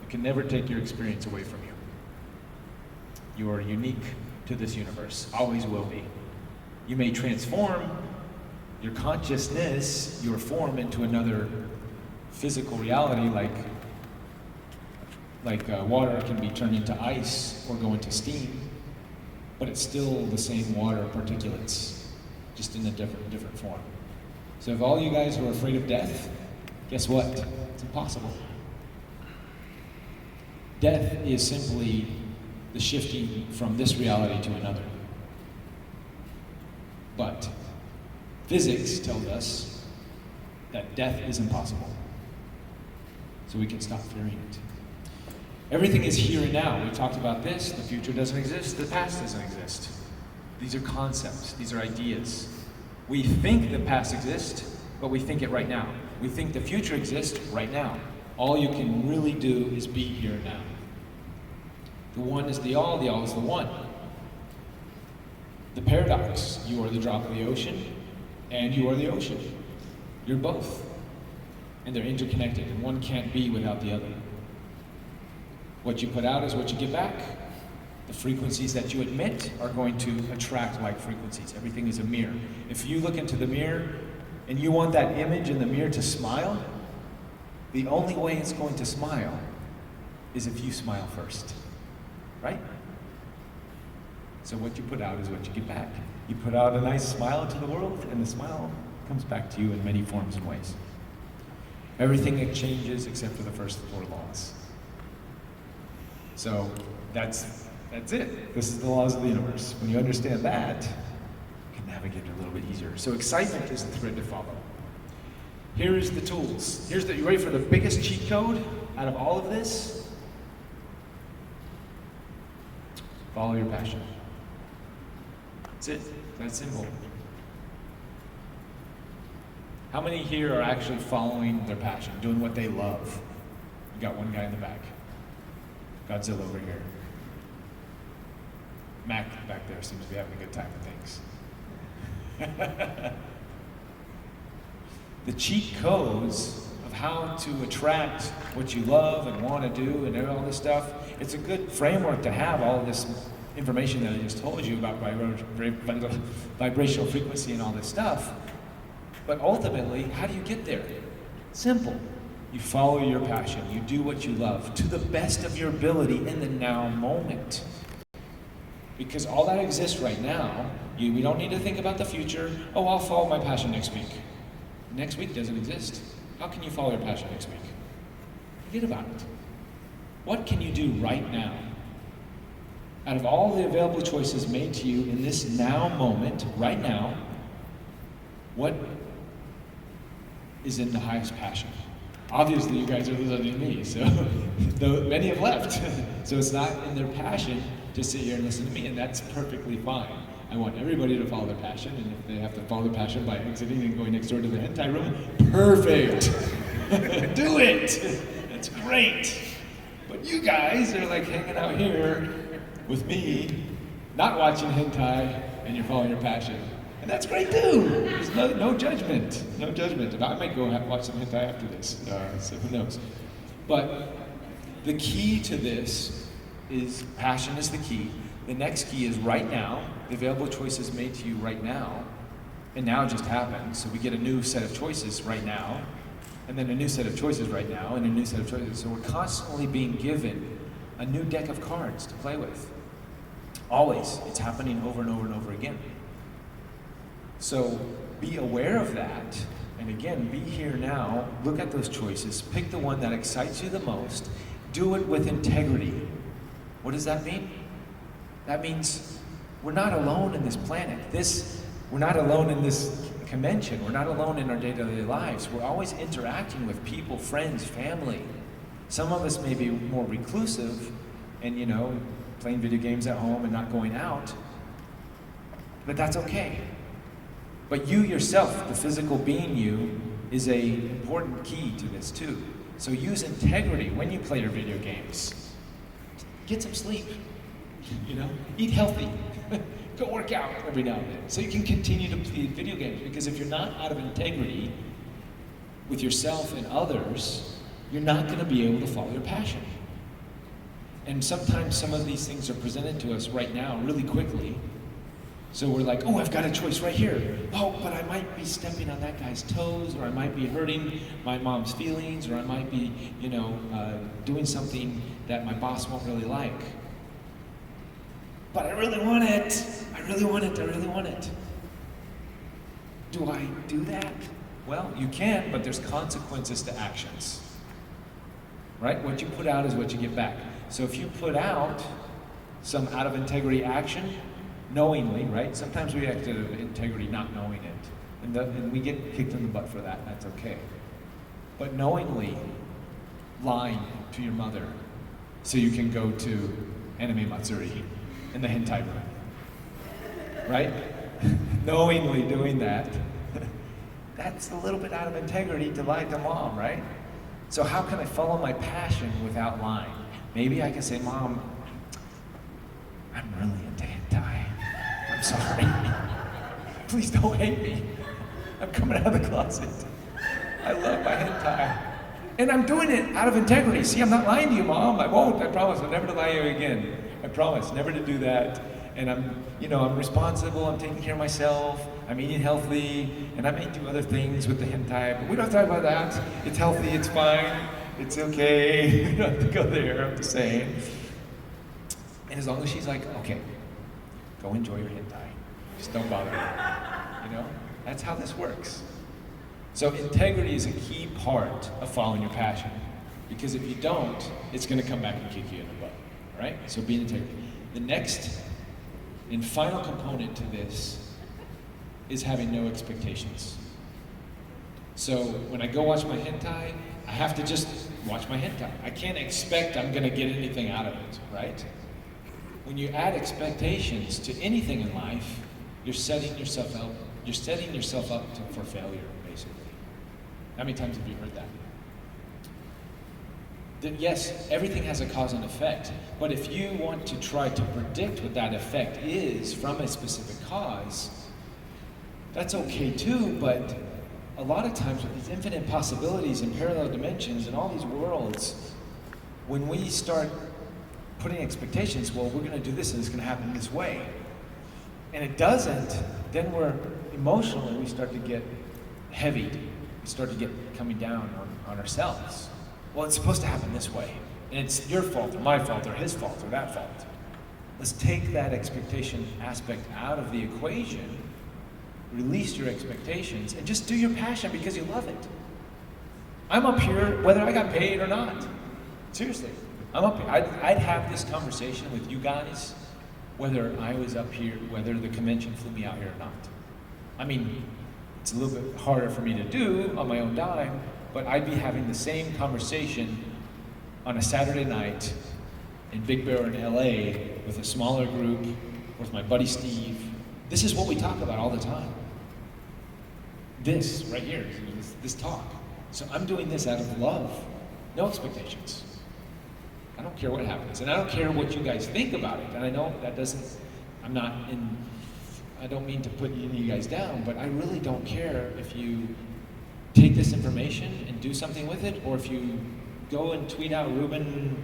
You can never take your experience away from you. You are unique to this universe. Always will be. You may transform your consciousness, your form, into another physical reality, like water can be turned into ice or go into steam, but it's still the same water particulates, just in a different form. So if all you guys are afraid of death, guess what? It's impossible. Death is simply the shifting from this reality to another. But physics tells us that death is impossible. So we can stop fearing it. Everything is here and now. We talked about this. The future doesn't exist. The past doesn't exist. These are concepts. These are ideas. We think the past exists, but we think it right now. We think the future exists right now. All you can really do is be here now. The one is the all is the one. The paradox, you are the drop of the ocean, and you are the ocean. You're both. And they're interconnected, and one can't be without the other. What you put out is what you get back. The frequencies that you emit are going to attract like frequencies. Everything is a mirror. If you look into the mirror and you want that image in the mirror to smile, the only way it's going to smile is if you smile first. Right? So what you put out is what you get back. You put out a nice smile into the world, and the smile comes back to you in many forms and ways. Everything changes except for the first 4 laws. So that's it. This is the laws of the universe. When you understand that, you can navigate it a little bit easier. So excitement is the thread to follow. Here is the tools. You ready for the biggest cheat code out of all of this? Follow your passion. That's it. That's simple. How many here are actually following their passion, doing what they love? You got one guy in the back. Godzilla over here. Mac back there seems to be having a good time with things. The cheat codes of how to attract what you love and want to do and all this stuff, it's a good framework to have all this information that I just told you about vibrational frequency and all this stuff. But ultimately, how do you get there? Simple. You follow your passion. You do what you love to the best of your ability in the now moment. Because all that exists right now, we don't need to think about the future. Oh, I'll follow my passion next week. Next week doesn't exist. How can you follow your passion next week? Forget about it. What can you do right now? Out of all the available choices made to you in this now moment, right now, what is in the highest passion? Obviously, you guys are listening to me, so many have left. So it's not in their passion to sit here and listen to me, and that's perfectly fine. I want everybody to follow their passion, and if they have to follow their passion by exiting and going next door to the hentai room, perfect. Do it. That's great. But you guys are like hanging out here with me, not watching hentai, and you're following your passion. And that's great too. There's no judgment. No judgment. I might go watch some hentai after this, so who knows. But the key to this is passion is the key. The next key is right now. The available choices made to you right now. And now just happened. So we get a new set of choices right now. And then a new set of choices right now, and a new set of choices. So we're constantly being given a new deck of cards to play with. Always. It's happening over and over and over again. So be aware of that, and again, be here now, look at those choices, pick the one that excites you the most, do it with integrity. What does that mean? That means we're not alone in this planet. We're not alone in this convention. We're not alone in our day-to-day lives. We're always interacting with people, friends, family. Some of us may be more reclusive and, playing video games at home and not going out, but that's okay. But you yourself, the physical being you, is a important key to this too. So use integrity when you play your video games. Get some sleep, eat healthy, go work out every now and then, so you can continue to play video games. Because if you're not out of integrity with yourself and others, you're not going to be able to follow your passion. And sometimes some of these things are presented to us right now really quickly. So we're like, oh, I've got a choice right here. Oh, but I might be stepping on that guy's toes, or I might be hurting my mom's feelings, or I might be, doing something that my boss won't really like. But I really want it. I really want it. I really want it. Do I do that? Well, you can, but there's consequences to actions. Right? What you put out is what you get back. So if you put out some out of integrity action, knowingly, right? Sometimes we act out of integrity not knowing it. And we get kicked in the butt for that, that's okay. But knowingly lying to your mother so you can go to anime Matsuri in the hentai room. Right? Knowingly doing that, that's a little bit out of integrity to lie to mom, right? So how can I follow my passion without lying? Maybe I can say, Mom, I'm really into hentai. I'm sorry. Please don't hate me. I'm coming out of the closet. I love my hentai. And I'm doing it out of integrity. See, I'm not lying to you, Mom. I won't. I promise. I'll never to lie to you again. I promise. Never to do that. And I'm responsible. I'm taking care of myself. I'm eating healthy. And I may do other things with the hentai, but we don't talk about that. It's healthy. It's fine. It's okay. You don't have to go there. I'm just saying. And as long as she's like, okay, go enjoy your hentai. Just don't bother me. That's how this works. So integrity is a key part of following your passion. Because if you don't, it's going to come back and kick you in the butt. All right? So be in integrity. The next and final component to this is having no expectations. So when I go watch my hentai, I have to just watch my hentai. I can't expect I'm going to get anything out of it, right? When you add expectations to anything in life, you're setting yourself up. You're setting yourself up for failure, basically. How many times have you heard that? That yes, everything has a cause and effect, but if you want to try to predict what that effect is from a specific cause, that's okay too, but a lot of times with these infinite possibilities and parallel dimensions and all these worlds, when we start putting expectations, well, we're going to do this and it's going to happen this way, and it doesn't, then we start to get heavy. We start to get coming down on ourselves. Well, it's supposed to happen this way, and it's your fault or my fault or his fault or that fault. Let's take that expectation aspect out of the equation, release your expectations, and just do your passion because you love it. I'm up here whether I got paid or not. Seriously, I'm up here. I'd have this conversation with you guys whether I was up here, whether the convention flew me out here or not. I mean, it's a little bit harder for me to do on my own dime, but I'd be having the same conversation on a Saturday night in Big Bear in LA with a smaller group, with my buddy Steve, This is what we talk about all the time. This right here, this talk. So I'm doing this out of love, no expectations. I don't care what happens, and I don't care what you guys think about it. And I know that doesn't, I don't mean to put any of you guys down, but I really don't care if you take this information and do something with it, or if you go and tweet out Reuben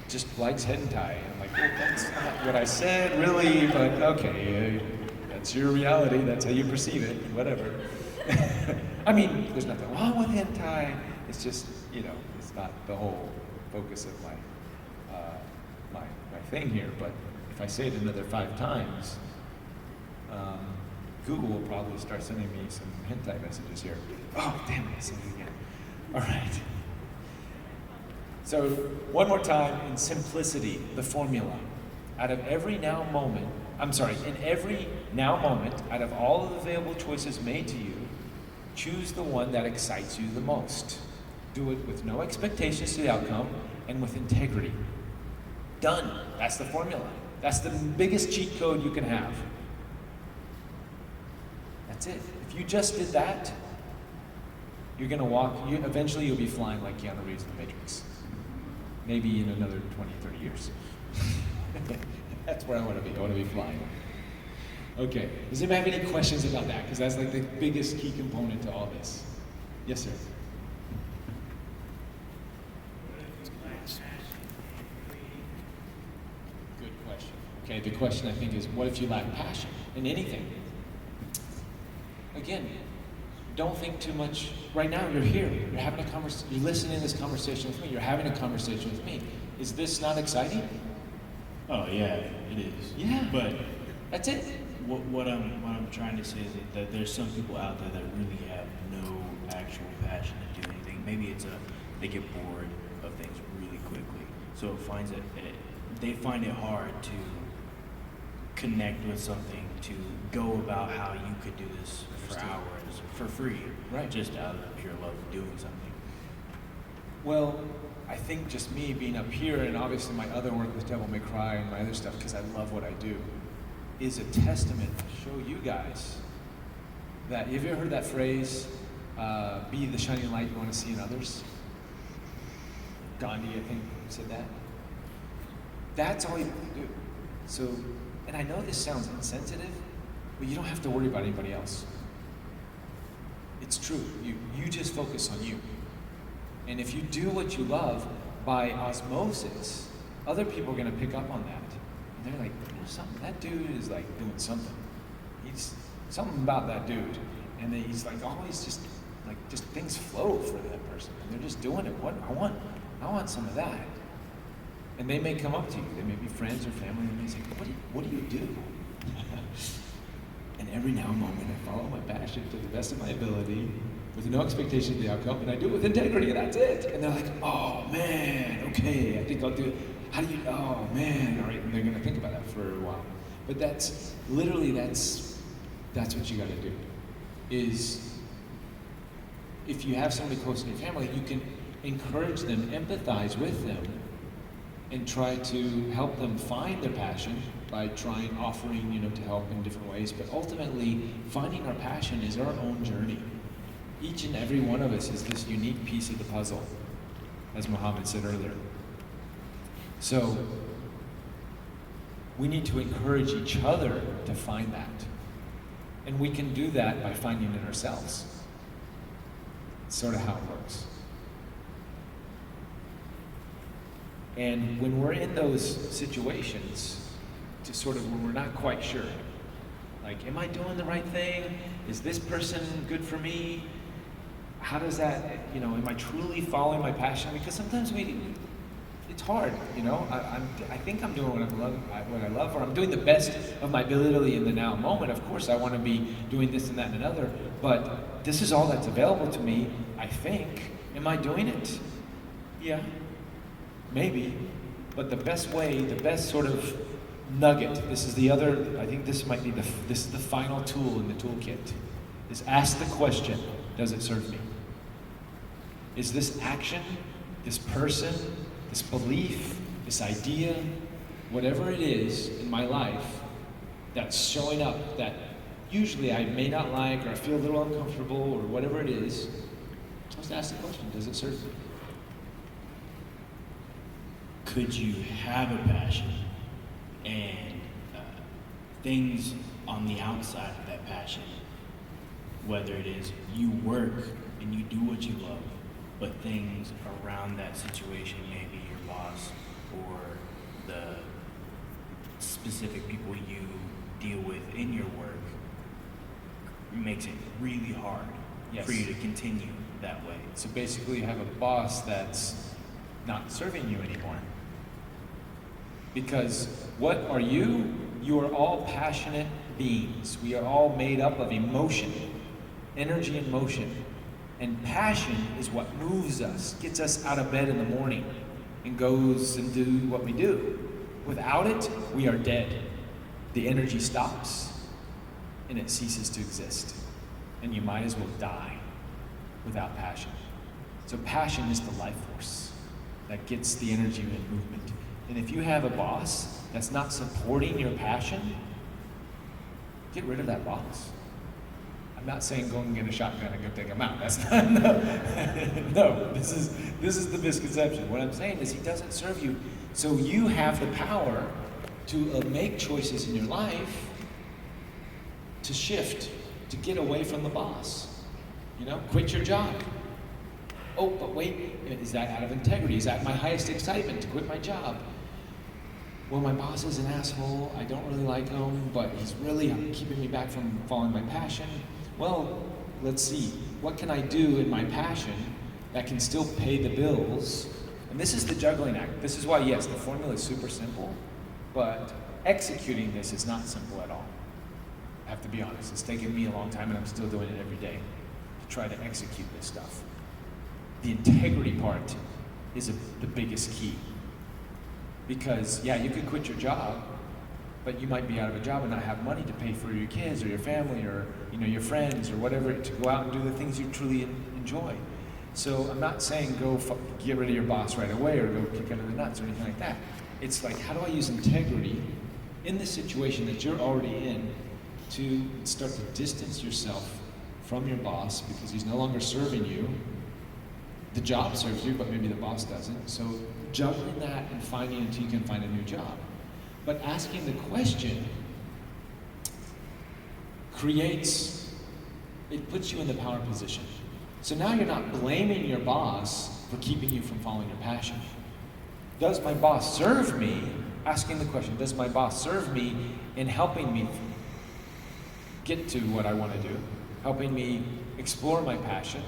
just likes hentai. And I'm like, well, that's not what I said, really, but okay, that's your reality, that's how you perceive it, whatever. I mean, there's nothing wrong with hentai, it's just, it's not the whole focus of my thing here, but if I say it another 5 times, Google will probably start sending me some hentai messages here. Oh, damn it, I said it again. All right. So, one more time, in simplicity, the formula. In every now moment, out of all of the available choices made to you, choose the one that excites you the most. Do it with no expectations to the outcome and with integrity. Done. That's the formula. That's the biggest cheat code you can have. That's it. If you just did that, you're going to walk, eventually you'll be flying like Keanu Reeves in The Matrix. Maybe in another 20, 30 years. That's where I want to be. I want to be flying. Okay. Does anybody have any questions about that? Because that's like the biggest key component to all this. Yes, sir. Good question. Okay, the question I think is, what if you lack passion in anything? Again, don't think too much. Right now, you're here. You're having a conversation. You're listening to this conversation with me. You're having a conversation with me. Is this not exciting? Oh yeah, it is. Yeah. But that's it. What I'm trying to say is that there's some people out there that really have no actual passion to do anything. Maybe it's they get bored of things really quickly, so they find it hard to connect with something, to go about how you could do this for hours for free, right? Just out of pure love of doing something. Well, I think just me being up here, and obviously my other work with Devil May Cry and my other stuff, because I love what I do, is a testament to show you guys that, have you ever heard that phrase, be the shining light you want to see in others? Gandhi, I think, said that. That's all you have to do. So, and I know this sounds insensitive, but you don't have to worry about anybody else. It's true. You just focus on you. And if you do what you love, by osmosis, other people are going to pick up on that. And they're like, something, that dude is like doing something. He's something about that dude. And then he's like always just things flow for that person. And they're just doing it. What I want some of that. And they may come up to you. They may be friends or family, and they say, what do you do? And every now and moment, I follow my passion to the best of my ability, with no expectation of the outcome, and I do it with integrity, and that's it. And they're like, oh man, okay, I think I'll do it. How do you, oh man, all right, and they're gonna think about that for a while. But that's what you gotta do, is if you have somebody close in your family, you can encourage them, empathize with them, and try to help them find their passion by offering, to help in different ways. But ultimately, finding our passion is our own journey. Each and every one of us is this unique piece of the puzzle, as Muhammad said earlier. So, we need to encourage each other to find that. And we can do that by finding it ourselves. It's sort of how it works. And when we're in those situations, when we're not quite sure, like, am I doing the right thing? Is this person good for me? How does that, am I truly following my passion? Because sometimes it's hard, I think I'm doing what I love, or I'm doing the best of my ability in the now moment. Of course, I want to be doing this and that and another, but this is all that's available to me, I think. Am I doing it? Yeah. Maybe, but the best way, the best sort of nugget, I think this might be this is the final tool in the toolkit, is ask the question, does it serve me? Is this action, this person, this belief, this idea, whatever it is in my life that's showing up, that usually I may not like, or I feel a little uncomfortable, or whatever it is, just ask the question, does it serve me? Could you have a passion and things on the outside of that passion, whether it is you work and you do what you love, but things around that situation, maybe your boss or the specific people you deal with in your work, makes it really hard for you to continue that way. So basically you have a boss that's not serving you anymore. Because what are you? You are all passionate beings. We are all made up of emotion, energy and motion. And passion is what moves us, gets us out of bed in the morning and goes and do what we do. Without it, we are dead. The energy stops and it ceases to exist. And you might as well die without passion. So passion is the life force that gets the energy and movement. And if you have a boss that's not supporting your passion, get rid of that boss. I'm not saying go and get a shotgun and go take him out. That's not, no, this is the misconception. What I'm saying is he doesn't serve you. So you have the power to make choices in your life to shift, to get away from the boss. You know, quit your job. Oh, but wait, is that out of integrity? Is that my highest excitement to quit my job? Well, my boss is an asshole. I don't really like him, but he's really keeping me back from following my passion. Well, let's see. What can I do in my passion that can still pay the bills? And this is the juggling act. This is why, yes, the formula is super simple, but executing this is not simple at all. I have to be honest. It's taken me a long time, and I'm still doing it every day to try to execute this stuff. The integrity part is the biggest key. Because, yeah, you could quit your job, but you might be out of a job and not have money to pay for your kids or your family or your friends or whatever, to go out and do the things you truly enjoy. So I'm not saying go get rid of your boss right away or go kick under the nuts or anything like that. It's like, how do I use integrity in the situation that you're already in to start to distance yourself from your boss because he's no longer serving you. The job serves you, but maybe the boss doesn't. So juggling that and finding until you can find a new job. But asking the question it puts you in the power position. So now you're not blaming your boss for keeping you from following your passion. Does my boss serve me? Asking the question, does my boss serve me in helping me get to what I want to do? Helping me explore my passion?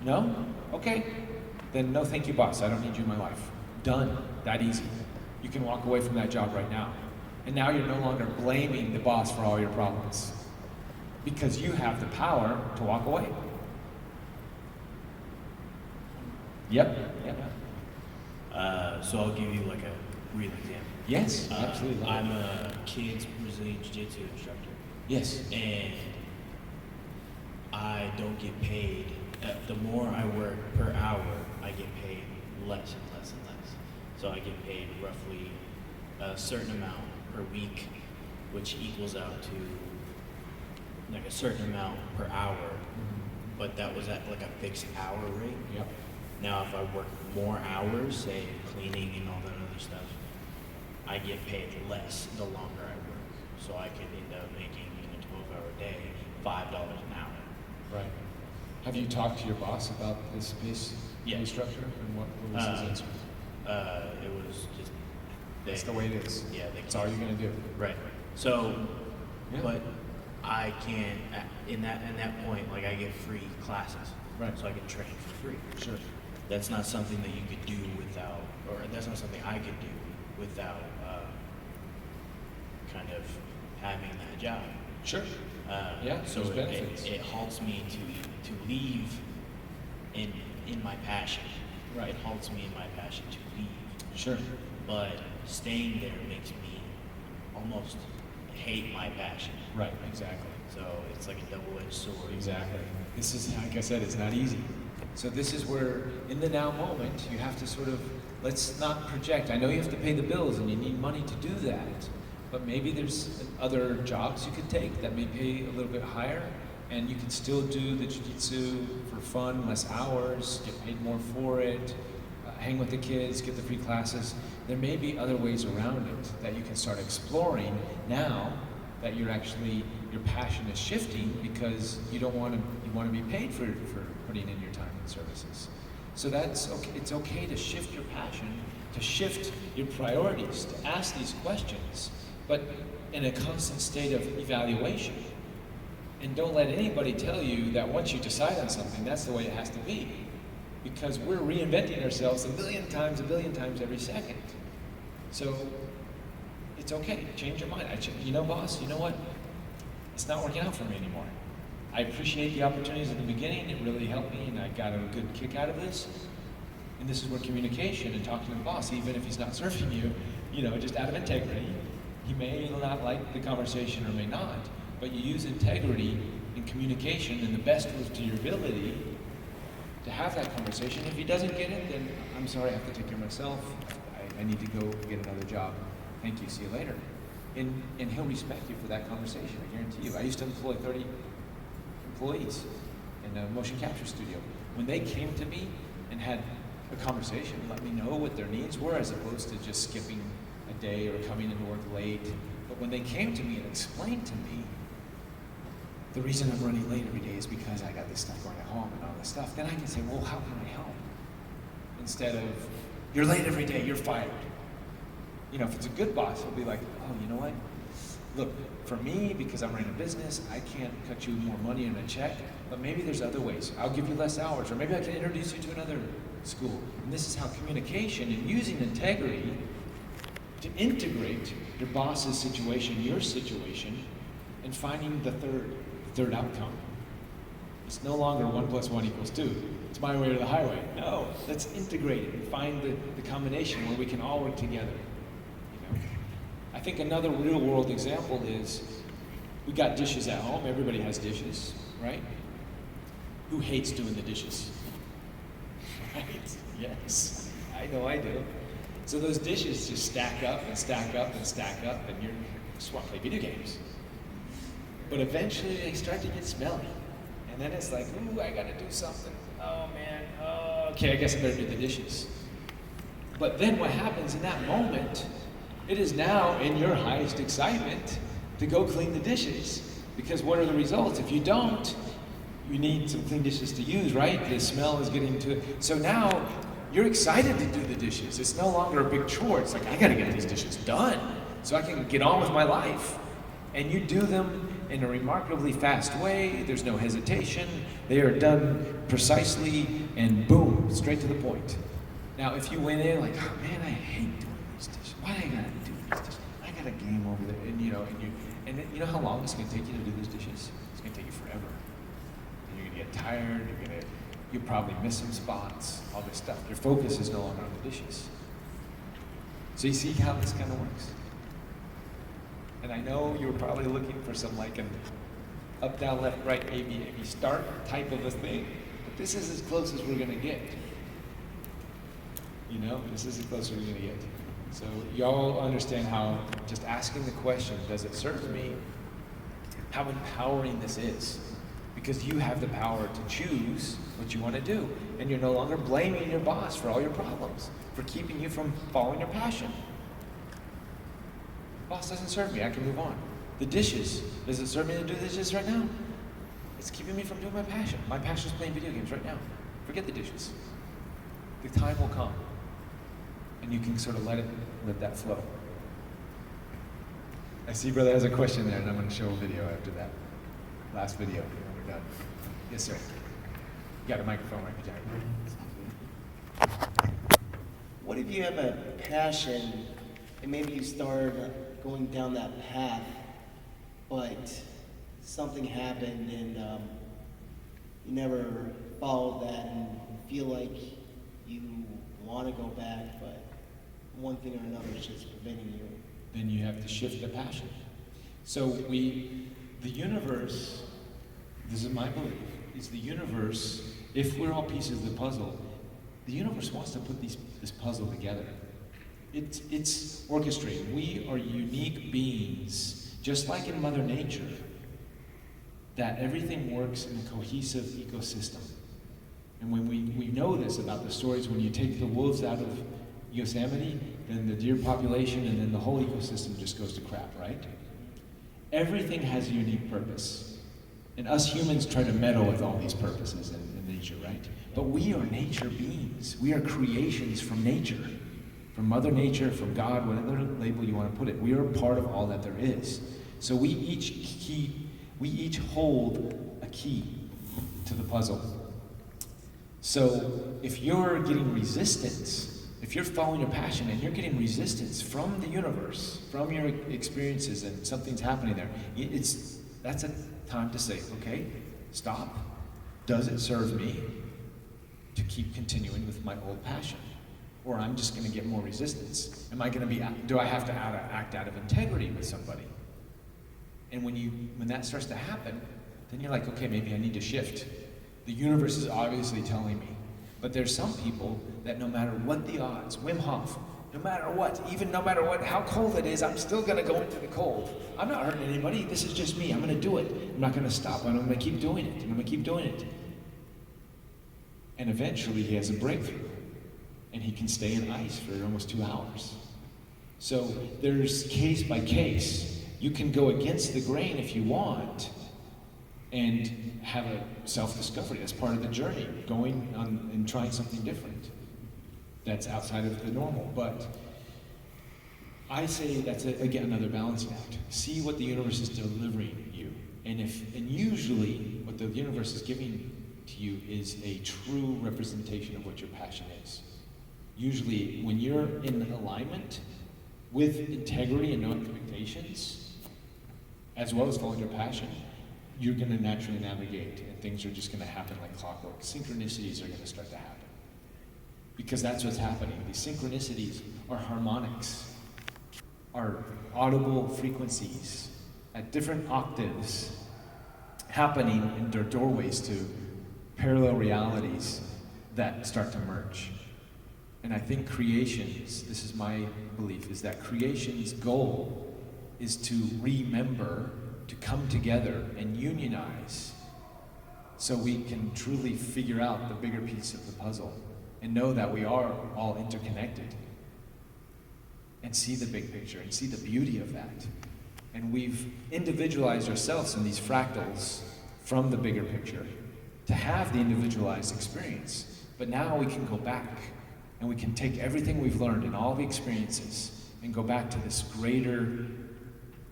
No? Okay. Then no thank you, boss. I don't need you in my life. Done. That easy. You can walk away from that job right now. And now you're no longer blaming the boss for all your problems. Because you have the power to walk away. Yep. So I'll give you like a real example. Yes, absolutely. I'm a kids Brazilian Jiu-Jitsu instructor. Yes. And I don't get paid. The more I work per hour, I get paid less and less and less. So I get paid roughly a certain amount per week, which equals out to like a certain amount per hour. But that was at like a fixed hour rate. Yep. Now if I work more hours, say cleaning and all that other stuff, I get paid less the longer I work. So I can end up making in a 12-hour day $5 an hour. Right. Have you talked to your boss about this pay structure and what was his answer? It was just that's the way it is. Yeah, that's all you're gonna do. Right. So, but I can in that point, like I get free classes. Right. So I can train for free. Sure. That's not something that you could do without, or that's not something I could do without kind of having that job. Sure. So there's benefits. it halts me to leave in my passion. Right. It halts me in my passion to leave. Sure. But staying there makes me almost hate my passion. Right. Exactly. So it's like a double-edged sword. Exactly. This is, like I said, it's not easy. So this is where, in the now moment, you have to sort of, let's not project. I know you have to pay the bills and you need money to do that, But maybe there's other jobs you could take that may pay a little bit higher, and you can still do the jiu-jitsu for fun, less hours, get paid more for it, hang with the kids, get the free classes. There may be other ways around it that you can start exploring now that your passion is shifting because you want to be paid for putting in your time and services. So that's okay. It's okay to shift your passion, to shift your priorities, to ask these questions, but in a constant state of evaluation. And don't let anybody tell you that once you decide on something, that's the way it has to be. Because we're reinventing ourselves a billion times every second. So it's okay, change your mind. Boss, you know what? It's not working out for me anymore. I appreciate the opportunities at the beginning, it really helped me, and I got a good kick out of this. And this is where communication and talking to the boss, even if he's not serving you, just out of integrity, he may not like the conversation or may not, but you use integrity and communication and the best to your ability to have that conversation. If he doesn't get it, then I'm sorry, I have to take care of myself. I need to go get another job. Thank you, see you later. And he'll respect you for that conversation, I guarantee you. I used to employ 30 employees in a motion capture studio. When they came to me and had a conversation, let me know what their needs were as opposed to just skipping a day or coming into work late. But when they came to me and explained to me, the reason I'm running late every day is because I got this stuff going at home and all this stuff, then I can say, well, how can I help? Instead of, you're late every day, you're fired. If it's a good boss, he'll be like, oh, you know what? Look, for me, because I'm running a business, I can't cut you more money in a check, but maybe there's other ways. I'll give you less hours, or maybe I can introduce you to another school. And this is how communication and using integrity to integrate your boss's situation, your situation, and finding the third outcome. It's no longer 1 + 1 = 2. It's my way or the highway. No, let's integrate it and find the combination where we can all work together. I think another real world example is we got dishes at home. Everybody has dishes, right? Who hates doing the dishes? Right? Yes, I know I do. So those dishes just stack up and stack up and stack up, and you just want to play video games. But eventually they start to get smelly. And then it's like, ooh, I gotta do something. Oh man, okay, I guess I better do the dishes. But then what happens in that moment, it is now in your highest excitement to go clean the dishes. Because what are the results? If you don't, you need some clean dishes to use, right? The smell is getting to it. So now you're excited to do the dishes. It's no longer a big chore. It's like, I gotta get these dishes done so I can get on with my life. And you do them in a remarkably fast way. There's no hesitation. They are done precisely and boom, straight to the point. Now, if you went in like, oh man, I hate doing these dishes. Why do I gotta do these dishes? I got a game over there, and you know how long it's gonna take you to do those dishes? It's gonna take you forever. And you're gonna get tired. You'll probably miss some spots. All this stuff. Your focus is no longer on the dishes. So you see how this kind of works. And I know you were probably looking for some like an up, down, left, right, A, B, start type of a thing. But this is as close as we're gonna get. This is as close as we're gonna get. So y'all understand how just asking the question, does it serve me? How empowering this is. Because you have the power to choose what you want to do. And you're no longer blaming your boss for all your problems, for keeping you from following your passion. Boss doesn't serve me, I can move on. The dishes, does it serve me to do the dishes right now? It's keeping me from doing my passion. My passion is playing video games right now. Forget the dishes. The time will come. And you can sort of let that flow. I see brother has a question there, and I'm going to show a video after that. Last video, and we're done. Yes, sir. You got a microphone right behind you. What if you have a passion and maybe you start going down that path, but something happened and you never followed that and feel like you want to go back, but one thing or another is just preventing you? Then you have to shift the passion. So the universe, this is my belief, is the universe, if we're all pieces of the puzzle, the universe wants to put this puzzle together. It's orchestrated. We are unique beings, just like in Mother Nature, that everything works in a cohesive ecosystem. And when we know this about the stories, when you take the wolves out of Yosemite, then the deer population, and then the whole ecosystem just goes to crap, right? Everything has a unique purpose. And us humans try to meddle with all these purposes in nature, right? But we are nature beings. We are creations from nature. From Mother Nature, from God, whatever label you want to put it. We are part of all that there is. So we each hold a key to the puzzle. So if you're getting resistance, if you're following your passion and you're getting resistance from the universe, from your experiences, and something's happening there, that's a time to say, okay, stop. Does it serve me to keep continuing with my old passion? Or I'm just going to get more resistance. Do I have to act out of integrity with somebody? And when that starts to happen, then you're like, okay, maybe I need to shift. The universe is obviously telling me. But there's some people that no matter what the odds, Wim Hof, no matter what, even no matter what, how cold it is, I'm still going to go into the cold. I'm not hurting anybody. This is just me. I'm going to do it. I'm not going to stop. I'm going to keep doing it. I'm going to keep doing it. And eventually he has a breakthrough. And he can stay in ice for almost 2 hours. So there's case by case. You can go against the grain if you want and have a self-discovery. That's part of the journey, going on and trying something different that's outside of the normal. But I say that's, again, another balancing act. See what the universe is delivering you. And usually what the universe is giving to you is a true representation of what your passion is. Usually, when you're in alignment with integrity and no expectations, as well as following your passion, you're going to naturally navigate, and things are just going to happen like clockwork. Synchronicities are going to start to happen. Because that's what's happening. These synchronicities are harmonics, are audible frequencies at different octaves happening in their doorways to parallel realities that start to merge. And I think creation's, this is my belief, is that creation's goal is to remember, to come together and unionize so we can truly figure out the bigger piece of the puzzle and know that we are all interconnected and see the big picture and see the beauty of that. And we've individualized ourselves in these fractals from the bigger picture to have the individualized experience. But now we can go back and we can take everything we've learned in all the experiences and go back to this greater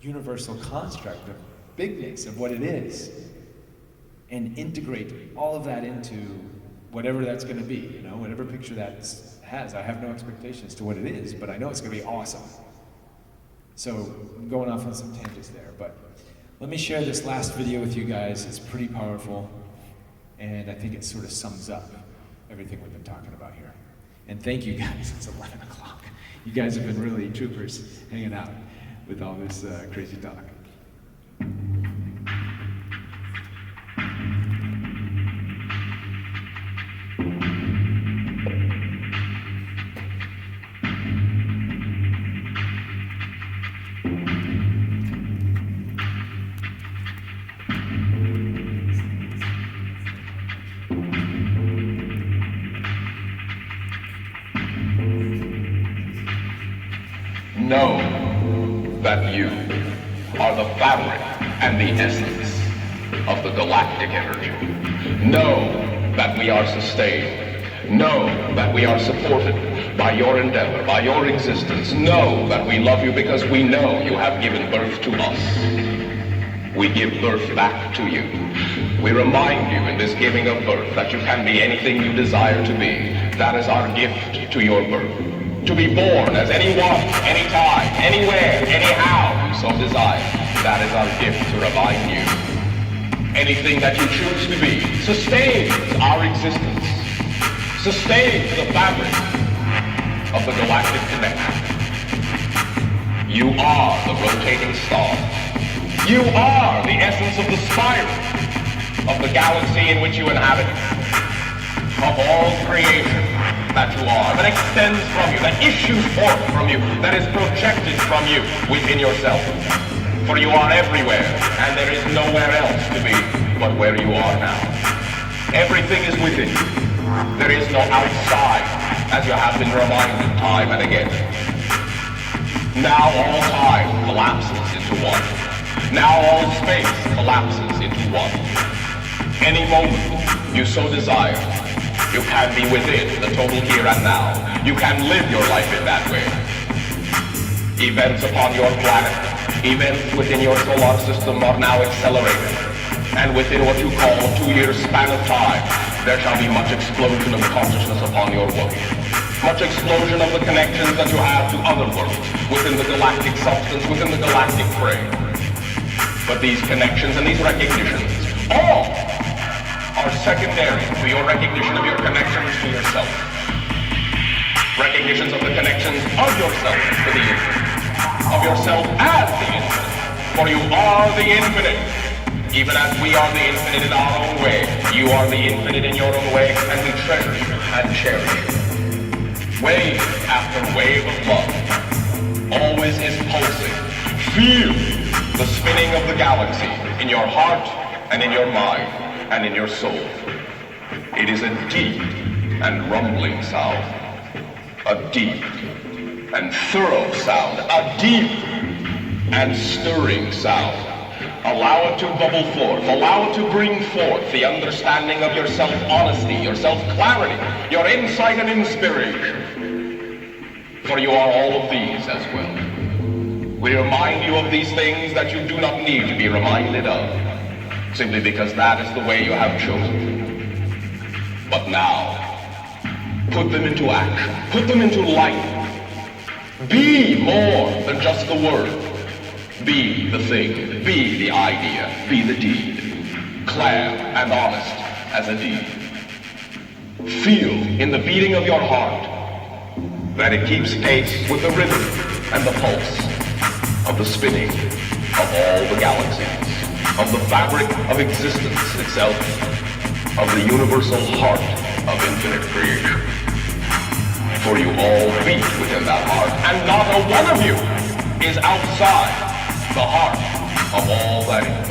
universal construct of bigness of what it is and integrate all of that into whatever that's going to be, whatever picture that has. I have no expectations to what it is, but I know it's going to be awesome. So I'm going off on some tangents there, but let me share this last video with you guys. It's pretty powerful, and I think it sort of sums up everything we've been talking about here. And thank you guys, it's 11 o'clock. You guys have been really troopers hanging out with all this crazy talk. Know that you are the fabric and the essence of the galactic energy. Know that we are sustained. Know that we are supported by your endeavor, by your existence. Know that we love you because we know you have given birth to us. We give birth back to you. We remind you in this giving of birth that you can be anything you desire to be. That is our gift to your birth. To be born as anyone, anytime, anywhere, anyhow you so desire. That is our gift to remind you. Anything that you choose to be sustains our existence, sustains the fabric of the galactic connection. You are the rotating star. You are the essence of the spiral of the galaxy in which you inhabit. of all creation that you are, that extends from you, that issues forth from you, that is projected from you within yourself. For you are everywhere, and there is nowhere else to be but where you are now. Everything is within you. There is no outside, as you have been reminded time and again. Now all time collapses into one. Now all space collapses into one. Any moment you so desire, you can be within the total here and now. You can live your life in that way. Events upon your planet, events within your solar system are now accelerated. And within what you call a 2-year span of time, there shall be much explosion of consciousness upon your world. Much explosion of the connections that you have to other worlds within the galactic substance, within the galactic frame. But these connections and these recognitions, all are secondary to your recognition of your connections to yourself. Recognitions of the connections of yourself to the infinite. Of yourself as the infinite. For you are the infinite. Even as we are the infinite in our own way, you are the infinite in your own way, and we treasure you and cherish you. Wave after wave of love always is pulsing. Feel the spinning of the galaxy in your heart and in your mind and in your soul. It is a deep and rumbling sound. A deep and thorough sound. A deep and stirring sound. Allow it to bubble forth. Allow it to bring forth the understanding of your self-honesty, your self-clarity, your insight and inspiration. For you are all of these as well. We remind you of these things that you do not need to be reminded of, simply because that is the way you have chosen. But now, put them into action. Put them into life. Be more than just the word. Be the thing, be the idea, be the deed, clam and honest as a deed. Feel in the beating of your heart that it keeps pace with the rhythm and the pulse of the spinning of all the galaxies, of the fabric of existence itself, of the universal heart of infinite creation. For you all beat within that heart, and not a one of you is outside the heart of all that is.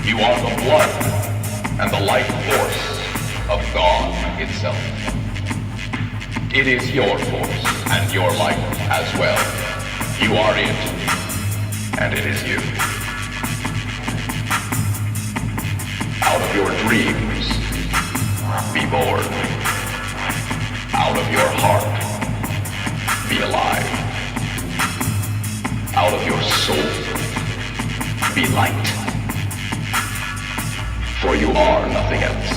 You are the blood and the life force of God itself. It is your force and your life as well. You are it, and it is you. Out of your dreams, be born. Out of your heart, be alive. Out of your soul, be light. For you are nothing else.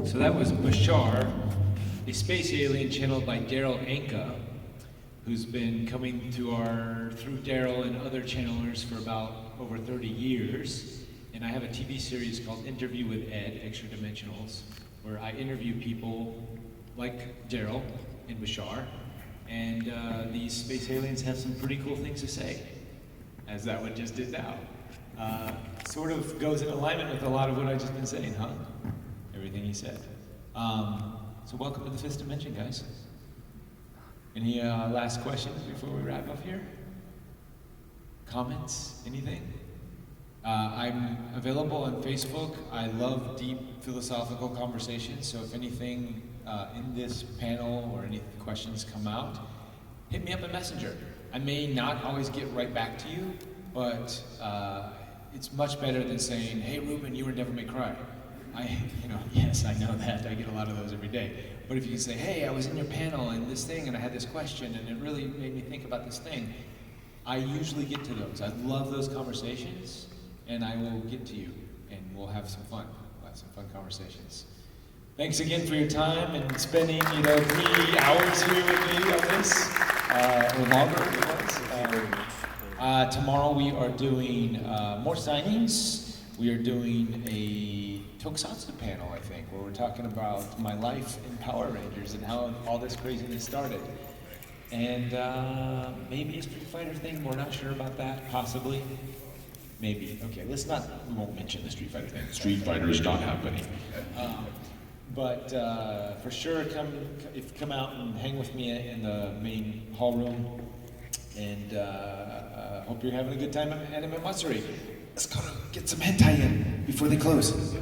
So that was Bashar, a space alien channeled by Daryl Anka, who's been coming through Daryl and other channelers for about over 30 years. And I have a TV series called Interview with Ed, Extra Dimensionals, where I interview people like Daryl and Bashar. And these space aliens have some pretty cool things to say, as that one just did now. Sort of goes in alignment with a lot of what I've just been saying, huh? Everything he said. So welcome to the fifth dimension, guys. Any last questions before we wrap up here? Comments? Anything? I'm available on Facebook. I love deep philosophical conversations, so if anything in this panel or any questions come out, hit me up in Messenger. I may not always get right back to you, but it's much better than saying, hey Reuben, you were Never May Cry. Yes, I know that. I get a lot of those every day. But if you can say, hey, I was in your panel and this thing and I had this question and it really made me think about this thing, I usually get to those. I love those conversations and I will get to you and we'll have some fun. some fun conversations. Thanks again for your time and spending 3 hours here with me on this, or longer it was. Tomorrow we are doing more signings. We are doing a tokusatsu panel, I think, where we're talking about my life in Power Rangers and how all this craziness started. And maybe a Street Fighter thing, we're not sure about that, possibly. Maybe, okay, we won't mention the Street Fighter thing. Street Fighter is not happening. But for sure, come out and hang with me in the main hall room. And hope you're having a good time at Matsuri. Let's go get some hentai in before they close.